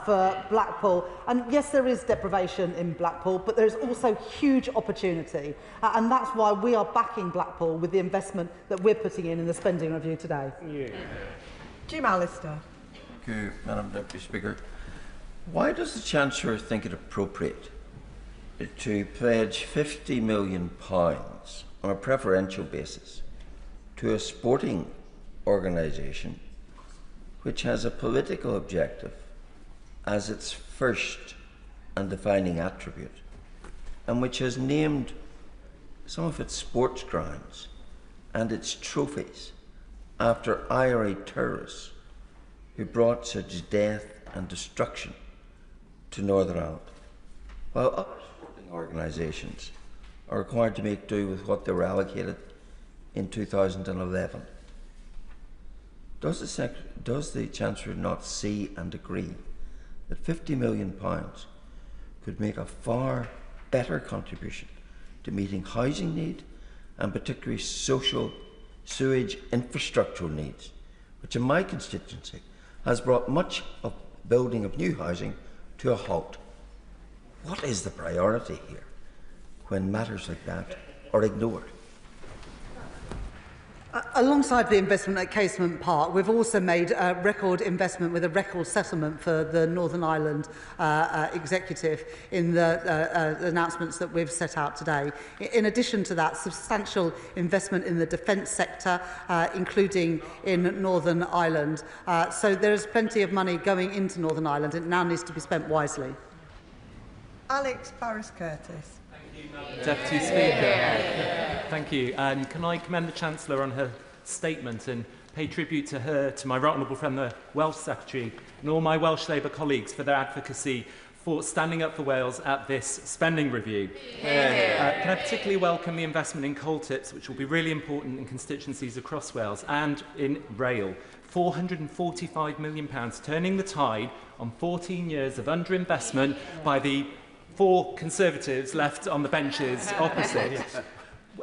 for Blackpool. And yes, there is deprivation in Blackpool, but there is also huge opportunity. And that's why we are backing Blackpool with the investment that we're putting in the spending review today. Jim Allister. Thank you, Madam Deputy Speaker. Why does the Chancellor think it appropriate to pledge £50 million on a preferential basis to a sporting organisation which has a political objective as its first and defining attribute, and which has named some of its sports grounds and its trophies after IRA terrorists who brought such death and destruction to Northern Ireland, while other sporting organisations are required to make do with what they were allocated in 2011? Does the Chancellor not see and agree that £50 million could make a far better contribution to meeting housing need, and particularly social sewage infrastructural needs, which in my constituency has brought much of building of new housing to a halt? What is the priority here when matters like that are ignored? Alongside the investment at Casement Park, we've also made a record investment with a record settlement for the Northern Ireland Executive in the announcements that we've set out today. In addition to that, substantial investment in the defence sector, including in Northern Ireland. So there is plenty of money going into Northern Ireland. It now needs to be spent wisely. Alex Barris-Curtis. Deputy Speaker. Thank you. Can I commend the Chancellor on her statement and pay tribute to her, to my right honourable friend, the Welsh Secretary, and all my Welsh Labour colleagues for their advocacy for standing up for Wales at this spending review. Can I particularly welcome the investment in coal tips, which will be really important in constituencies across Wales, and in rail. £445 million, turning the tide on 14 years of underinvestment by the 4 Conservatives left on the benches opposite.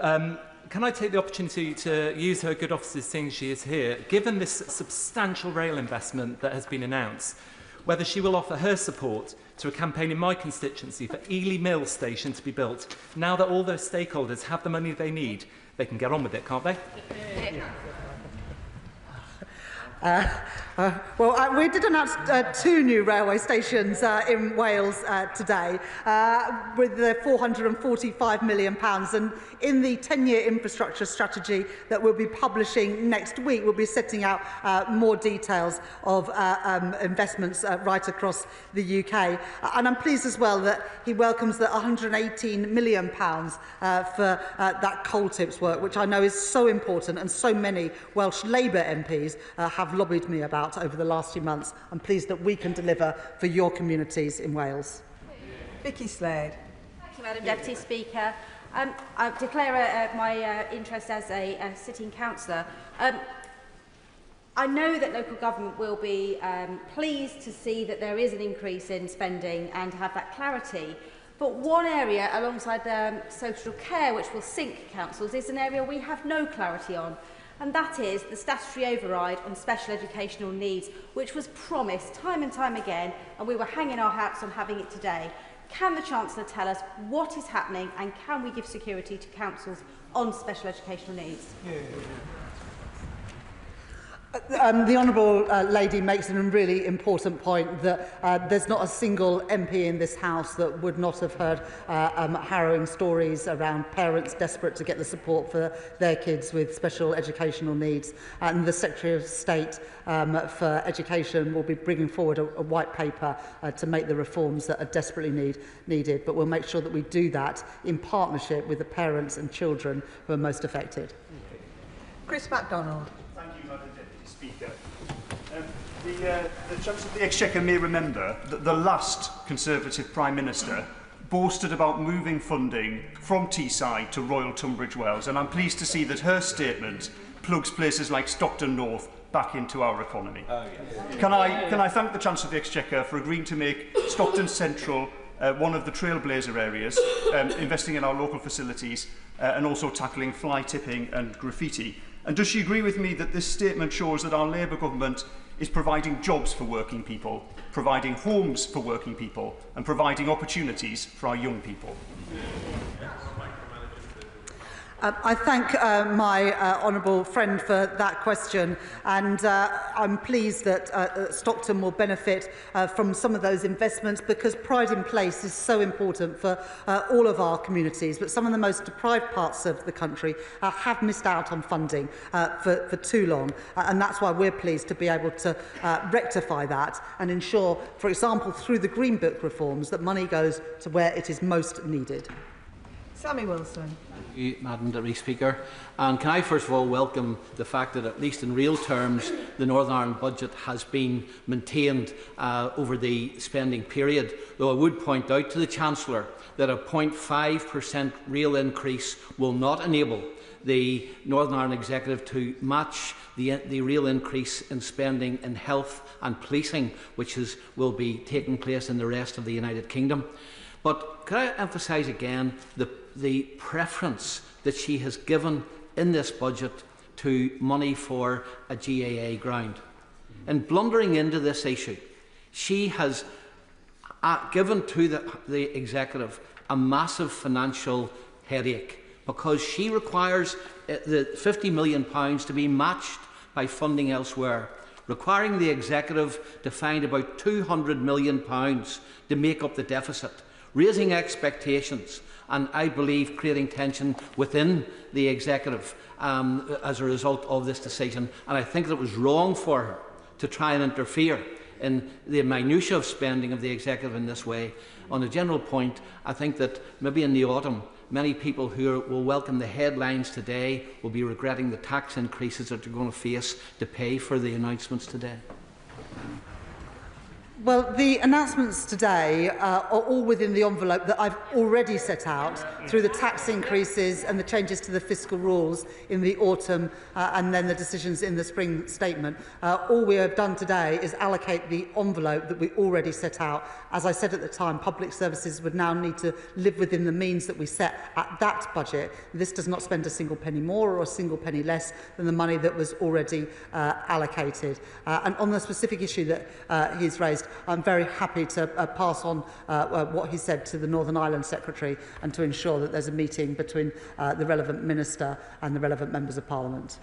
Can I take the opportunity to use her good offices, seeing she is here, given this substantial rail investment that has been announced, whether she will offer her support to a campaign in my constituency for Ely Mill Station to be built? Now that all those stakeholders have the money they need, they can get on with it, can't they? We did announce 2 new railway stations in Wales today with the £445 million, and in the 10-year infrastructure strategy that we'll be publishing next week, we'll be setting out more details of investments right across the UK. And I'm pleased as well that he welcomes the £118 million for that coal tips work, which I know is so important, and so many Welsh Labour MPs have lobbied me about over the last few months. I'm pleased that we can deliver for your communities in Wales. Vicky Slade. Thank you, Madam Deputy Speaker. I declare my interest as a sitting councillor. I know that local government will be pleased to see that there is an increase in spending and have that clarity. But one area alongside social care which will sink councils is an area we have no clarity on. And that is the statutory override on special educational needs, which was promised time and time again, and we were hanging our hats on having it today. Can the Chancellor tell us what is happening, and can we give security to councils on special educational needs? The Honourable Lady makes a really important point that there's not a single MP in this House that would not have heard harrowing stories around parents desperate to get the support for their kids with special educational needs. And the Secretary of State for Education will be bringing forward a white paper to make the reforms that are desperately needed. But we'll make sure that we do that in partnership with the parents and children who are most affected. Chris MacDonald. Speaker. The Chancellor of the Exchequer may remember that the last Conservative Prime Minister boasted about moving funding from Teesside to Royal Tunbridge Wells, and I'm pleased to see that her statement plugs places like Stockton North back into our economy. Can I thank the Chancellor of the Exchequer for agreeing to make Stockton Central one of the trailblazer areas, investing in our local facilities and also tackling fly tipping and graffiti. And does she agree with me that this statement shows that our Labour government is providing jobs for working people, providing homes for working people, and providing opportunities for our young people? I thank my honourable friend for that question, and I'm pleased that Stockton will benefit from some of those investments, because Pride in Place is so important for all of our communities. But some of the most deprived parts of the country have missed out on funding for too long, and that's why we're pleased to be able to rectify that and ensure, for example, through the Green Book reforms, that money goes to where it is most needed. Sammy Wilson. Thank you, Madam Deputy Speaker. And can I first of all welcome the fact that, at least in real terms, the Northern Ireland budget has been maintained over the spending period. Though I would point out to the Chancellor that a 0.5% real increase will not enable the Northern Ireland Executive to match the real increase in spending in health and policing, which will be taking place in the rest of the United Kingdom. But can I emphasise again the preference that she has given in this budget to money for a GAA ground? In blundering into this issue, she has given to the Executive a massive financial headache, because she requires the £50 million to be matched by funding elsewhere, requiring the Executive to find about £200 million to make up the deficit, raising expectations and, I believe, creating tension within the Executive as a result of this decision. And I think that it was wrong for her to try and interfere in the minutiae of spending of the Executive in this way. On a general point, I think that maybe in the autumn, many people who will welcome the headlines today will be regretting the tax increases that they're going to face to pay for the announcements today. Well, the announcements today are all within the envelope that I've already set out through the tax increases and the changes to the fiscal rules in the autumn and then the decisions in the spring statement. All we have done today is allocate the envelope that we already set out. As I said at the time, public services would now need to live within the means that we set at that budget. This does not spend a single penny more or a single penny less than the money that was already allocated. And on the specific issue that he's raised, I'm very happy to pass on what he said to the Northern Ireland Secretary and to ensure that there's a meeting between the relevant Minister and the relevant Members of Parliament.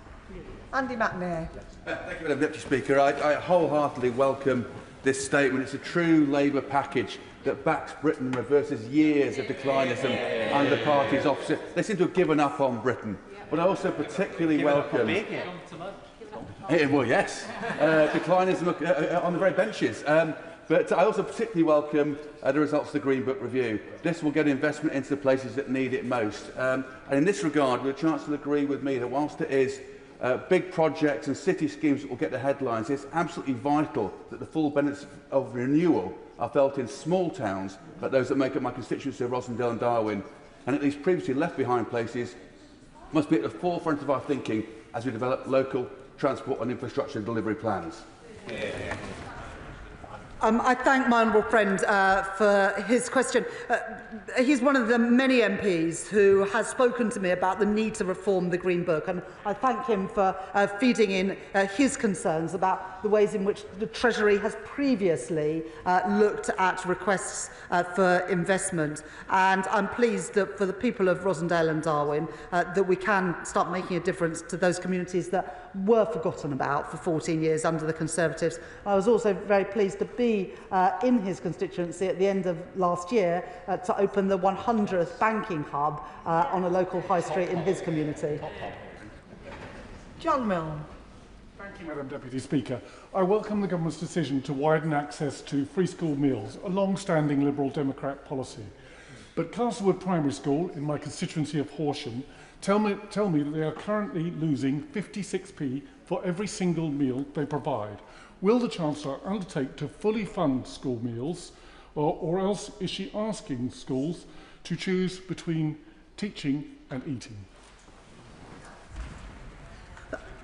Andy McNair. Thank you, Madam Deputy Speaker. I wholeheartedly welcome this statement. It's a true Labour package that backs Britain and reverses years of declinism under the party's officer. They seem to have given up on Britain. But I also particularly welcome... well, yes. Declinism on the very benches. But I also particularly welcome the results of the Green Book review. This will get investment into the places that need it most. And in this regard, will the Chancellor agree with me that whilst it is big projects and city schemes that will get the headlines, it's absolutely vital that the full benefits of renewal are felt in small towns, like those that make up my constituency of Rosendale and Darwin, and at these previously left behind places must be at the forefront of our thinking as we develop local transport and infrastructure delivery plans. I thank my honourable friend for his question. He's one of the many MPs who has spoken to me about the need to reform the Green Book, and I thank him for feeding in his concerns about the ways in which the Treasury has previously looked at requests for investment. And I'm pleased that for the people of Rosendale and Darwin that we can start making a difference to those communities that were forgotten about for 14 years under the Conservatives. I was also very pleased to be in his constituency at the end of last year to open the 100th banking hub on a local high street in his community. John Milne. Thank you, Madam Deputy Speaker. I welcome the Government's decision to widen access to free school meals, a long-standing Liberal Democrat policy. But Castlewood Primary School, in my constituency of Horsham, tell me that they are currently losing 56p for every single meal they provide. Will the Chancellor undertake to fully fund school meals, or else is she asking schools to choose between teaching and eating?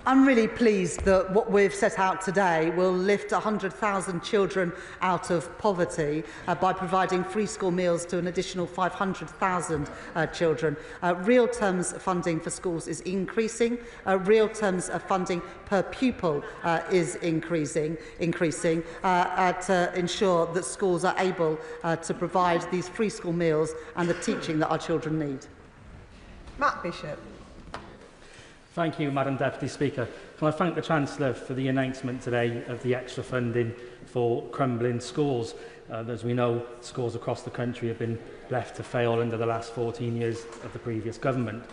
I'm really pleased that what we've set out today will lift 100,000 children out of poverty by providing free school meals to an additional 500,000 children. Real terms funding for schools is increasing. Real terms of funding per pupil is increasing to ensure that schools are able to provide these free school meals and the teaching that our children need. Matt Bishop. Thank you, Madam Deputy Speaker. Can I thank the Chancellor for the announcement today of the extra funding for crumbling schools. As we know, schools across the country have been left to fail under the last 14 years of the previous government.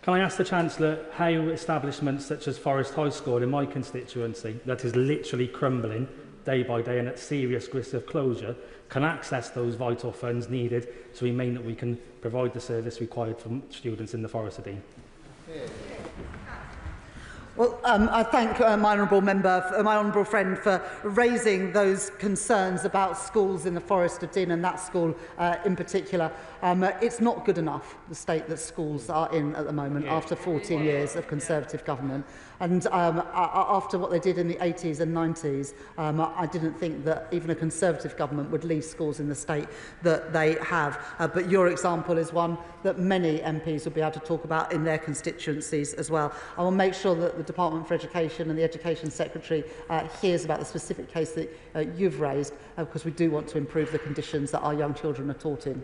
Can I ask the Chancellor how establishments such as Forest High School in my constituency, that is literally crumbling day by day and at serious risk of closure, can access those vital funds needed to remain that we can provide the service required for students in the Forest of Dean? Well, I thank my honourable friend for raising those concerns about schools in the Forest of Dean and that school in particular. It's not good enough, the state that schools are in at the moment after 14 years of Conservative government. And after what they did in the 80s and 90s, I didn't think that even a Conservative government would leave schools in the state that they have. But your example is one that many MPs will be able to talk about in their constituencies as well. I will make sure that the Department for Education and the Education Secretary hears about the specific case that you've raised, because we do want to improve the conditions that our young children are taught in.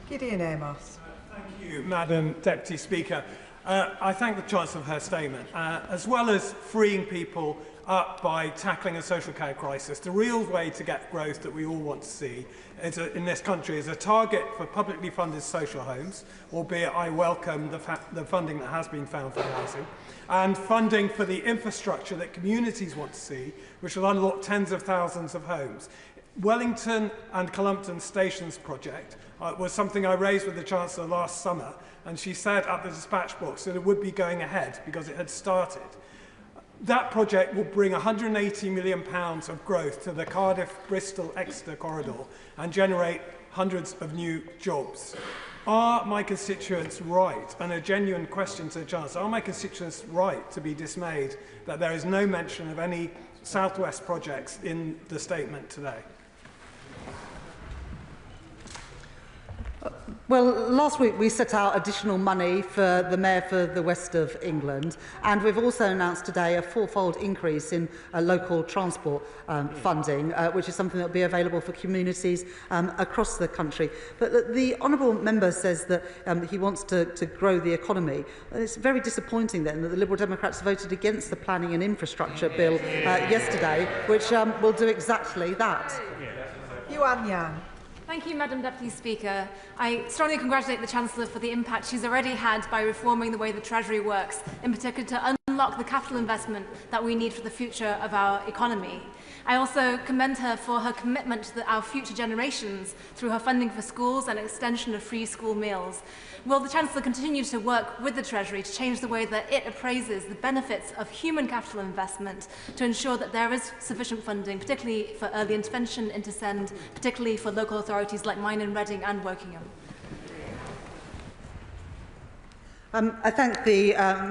Gideon Amos. Thank you, Madam Deputy Speaker. I thank the Chancellor for her statement. As well as freeing people up by tackling a social care crisis, the real way to get growth that we all want to see in this country is a target for publicly funded social homes, albeit I welcome the funding that has been found for housing, and funding for the infrastructure that communities want to see, which will unlock tens of thousands of homes. Wellington and Cullompton Stations project was something I raised with the Chancellor last summer, and she said at the dispatch box that it would be going ahead because it had started. That project will bring £180 million of growth to the Cardiff-Bristol-Exeter corridor and generate hundreds of new jobs. Are my constituents right, and a genuine question to the Chancellor, are my constituents right to be dismayed that there is no mention of any South West projects in the statement today? Well, last week we set out additional money for the Mayor for the West of England, and we've also announced today a fourfold increase in local transport funding, which is something that will be available for communities across the country. But the honourable member says that he wants to grow the economy. And it's very disappointing then that the Liberal Democrats voted against the Planning and Infrastructure Bill yesterday, which will do exactly that. Yuan Yang. Thank you, Madam Deputy Speaker. I strongly congratulate the Chancellor for the impact she's already had by reforming the way the Treasury works, in particular to unlock the capital investment that we need for the future of our economy. I also commend her for her commitment to our future generations through her funding for schools and extension of free school meals. Will the Chancellor continue to work with the Treasury to change the way that it appraises the benefits of human capital investment to ensure that there is sufficient funding, particularly for early intervention into SEND, particularly for local authorities like mine in Reading and Wokingham? I thank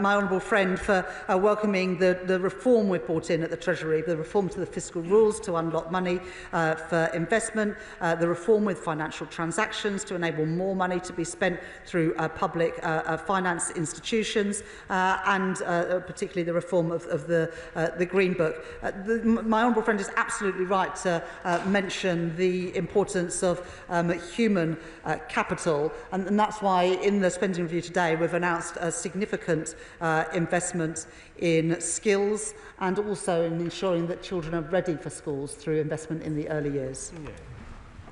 my honourable friend for welcoming the reform we've brought in at the Treasury, the reform to the fiscal rules to unlock money for investment, the reform with financial transactions to enable more money to be spent through public finance institutions, and particularly the reform of the Green Book. My honourable friend is absolutely right to mention the importance of human capital, and that's why in the spending review today we've announced a significant investment in skills and also in ensuring that children are ready for schools through investment in the early years.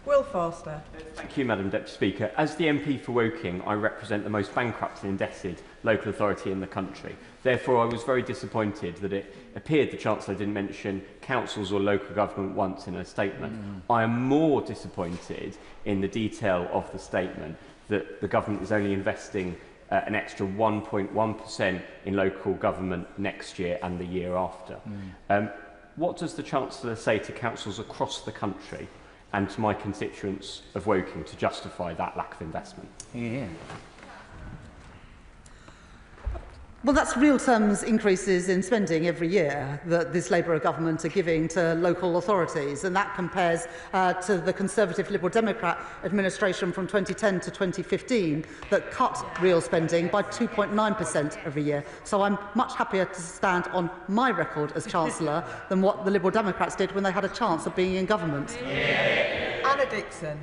Will Forster. Thank you, Madam Deputy Speaker. As the MP for Woking, I represent the most bankrupt and indebted local authority in the country. Therefore, I was very disappointed that it appeared the Chancellor didn't mention councils or local government once in her statement. I am more disappointed in the detail of the statement that the government is only investing an extra 1.1% in local government next year and the year after. What does the Chancellor say to councils across the country and to my constituents of Woking to justify that lack of investment? Well, that's real terms increases in spending every year that this Labour government are giving to local authorities, and that compares to the Conservative Liberal Democrat administration from 2010 to 2015 that cut real spending by 2.9% every year. So I'm much happier to stand on my record as Chancellor than what the Liberal Democrats did when they had a chance of being in government. Anna Dixon.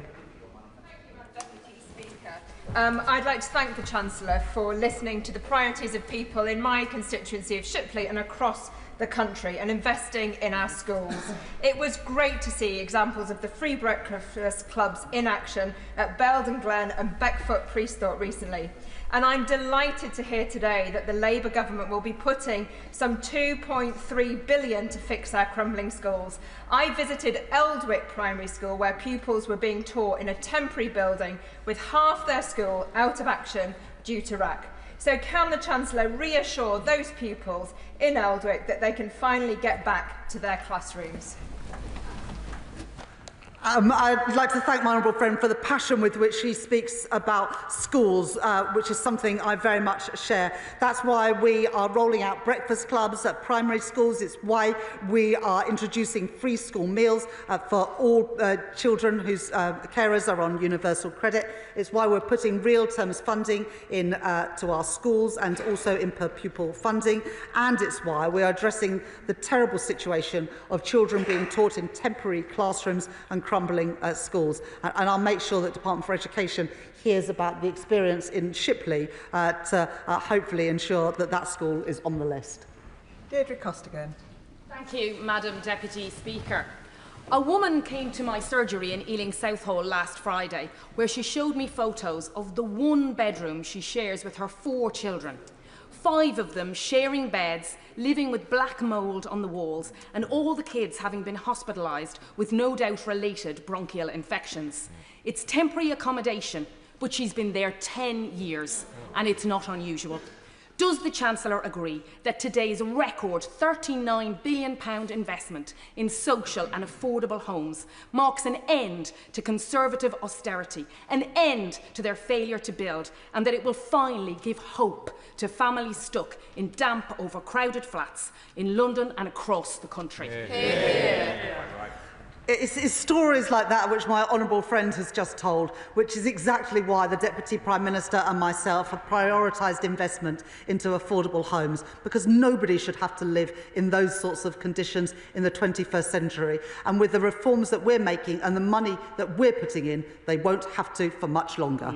I'd like to thank the Chancellor for listening to the priorities of people in my constituency of Shipley and across the country and investing in our schools. It was great to see examples of the free breakfast clubs in action at Belden Glen and Beckfoot Priestthorpe recently. And I'm delighted to hear today that the Labour government will be putting some £2.3 billion to fix our crumbling schools. I visited Eldwick Primary School, where pupils were being taught in a temporary building with half their school out of action due to RAC. So can the Chancellor reassure those pupils in Eldwick that they can finally get back to their classrooms? I'd like to thank my honourable friend for the passion with which he speaks about schools, which is something I very much share. That's why we are rolling out breakfast clubs at primary schools. It's why we are introducing free school meals for all children whose carers are on universal credit. It's why we're putting real terms funding in to our schools and also in per pupil funding. And it's why we are addressing the terrible situation of children being taught in temporary classrooms and crumbling schools. And I'll make sure that Department for Education hears about the experience in Shipley to hopefully ensure that that school is on the list. Deirdre Costigan. Thank you, Madam Deputy Speaker. A woman came to my surgery in Ealing Southall last Friday, where she showed me photos of the one bedroom she shares with her 4 children. 5 of them sharing beds, living with black mould on the walls, and all the kids having been hospitalised with no doubt related bronchial infections. It's temporary accommodation, but she's been there 10 years, and it's not unusual. Does the Chancellor agree that today's record £39 billion investment in social and affordable homes marks an end to Conservative austerity, an end to their failure to build, and that it will finally give hope to families stuck in damp, overcrowded flats in London and across the country? It's stories like that which my honourable friend has just told, which is exactly why the Deputy Prime Minister and myself have prioritised investment into affordable homes, because nobody should have to live in those sorts of conditions in the 21st century. And with the reforms that we're making and the money that we're putting in, they won't have to for much longer.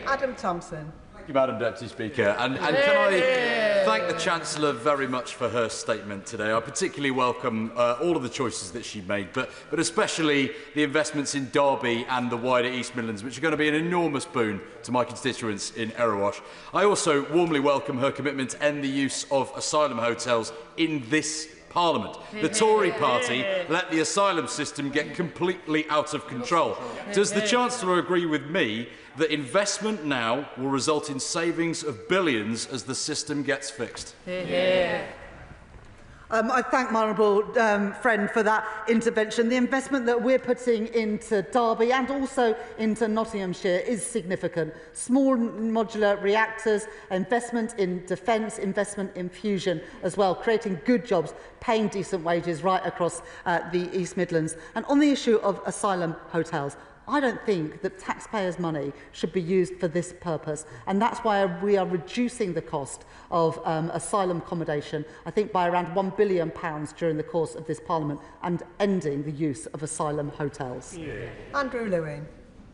Adam Thompson. Thank you, Madam Deputy Speaker. And can I thank the Chancellor very much for her statement today. I particularly welcome all of the choices that she made, but especially the investments in Derby and the wider East Midlands, which are going to be an enormous boon to my constituents in Erewash. I also warmly welcome her commitment to end the use of asylum hotels in this Parliament. The Tory party let the asylum system get completely out of control. Does the Chancellor agree with me that investment now will result in savings of billions as the system gets fixed? I thank my honourable friend for that intervention. The investment that we're putting into Derby and also into Nottinghamshire is significant. Small modular reactors, investment in defence, investment in fusion as well, creating good jobs, paying decent wages right across the East Midlands. And on the issue of asylum hotels, I don't think that taxpayers' money should be used for this purpose, and that's why we are reducing the cost of asylum accommodation, I think by around £1 billion during the course of this Parliament, and ending the use of asylum hotels. Andrew Lewin.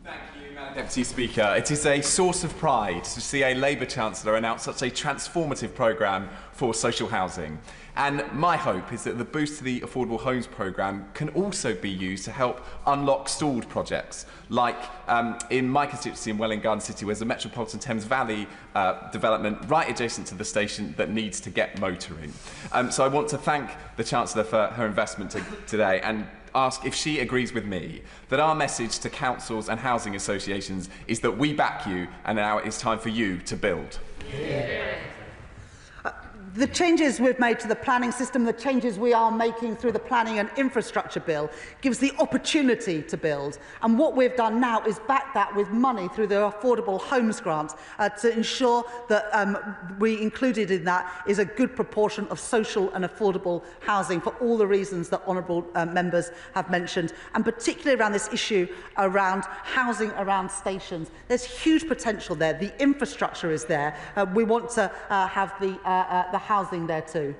Thank you, Madam Deputy Speaker. It is a source of pride to see a Labour Chancellor announce such a transformative programme for social housing. And my hope is that the boost to the Affordable Homes programme can also be used to help unlock stalled projects, like in my constituency in Welwyn Garden City, where there's a Metropolitan Thames Valley development right adjacent to the station that needs to get motoring. So I want to thank the Chancellor for her investment today and ask if she agrees with me that our message to councils and housing associations is that we back you and now it is time for you to build. The changes we've made to the planning system, the changes we are making through the Planning and Infrastructure Bill, gives the opportunity to build. And what we've done now is back that with money through the Affordable Homes Grant to ensure that we included in that is a good proportion of social and affordable housing for all the reasons that honourable members have mentioned, and particularly around this issue around housing around stations. There's huge potential there. The infrastructure is there. We want to have the housing there too.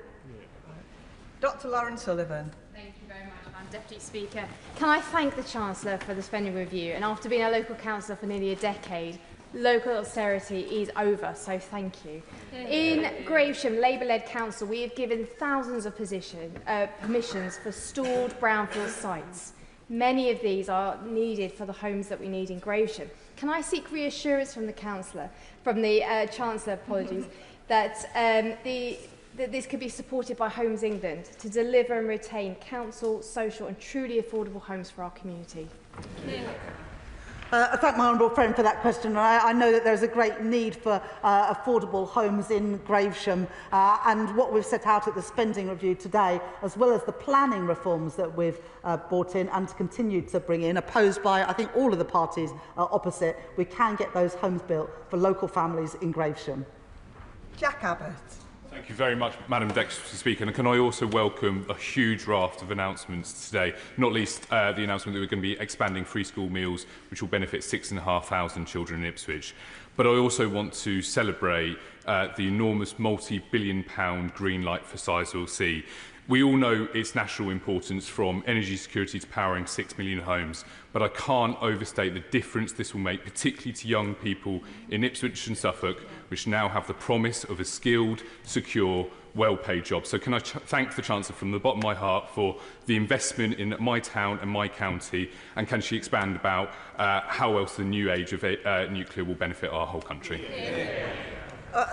Dr. Lauren Sullivan. Thank you very much, Madam Deputy Speaker. Can I thank the Chancellor for the spending review? And after being a local councillor for nearly a decade, Local austerity is over, so thank you. In Gravesham, Labour-led council, we have given thousands of permissions for stored brownfield sites. Many of these are needed for the homes that we need in Gravesham. Can I seek reassurance from the Chancellor, that that this could be supported by Homes England to deliver and retain council, social and truly affordable homes for our community? I thank my honourable friend for that question. I know that there is a great need for affordable homes in Gravesham, and what we've set out at the spending review today, as well as the planning reforms that we've brought in and continue to bring in, opposed by, I think, all of the parties opposite, we can get those homes built for local families in Gravesham. Jack Abbott. Thank you very much, Madam Deputy Speaker. And can I also welcome a huge raft of announcements today, not least the announcement that we're going to be expanding free school meals, which will benefit 6,500 children in Ipswich. But I also want to celebrate the enormous multi-billion-pound green light for Sizewell C. We all know its national importance, from energy security to powering 6 million homes, but I can't overstate the difference this will make, particularly to young people in Ipswich and Suffolk, which now have the promise of a skilled, secure, well-paid job. So can I thank the Chancellor from the bottom of my heart for the investment in my town and my county, and can she expand about how else the new age of nuclear will benefit our whole country?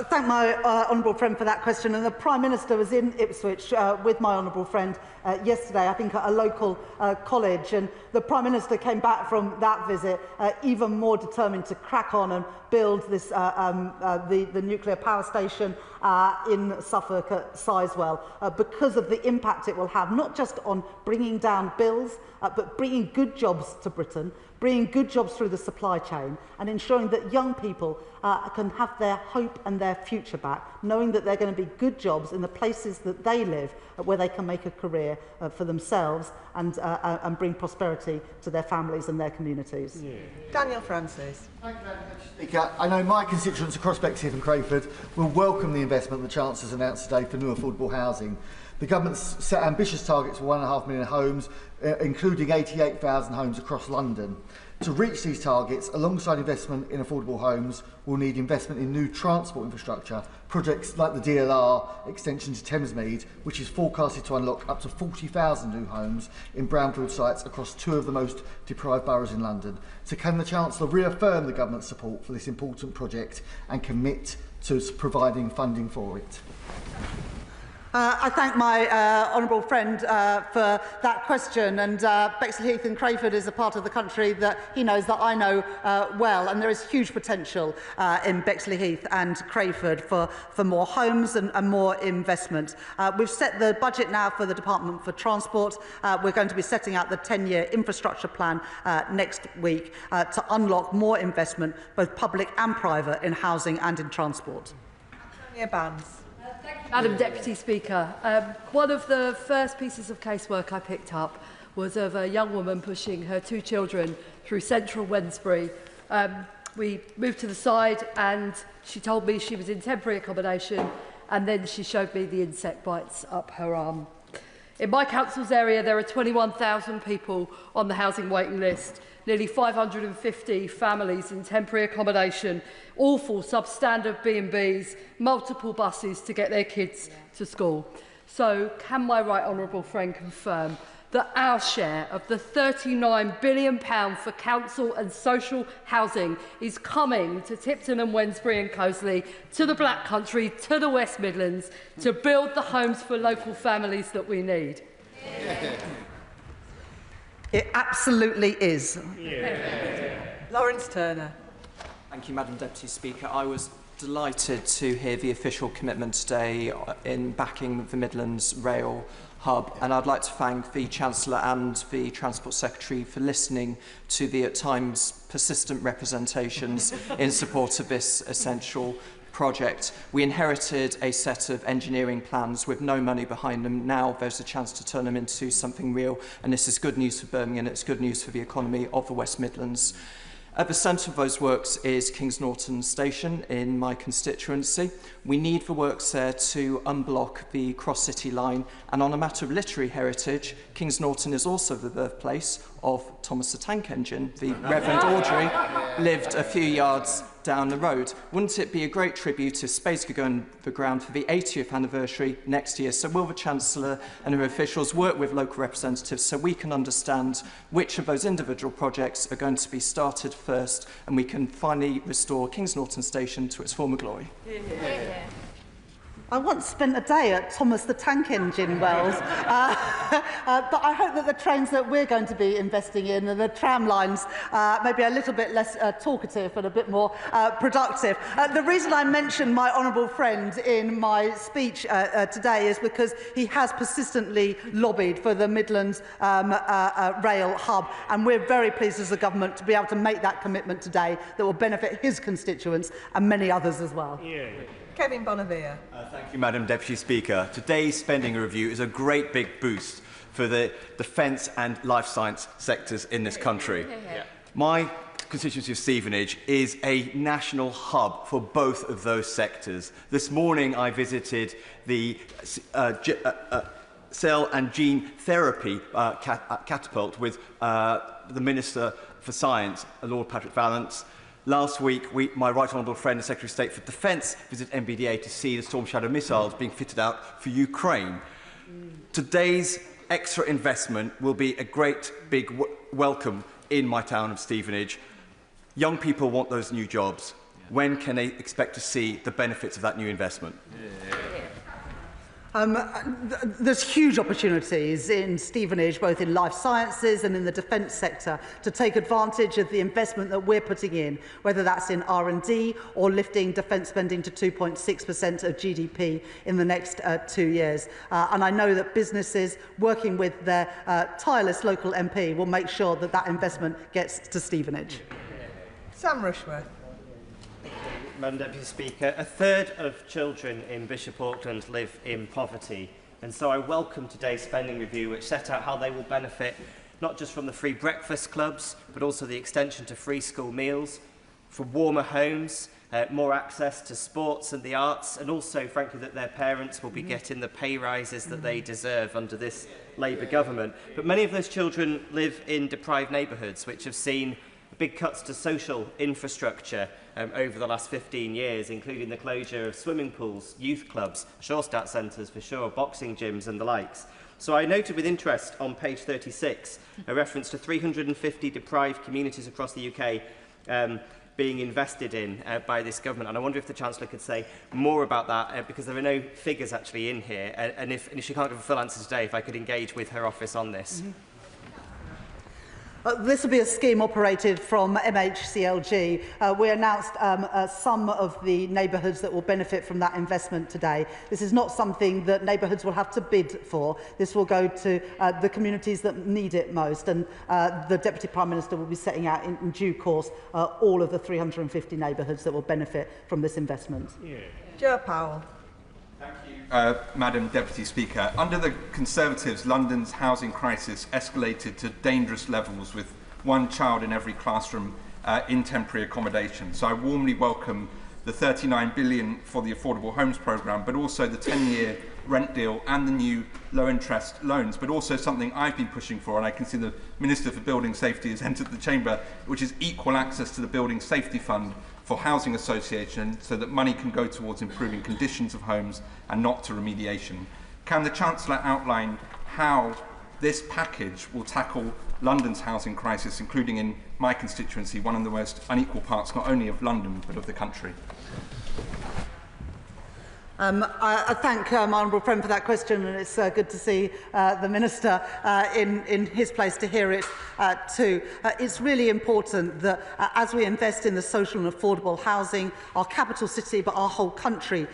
Thank my honourable friend for that question. And the Prime Minister was in Ipswich with my honourable friend yesterday, I think at a local college, and the Prime Minister came back from that visit even more determined to crack on and build this, the nuclear power station in Suffolk at Sizewell, because of the impact it will have, not just on bringing down bills, but bringing good jobs to Britain, bringing good jobs through the supply chain, and ensuring that young people can have their hope and their future back, knowing that they're going to be good jobs in the places that they live, where they can make a career for themselves and bring prosperity to their families and their communities. Yeah. Daniel Francis. Thank you, Madam Speaker. I know my constituents across Bexley and Crayford will welcome the investment the Chancellor's announced today for new affordable housing. The government's set ambitious targets for 1.5 million homes, including 88,000 homes across London. To reach these targets, alongside investment in affordable homes, we'll need investment in new transport infrastructure, projects like the DLR extension to Thamesmead, which is forecasted to unlock up to 40,000 new homes in brownfield sites across two of the most deprived boroughs in London. So can the Chancellor reaffirm the government's support for this important project and commit to providing funding for it? I thank my honourable friend for that question, and Bexley and Crayford is a part of the country that he knows, that I know well, and there is huge potential in Bexley and Crayford for more homes and more investment. We've set the budget now for the Department for Transport. We're going to be setting out the 10-year infrastructure plan next week to unlock more investment, both public and private, in housing and in transport. Antonia Bands. Madam Deputy Speaker, one of the first pieces of casework I picked up was of a young woman pushing her two children through central Wednesbury. We moved to the side and she told me she was in temporary accommodation, and then she showed me the insect bites up her arm. In my council's area, there are 21,000 people on the housing waiting list, nearly 550 families in temporary accommodation, awful substandard B&Bs, multiple buses to get their kids to school. So can my right honourable friend confirm that our share of the £39 billion for council and social housing is coming to Tipton and Wednesbury and Coseley, to the Black Country, to the West Midlands, to build the homes for local families that we need? It absolutely is. Lawrence Turner. Thank you, Madam Deputy Speaker. I was delighted to hear the official commitment today in backing the Midlands Rail Hub, and I'd like to thank the Chancellor and the Transport Secretary for listening to the at times persistent representations in support of this essential project. We inherited a set of engineering plans with no money behind them. Now there's a chance to turn them into something real, and this is good news for Birmingham, it's good news for the economy of the West Midlands. At the centre of those works is Kings Norton Station in my constituency. We need the works there to unblock the cross-city line, and on a matter of literary heritage, Kings Norton is also the birthplace of Thomas the Tank Engine. The Reverend Audrey lived a few yards down the road. Wouldn't it be a great tribute if space could go in the ground for the 80th anniversary next year? So will the Chancellor and her officials work with local representatives so we can understand which of those individual projects are going to be started first and we can finally restore Kings Norton Station to its former glory? I once spent a day at Thomas the Tank Engine Wells, but I hope that the trains that we're going to be investing in and the tram lines may be a little bit less talkative and a bit more productive. The reason I mentioned my honourable friend in my speech today is because he has persistently lobbied for the Midlands rail hub, and we're very pleased as a government to be able to make that commitment today that will benefit his constituents and many others as well. Kemi Badenoch. Thank you, Madam Deputy Speaker. Today's spending review is a great big boost for the defence and life science sectors in this country. My constituency of Stevenage is a national hub for both of those sectors. This morning I visited the cell and gene therapy catapult with the Minister for Science, Lord Patrick Vallance. Last week, my Right Honourable friend, the Secretary of State for Defence, visited MBDA to see the Storm Shadow missiles being fitted out for Ukraine. Today's extra investment will be a great big welcome in my town of Stevenage. Young people want those new jobs. When can they expect to see the benefits of that new investment? There's huge opportunities in Stevenage, both in life sciences and in the defence sector, to take advantage of the investment that we're putting in, whether that's in R&D or lifting defence spending to 2.6% of GDP in the next 2 years. And I know that businesses working with their tireless local MP will make sure that that investment gets to Stevenage. Sam Rushworth. Madam Deputy Speaker, a third of children in Bishop Auckland live in poverty, and so I welcome today's spending review, which set out how they will benefit not just from the free breakfast clubs, but also the extension to free school meals, from warmer homes, more access to sports and the arts, and also, frankly, that their parents will be getting the pay rises that they deserve under this Labour government. But many of those children live in deprived neighbourhoods, which have seen big cuts to social infrastructure over the last 15 years, including the closure of swimming pools, youth clubs, Shorestat centres for sure, boxing gyms and the likes. So I noted with interest on page 36 a reference to 350 deprived communities across the UK being invested in by this government. And I wonder if the Chancellor could say more about that, because there are no figures actually in here. And if she can't give a full answer today, if I could engage with her office on this. This will be a scheme operated from MHCLG. We announced some of the neighbourhoods that will benefit from that investment today. This is not something that neighbourhoods will have to bid for. This will go to the communities that need it most, and the Deputy Prime Minister will be setting out in due course all of the 350 neighbourhoods that will benefit from this investment. Joe Powell. Madam Deputy Speaker, under the Conservatives, London's housing crisis escalated to dangerous levels with one child in every classroom in temporary accommodation. So I warmly welcome the £39 billion for the Affordable Homes Programme, but also the 10-year rent deal and the new low-interest loans, but also something I've been pushing for, and I can see the Minister for Building Safety has entered the chamber, which is equal access to the Building Safety Fund for housing associations so that money can go towards improving conditions of homes and not to remediation. Can the Chancellor outline how this package will tackle London's housing crisis, including in my constituency, one of the most unequal parts not only of London but of the country? I thank my honourable friend for that question, and it's good to see the Minister in his place to hear it too. It's really important that as we invest in the social and affordable housing our capital city but our whole country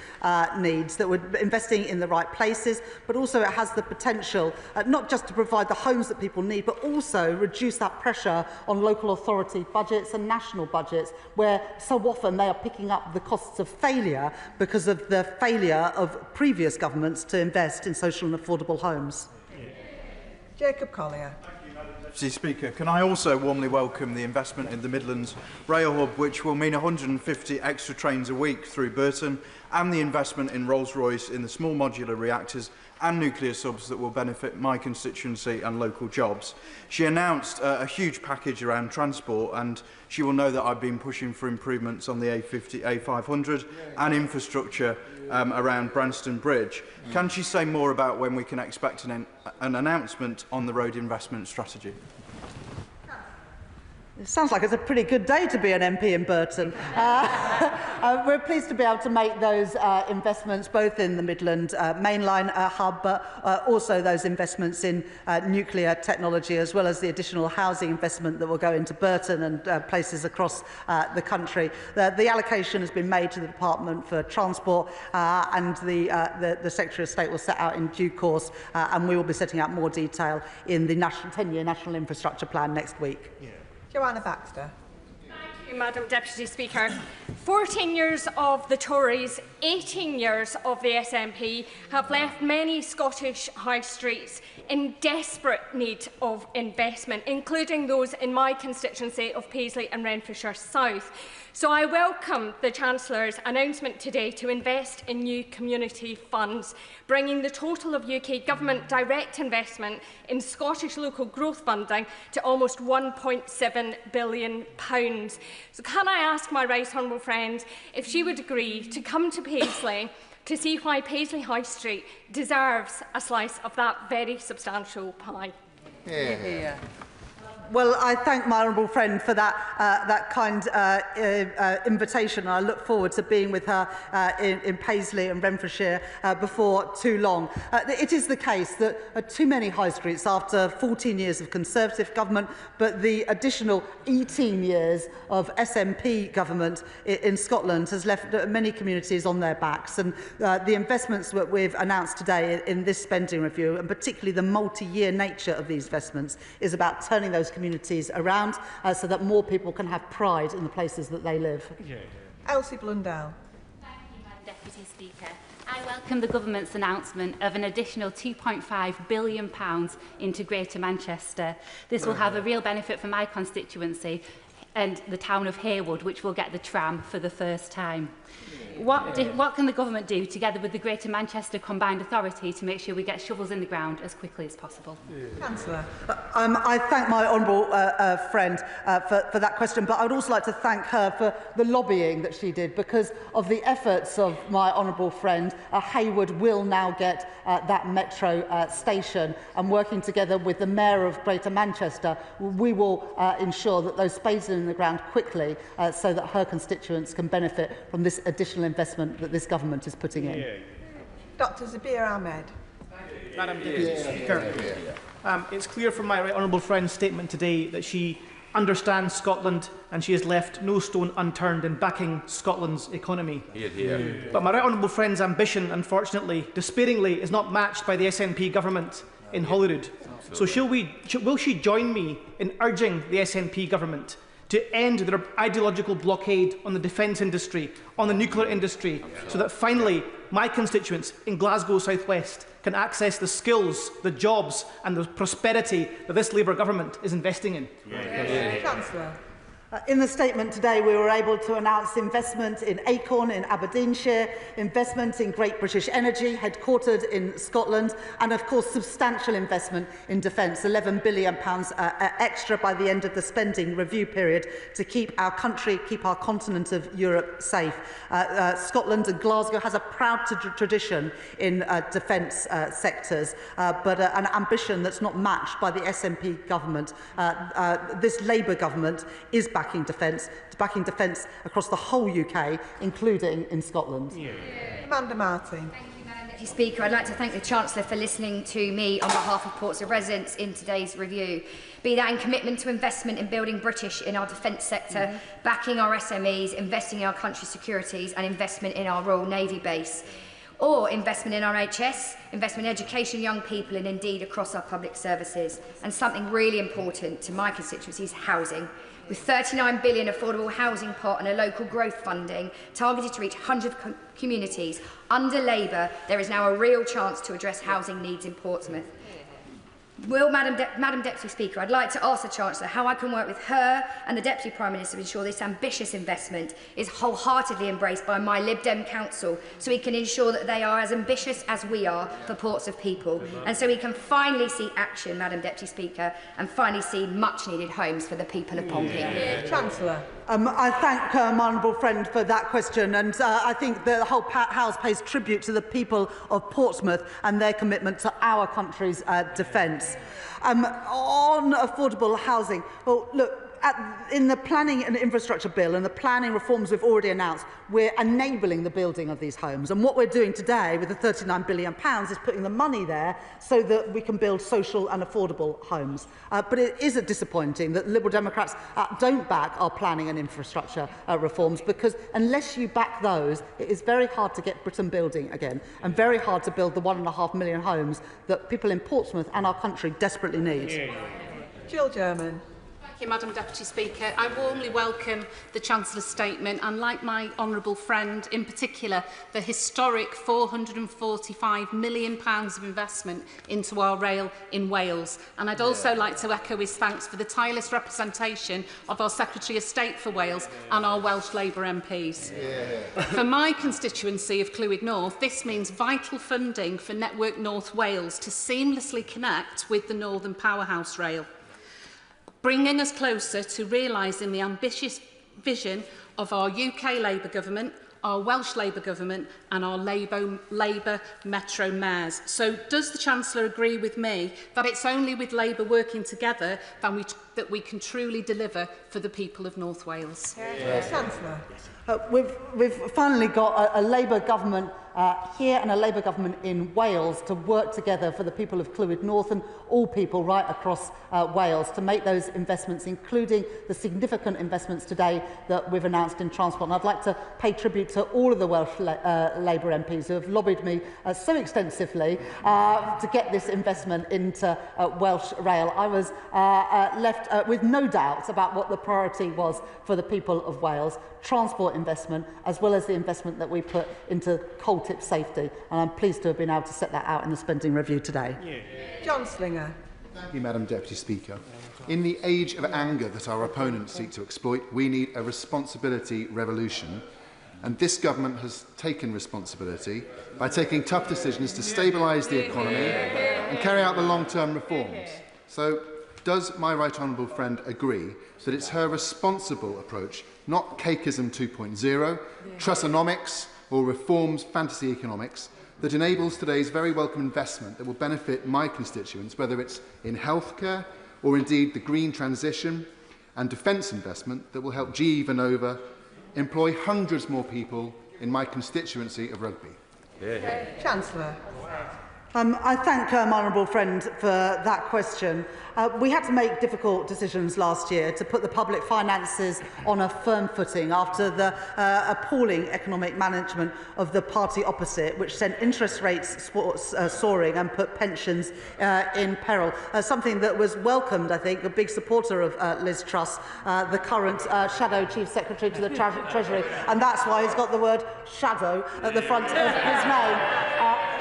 needs, that we're investing in the right places, but also it has the potential not just to provide the homes that people need, but also reduce that pressure on local authority budgets and national budgets, where so often they are picking up the costs of failure because of the failure of previous governments to invest in social and affordable homes. Jacob Collier. Deputy Speaker, can I also warmly welcome the investment in the Midlands Rail Hub, which will mean 150 extra trains a week through Burton, and the investment in Rolls-Royce in the small modular reactors and nuclear subs that will benefit my constituency and local jobs. She announced a huge package around transport, and she will know that I've been pushing for improvements on the A50, A500 and infrastructure around Branston Bridge. Can she say more about when we can expect an announcement on the road investment strategy? It sounds like it's a pretty good day to be an MP in Burton. We're pleased to be able to make those investments both in the Midland mainline hub, but also those investments in nuclear technology, as well as the additional housing investment that will go into Burton and places across the country. The allocation has been made to the Department for Transport, and the Secretary of State will set out in due course, and we will be setting out more detail in the 10-year National Infrastructure Plan next week. Yeah. Joanna Baxter. Thank you, Madam Deputy Speaker. 14 years of the Tories, 18 years of the SNP have left many Scottish high streets in desperate need of investment, including those in my constituency of Paisley and Renfrewshire South. So I welcome the Chancellor's announcement today to invest in new community funds, bringing the total of UK Government direct investment in Scottish local growth funding to almost £1.7 billion. So can I ask my right honourable friend if she would agree to come to Paisley to see why Paisley High Street deserves a slice of that very substantial pie? Yeah. Well, I thank my honourable friend for that kind invitation. I look forward to being with her in Paisley and Renfrewshire before too long. It is the case that too many high streets, after 14 years of Conservative government, but the additional 18 years of SNP government in Scotland has left many communities on their backs. And the investments that we've announced today in this spending review, and particularly the multi-year nature of these investments, is about turning those communities around so that more people can have pride in the places that they live. Elsie Blundell. Thank you, Madam Deputy Speaker. I welcome the Government's announcement of an additional £2.5 billion into Greater Manchester. This will have a real benefit for my constituency and the town of Haywood, which will get the tram for the first time. What can the Government do, together with the Greater Manchester Combined Authority, to make sure we get shovels in the ground as quickly as possible? Councillor. I thank my honourable friend for that question, but I would also like to thank her for the lobbying that she did. Because of the efforts of my honourable friend, Haywood will now get that metro station, and working together with the Mayor of Greater Manchester, we will ensure that those spaces are in the ground quickly so that her constituents can benefit from this additional investment that this government is putting in. Dr Zabir Ahmed. Madam Deputy Speaker, it's clear from my right honourable friend's statement today that she understands Scotland and she has left no stone unturned in backing Scotland's economy. But my right honourable friend's ambition, unfortunately, despairingly, is not matched by the SNP government in Holyrood. So will she join me in urging the SNP government to end their ideological blockade on the defence industry, on the nuclear industry, so that finally my constituents in Glasgow South West can access the skills, the jobs and the prosperity that this Labour government is investing in? Chancellor. In the statement today, we were able to announce investment in Acorn in Aberdeenshire, investment in Great British Energy, headquartered in Scotland, and of course substantial investment in defence, £11 billion extra by the end of the spending review period to keep our country, keep our continent of Europe safe. Scotland and Glasgow has a proud tradition in defence sectors, but an ambition that's not matched by the SNP government. This Labour government is backing defence across the whole UK, including in Scotland. Amanda Martin. Deputy Speaker, I'd like to thank the Chancellor for listening to me on behalf of Portsmouth residents in today's review. Be that in commitment to investment in building British in our defence sector, backing our SMEs, investing in our country's securities and investment in our Royal Navy base, or investment in our NHS, investment in education, young people and indeed across our public services. And something really important to my constituency is housing. With £39 billion affordable housing pot and a local growth funding targeted to reach 100 communities, under Labour there is now a real chance to address housing needs in Portsmouth. Madam Deputy Speaker, I'd like to ask the Chancellor how I can work with her and the Deputy Prime Minister to ensure this ambitious investment is wholeheartedly embraced by my Lib Dem Council, so we can ensure that they are as ambitious as we are for Ports of People, and so we can finally see action, Madam Deputy Speaker, and finally see much-needed homes for the people of Pompey. Chancellor. I thank my honourable friend for that question, and I think the whole House pays tribute to the people of Portsmouth and their commitment to our country's defence. On affordable housing, well, look, in the Planning and Infrastructure Bill and the planning reforms we've already announced, we're enabling the building of these homes. And what we're doing today with the £39 billion is putting the money there so that we can build social and affordable homes. But it is disappointing that Liberal Democrats don't back our planning and infrastructure reforms, because unless you back those, it is very hard to get Britain building again and very hard to build the 1.5 million homes that people in Portsmouth and our country desperately need. Jill German. Thank you, Madam Deputy Speaker. I warmly welcome the Chancellor's statement and, like my honourable friend, in particular, the historic £445 million of investment into our rail in Wales. And I'd also like to echo his thanks for the tireless representation of our Secretary of State for Wales and our Welsh Labour MPs. For my constituency of Clwyd North, this means vital funding for Network North Wales to seamlessly connect with the Northern Powerhouse Rail, bringing us closer to realising the ambitious vision of our UK Labour Government, our Welsh Labour Government and our Labour Metro mayors. So does the Chancellor agree with me that it's only with Labour working together that we can truly deliver for the people of North Wales? Chancellor. We've finally got a Labour government here and a Labour government in Wales to work together for the people of Clwyd North and all people right across Wales to make those investments, including the significant investments today that we've announced in transport. And I'd like to pay tribute to all of the Welsh Labour MPs who have lobbied me so extensively to get this investment into Welsh Rail. I was left with no doubts about what the priority was for the people of Wales: transport investment, as well as the investment that we put into coal tip safety. And I'm pleased to have been able to set that out in the spending review today. John Slinger. Thank you, Madam Deputy Speaker. In the age of anger that our opponents seek to exploit, we need a responsibility revolution. And this government has taken responsibility by taking tough decisions to stabilise the economy and carry out the long-term reforms. So, does my right honourable friend agree that it's her responsible approach, not cakeism 2.0, Trussonomics or reforms fantasy economics, that enables today's very welcome investment that will benefit my constituents, whether it's in healthcare or indeed the green transition and defence investment that will help GE Vernova employ hundreds more people in my constituency of Rugby? Chancellor. I thank my honourable friend for that question. We had to make difficult decisions last year to put the public finances on a firm footing after the appalling economic management of the party opposite, which sent interest rates soaring and put pensions in peril. Something that was welcomed, I think, a big supporter of Liz Truss, the current Shadow Chief Secretary to the Treasury, and that's why he's got the word shadow at the front of his name.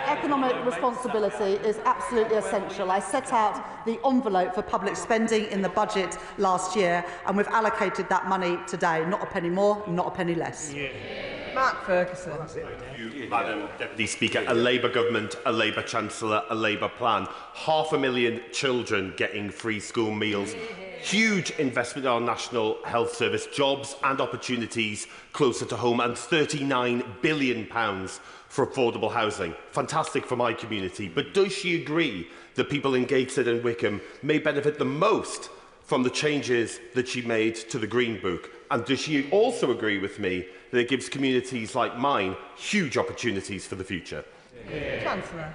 Economic responsibility is absolutely essential. I set out the envelope for public spending in the budget last year, and we've allocated that money today. Not a penny more, not a penny less. Mark Ferguson. Thank you, Madam Deputy Speaker. A Labour government, a Labour Chancellor, a Labour plan. 500,000 children getting free school meals. Huge investment in our National Health Service, jobs and opportunities closer to home, and £39 billion for affordable housing. Fantastic for my community. But does she agree that people in Gateshead and Wickham may benefit the most from the changes that she made to the Green Book? And does she also agree with me that it gives communities like mine huge opportunities for the future? Chancellor.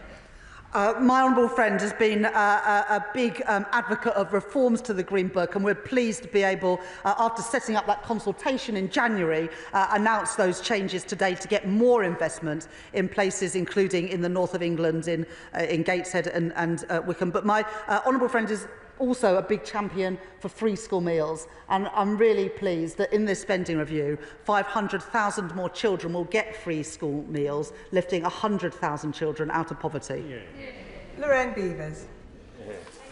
My honourable friend has been a big advocate of reforms to the Green Book, and we're pleased to be able, after setting up that consultation in January, announce those changes today to get more investment in places including in the north of England, in Gateshead and Wickham. But my honourable friend is also a big champion for free school meals, and I'm really pleased that in this spending review 500,000 more children will get free school meals, lifting 100,000 children out of poverty. Lorraine Beavers.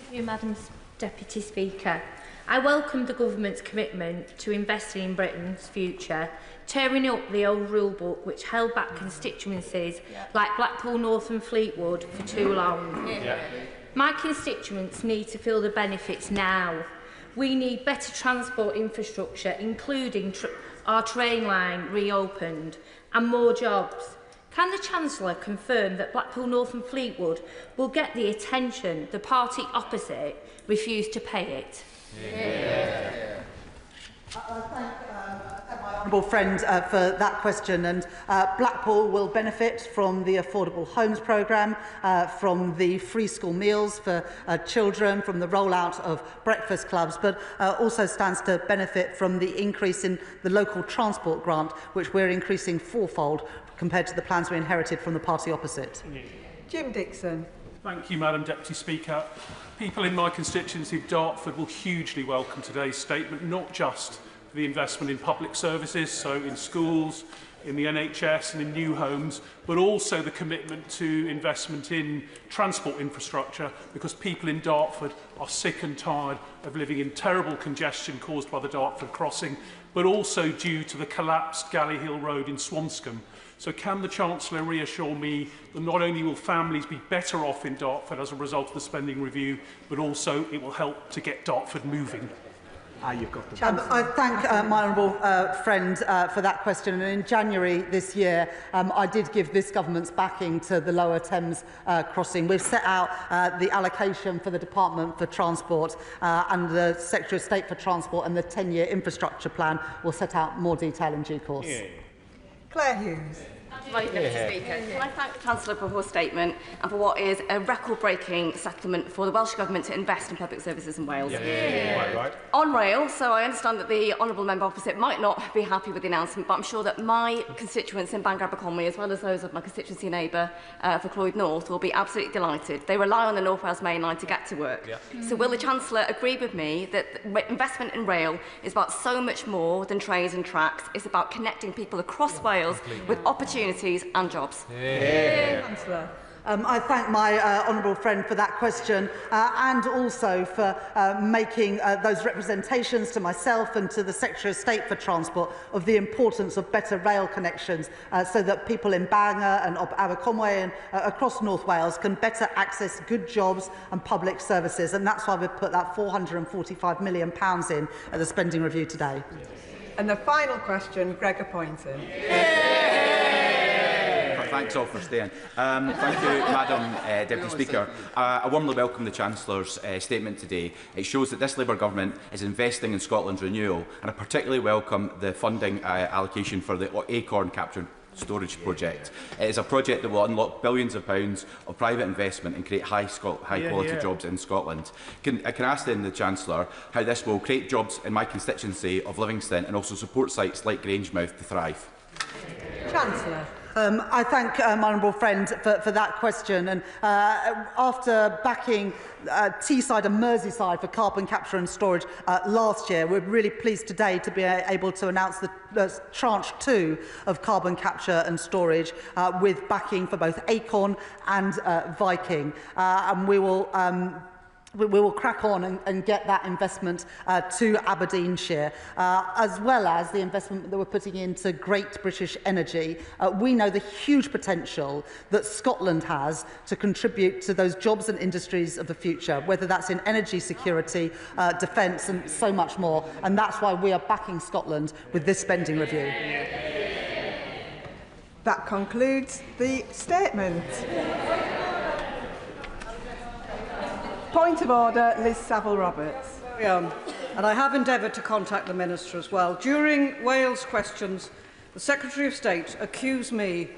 Thank you, Madam Deputy Speaker. I welcome the Government's commitment to investing in Britain's future, tearing up the old rule book which held back constituencies like Blackpool, North and Fleetwood for too long. My constituents need to feel the benefits now. We need better transport infrastructure, including our train line reopened, and more jobs. Can the Chancellor confirm that Blackpool, North and Fleetwood will get the attention the party opposite refused to pay it? I thank my honourable friend for that question, and Blackpool will benefit from the Affordable Homes Programme, from the free school meals for children, from the rollout of breakfast clubs, but also stands to benefit from the increase in the local transport grant, which we're increasing fourfold compared to the plans we inherited from the party opposite. Jim Dixon. Thank you, Madam Deputy Speaker. People in my constituency of Dartford will hugely welcome today's statement, not just for the investment in public services, so in schools, in the NHS and in new homes, but also the commitment to investment in transport infrastructure, because people in Dartford are sick and tired of living in terrible congestion caused by the Dartford crossing, but also due to the collapsed Galley Hill Road in Swanscombe. So can the Chancellor reassure me that not only will families be better off in Dartford as a result of the spending review, but also it will help to get Dartford moving? You've got the I thank my honourable friend for that question. And in January this year, I did give this government's backing to the Lower Thames crossing. We've set out the allocation for the Department for Transport and the Secretary of State for Transport, and the 10-year infrastructure plan will set out more detail in due course. Claire Hughes. Deputy Speaker, can I thank the Chancellor for her statement and for what is a record-breaking settlement for the Welsh Government to invest in public services in Wales. Right. On rail, so I understand that the honourable member opposite might not be happy with the announcement, but I'm sure that my constituents in Bangor Aberconwy, as well as those of my constituency neighbour for Clwyd North, will be absolutely delighted. They rely on the North Wales Main Line to get to work. So will the Chancellor agree with me that investment in rail is about so much more than trains and tracks? It's about connecting people across Wales with opportunities and jobs. Councillor. I thank my honourable friend for that question and also for making those representations to myself and to the Secretary of State for Transport of the importance of better rail connections so that people in Bangor and Aberconwy and across North Wales can better access good jobs and public services. And that's why we've put that £445 million in at the spending review today. And the final question, Gregor Poynton. Thanks all for staying. Thank you, Madam Deputy Speaker. I warmly welcome the Chancellor's statement today. It shows that this Labour Government is investing in Scotland's renewal, and I particularly welcome the funding allocation for the Acorn Capture Storage project. It is a project that will unlock billions of pounds of private investment and create high-quality jobs in Scotland. I can ask then the Chancellor how this will create jobs in my constituency of Livingston and also support sites like Grangemouth to thrive. Chancellor. I thank my honourable friend for that question. And after backing Teesside and Merseyside for carbon capture and storage last year, we're really pleased today to be able to announce the tranche 2 of carbon capture and storage with backing for both Acorn and Viking. And we will crack on and get that investment to Aberdeenshire, as well as the investment that we're putting into Great British Energy. We know the huge potential that Scotland has to contribute to those jobs and industries of the future, whether that's in energy security, defence and so much more. And that's why we are backing Scotland with this spending review. That concludes the statement. Point of order, Liz Saville-Roberts. And I have endeavoured to contact the Minister as well. During Wales questions, the Secretary of State accused me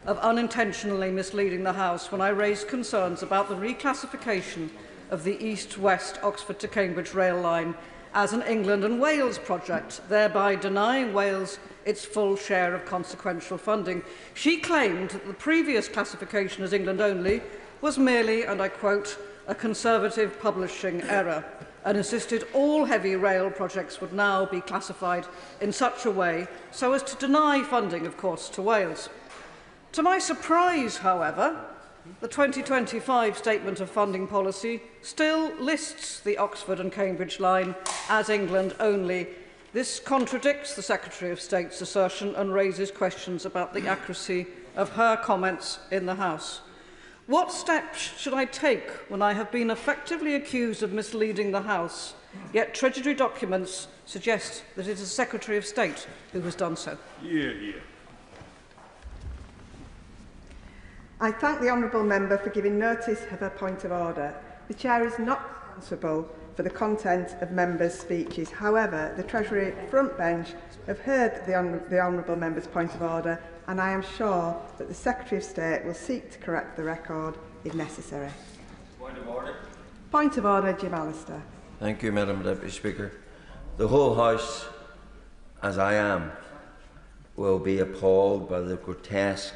of unintentionally misleading the House when I raised concerns about the reclassification of the East-West Oxford to Cambridge rail line as an England and Wales project, thereby denying Wales its full share of consequential funding. She claimed that the previous classification as England only was merely, and I quote, a Conservative publishing error, and insisted all heavy rail projects would now be classified in such a way so as to deny funding, of course, to Wales. To my surprise, however, The 2025 Statement of Funding Policy still lists the Oxford and Cambridge line as England only. This contradicts the Secretary of State's assertion and raises questions about the accuracy of her comments in the House. What steps should I take when I have been effectively accused of misleading the House, yet Treasury documents suggest that it is the Secretary of State who has done so? I thank the honourable member for giving notice of her point of order. The Chair is not responsible for the content of members' speeches. However, the Treasury front bench have heard the honourable member's point of order, and I am sure that the Secretary of State will seek to correct the record if necessary. Point of order. Point of order, Jim Allister. Thank you, Madam Deputy Speaker. The whole House, as I am, will be appalled by the grotesque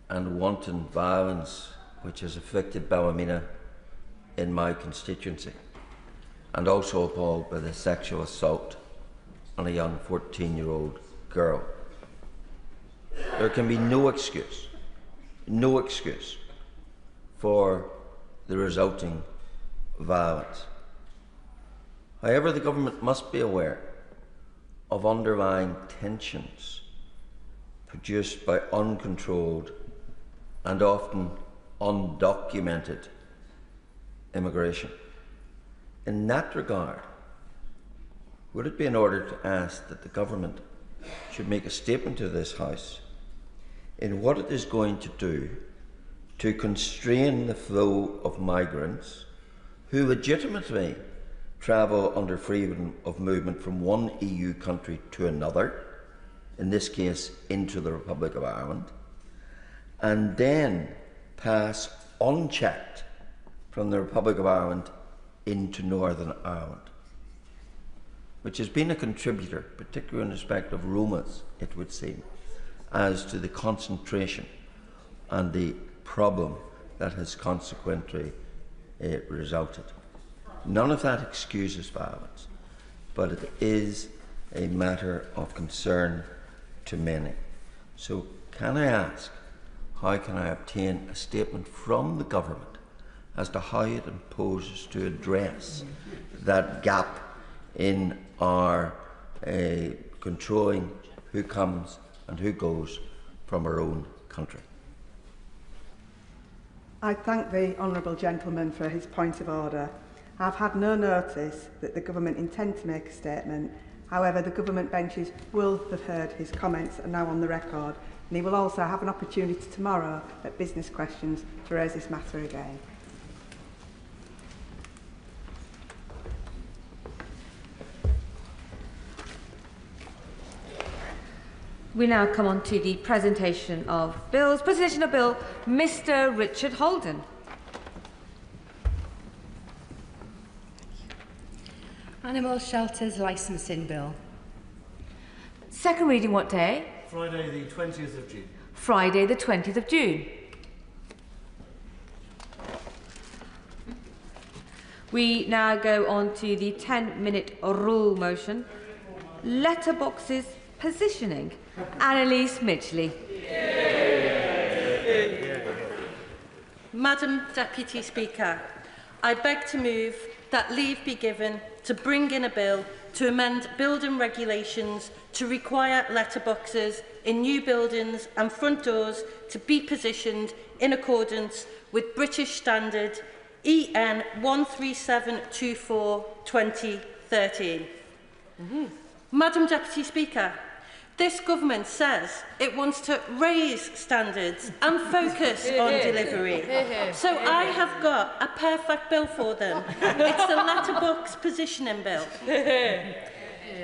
and wanton violence which has afflicted Ballymena in my constituency, and also appalled by the sexual assault on a young 14-year-old girl. There can be no excuse for the resulting violence. However, the government must be aware of underlying tensions produced by uncontrolled and often undocumented immigration. In that regard, would it be in order to ask that the government should make a statement to this House in what it is going to do to constrain the flow of migrants who legitimately travel under freedom of movement from one EU country to another, in this case into the Republic of Ireland, and then pass unchecked from the Republic of Ireland into Northern Ireland, which has been a contributor, particularly in respect of Romas, it would seem, as to the concentration and the problem that has consequently resulted. None of that excuses violence, but it is a matter of concern to many. So can I ask, how can I obtain a statement from the government as to how it imposes to address that gap in our controlling who comes and who goes from our own country? I thank the honourable gentleman for his point of order. I've had no notice that the government intend to make a statement. However, the government benches will have heard his comments and now on the record, and he will also have an opportunity tomorrow at business questions to raise this matter again. We now come on to the presentation of bills. Presentation of Bill, Mr. Richard Holden. Animal Shelters Licensing Bill. Second reading what day? Friday the 20th of June. Friday the 20th of June. We now go on to the 10-minute rule motion. Letterboxes positioning. Annalise Midgley. Madam Deputy Speaker, I beg to move that leave be given to bring in a bill to amend building regulations to require letterboxes in new buildings and front doors to be positioned in accordance with British Standard EN 13724/2013. Madam Deputy Speaker, this government says it wants to raise standards and focus on delivery. So I have got a perfect bill for them. It's the letterbox positioning bill.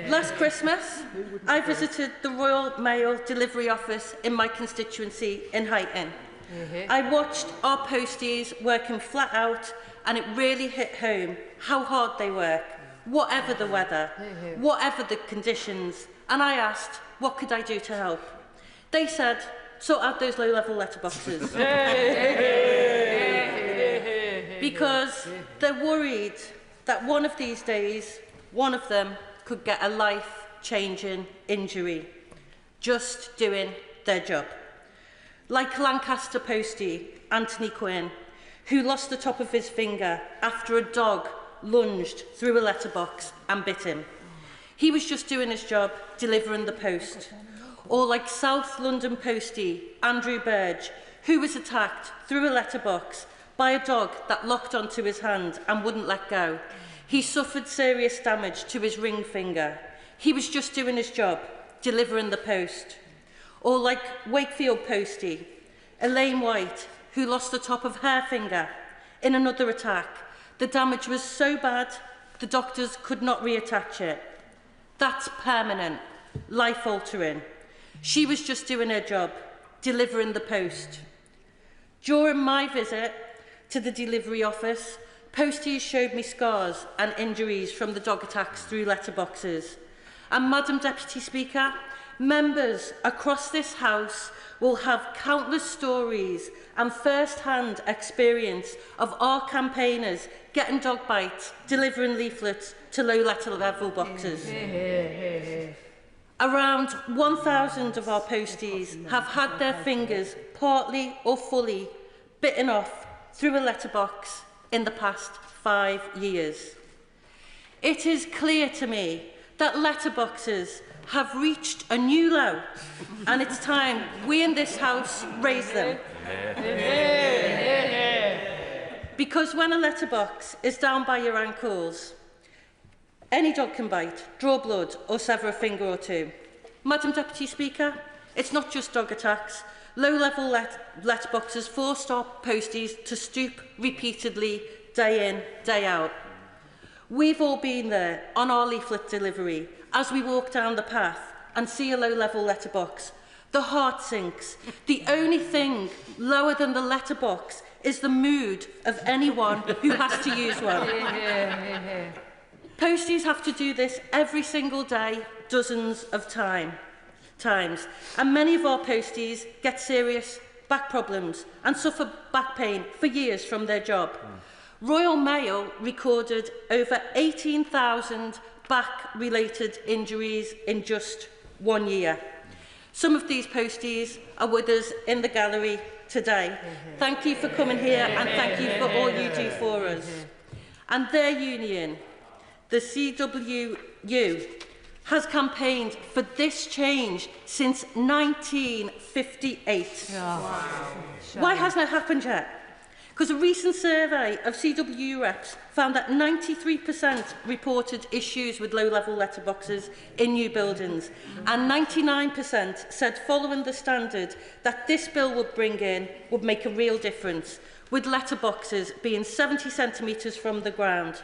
Last Christmas, I visited the Royal Mail delivery office in my constituency in Huyton. I watched our posties working flat out, and it really hit home how hard they work, whatever the weather, whatever the conditions. And I asked, what could I do to help? They said, sort out those low-level letterboxes. Because they're worried that one of these days, one of them could get a life-changing injury just doing their job. like Lancaster postie Anthony Quinn, who lost the top of his finger after a dog lunged through a letterbox and bit him. He was just doing his job, delivering the post. Or like South London postie Andrew Burge, who was attacked through a letterbox by a dog that locked onto his hand and wouldn't let go. He suffered serious damage to his ring finger. He was just doing his job, delivering the post. Or like Wakefield postie Elaine White, who lost the top of her finger in another attack. The damage was so bad, the doctors could not reattach it. That's permanent, life-altering. She was just doing her job, delivering the post. During my visit to the delivery office, posties showed me scars and injuries from the dog attacks through letterboxes. And Madam Deputy Speaker, members across this House will have countless stories and first-hand experience of our campaigners getting dog bites, delivering leaflets to low letter-level boxes. Around 1,000 of our posties have had their fingers partly or fully bitten off through a letterbox in the past 5 years. It is clear to me that letterboxes have reached a new low, and it's time we in this House raise them. Because when a letterbox is down by your ankles, any dog can bite, draw blood or sever a finger or two. Madam Deputy Speaker, it's not just dog attacks. Low-level letterboxes forced our posties to stoop repeatedly, day in, day out. We've all been there on our leaflet delivery as we walk down the path and see a low-level letterbox. The heart sinks. The only thing lower than the letterbox is the mood of anyone who has to use one. Posties have to do this every single day, dozens of times. And many of our posties get serious back problems and suffer back pain for years from their job. Royal Mail recorded over 18,000 back-related injuries in just 1 year. Some of these posties are with us in the gallery today. Thank you for coming here and thank you for all you do for us. And their union, the CWU, has campaigned for this change since 1958. Why hasn't it happened yet? Because a recent survey of CWU reps found that 93% reported issues with low-level letterboxes in new buildings, and 99% said following the standard that this bill would bring in would make a real difference, with letterboxes being 70 centimetres from the ground.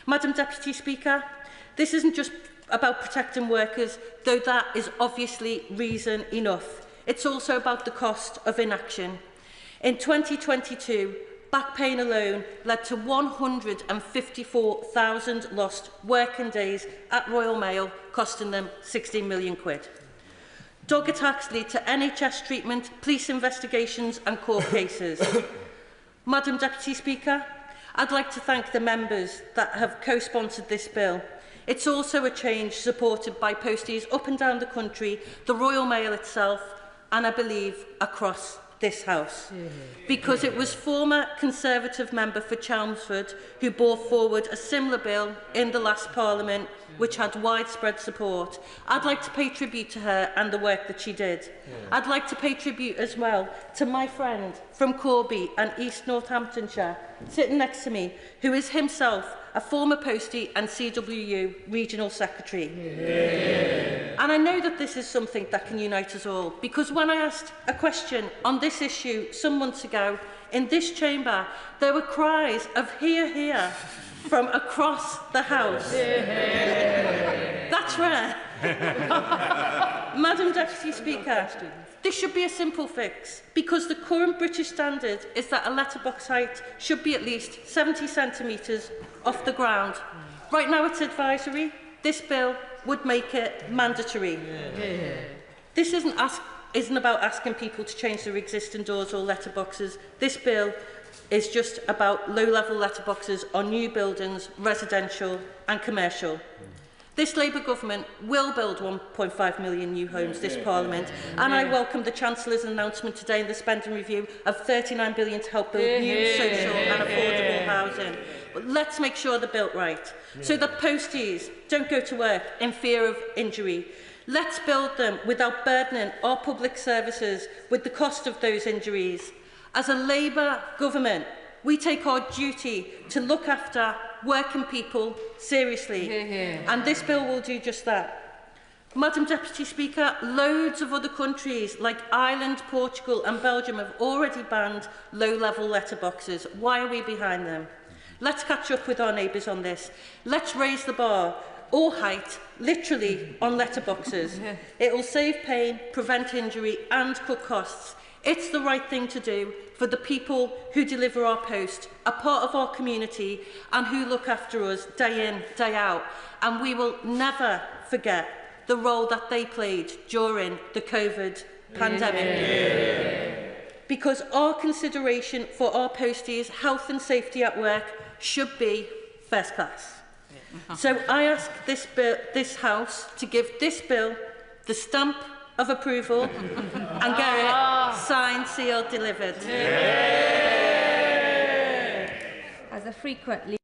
Madam Deputy Speaker, this isn't just about protecting workers, though that is obviously reason enough. It's also about the cost of inaction. In 2022, back pain alone led to 154,000 lost working days at Royal Mail, costing them £16 million. Dog attacks lead to NHS treatment, police investigations and court cases. Madam Deputy Speaker, I'd like to thank the members that have co-sponsored this bill. It's also a change supported by posties up and down the country, the Royal Mail itself, and I believe across this House, because it was former Conservative member for Chelmsford who brought forward a similar bill in the last Parliament, which had widespread support. I'd like to pay tribute to her and the work that she did. I'd like to pay tribute as well to my friend from Corby and East Northamptonshire, sitting next to me, who is himself a former postie and CWU Regional Secretary. And I know that this is something that can unite us all, because when I asked a question on this issue some months ago in this chamber, there were cries of hear, hear from across the House. That's rare. Madam Deputy Speaker, this should be a simple fix, because the current British standard is that a letterbox height should be at least 70 centimetres off the ground. Right now it's advisory. This bill would make it mandatory. This isn't about asking people to change their existing doors or letterboxes. This bill is just about low-level letterboxes on new buildings, residential and commercial. This Labour government will build 1.5 million new homes this Parliament, and I welcome the Chancellor's announcement today in the spending review of £39 billion to help build new social and affordable housing. But let's make sure they're built right, so that posties don't go to work in fear of injury. Let's build them without burdening our public services with the cost of those injuries. As a Labour government, we take our duty to look after working people seriously, and this bill will do just that. Madam Deputy Speaker, loads of other countries like Ireland, Portugal and Belgium have already banned low-level letterboxes. Why are we behind them? Let's catch up with our neighbours on this. Let's raise the bar, or height, literally, on letterboxes. It will save pain, prevent injury and cut costs. It's the right thing to do for the people who deliver our post, a part of our community, and who look after us day in, day out. And we will never forget the role that they played during the COVID pandemic. Because our consideration for our posties' health and safety at work should be first class. So I ask this House to give this bill the stamp of approval and get it signed, sealed, delivered. As a frequently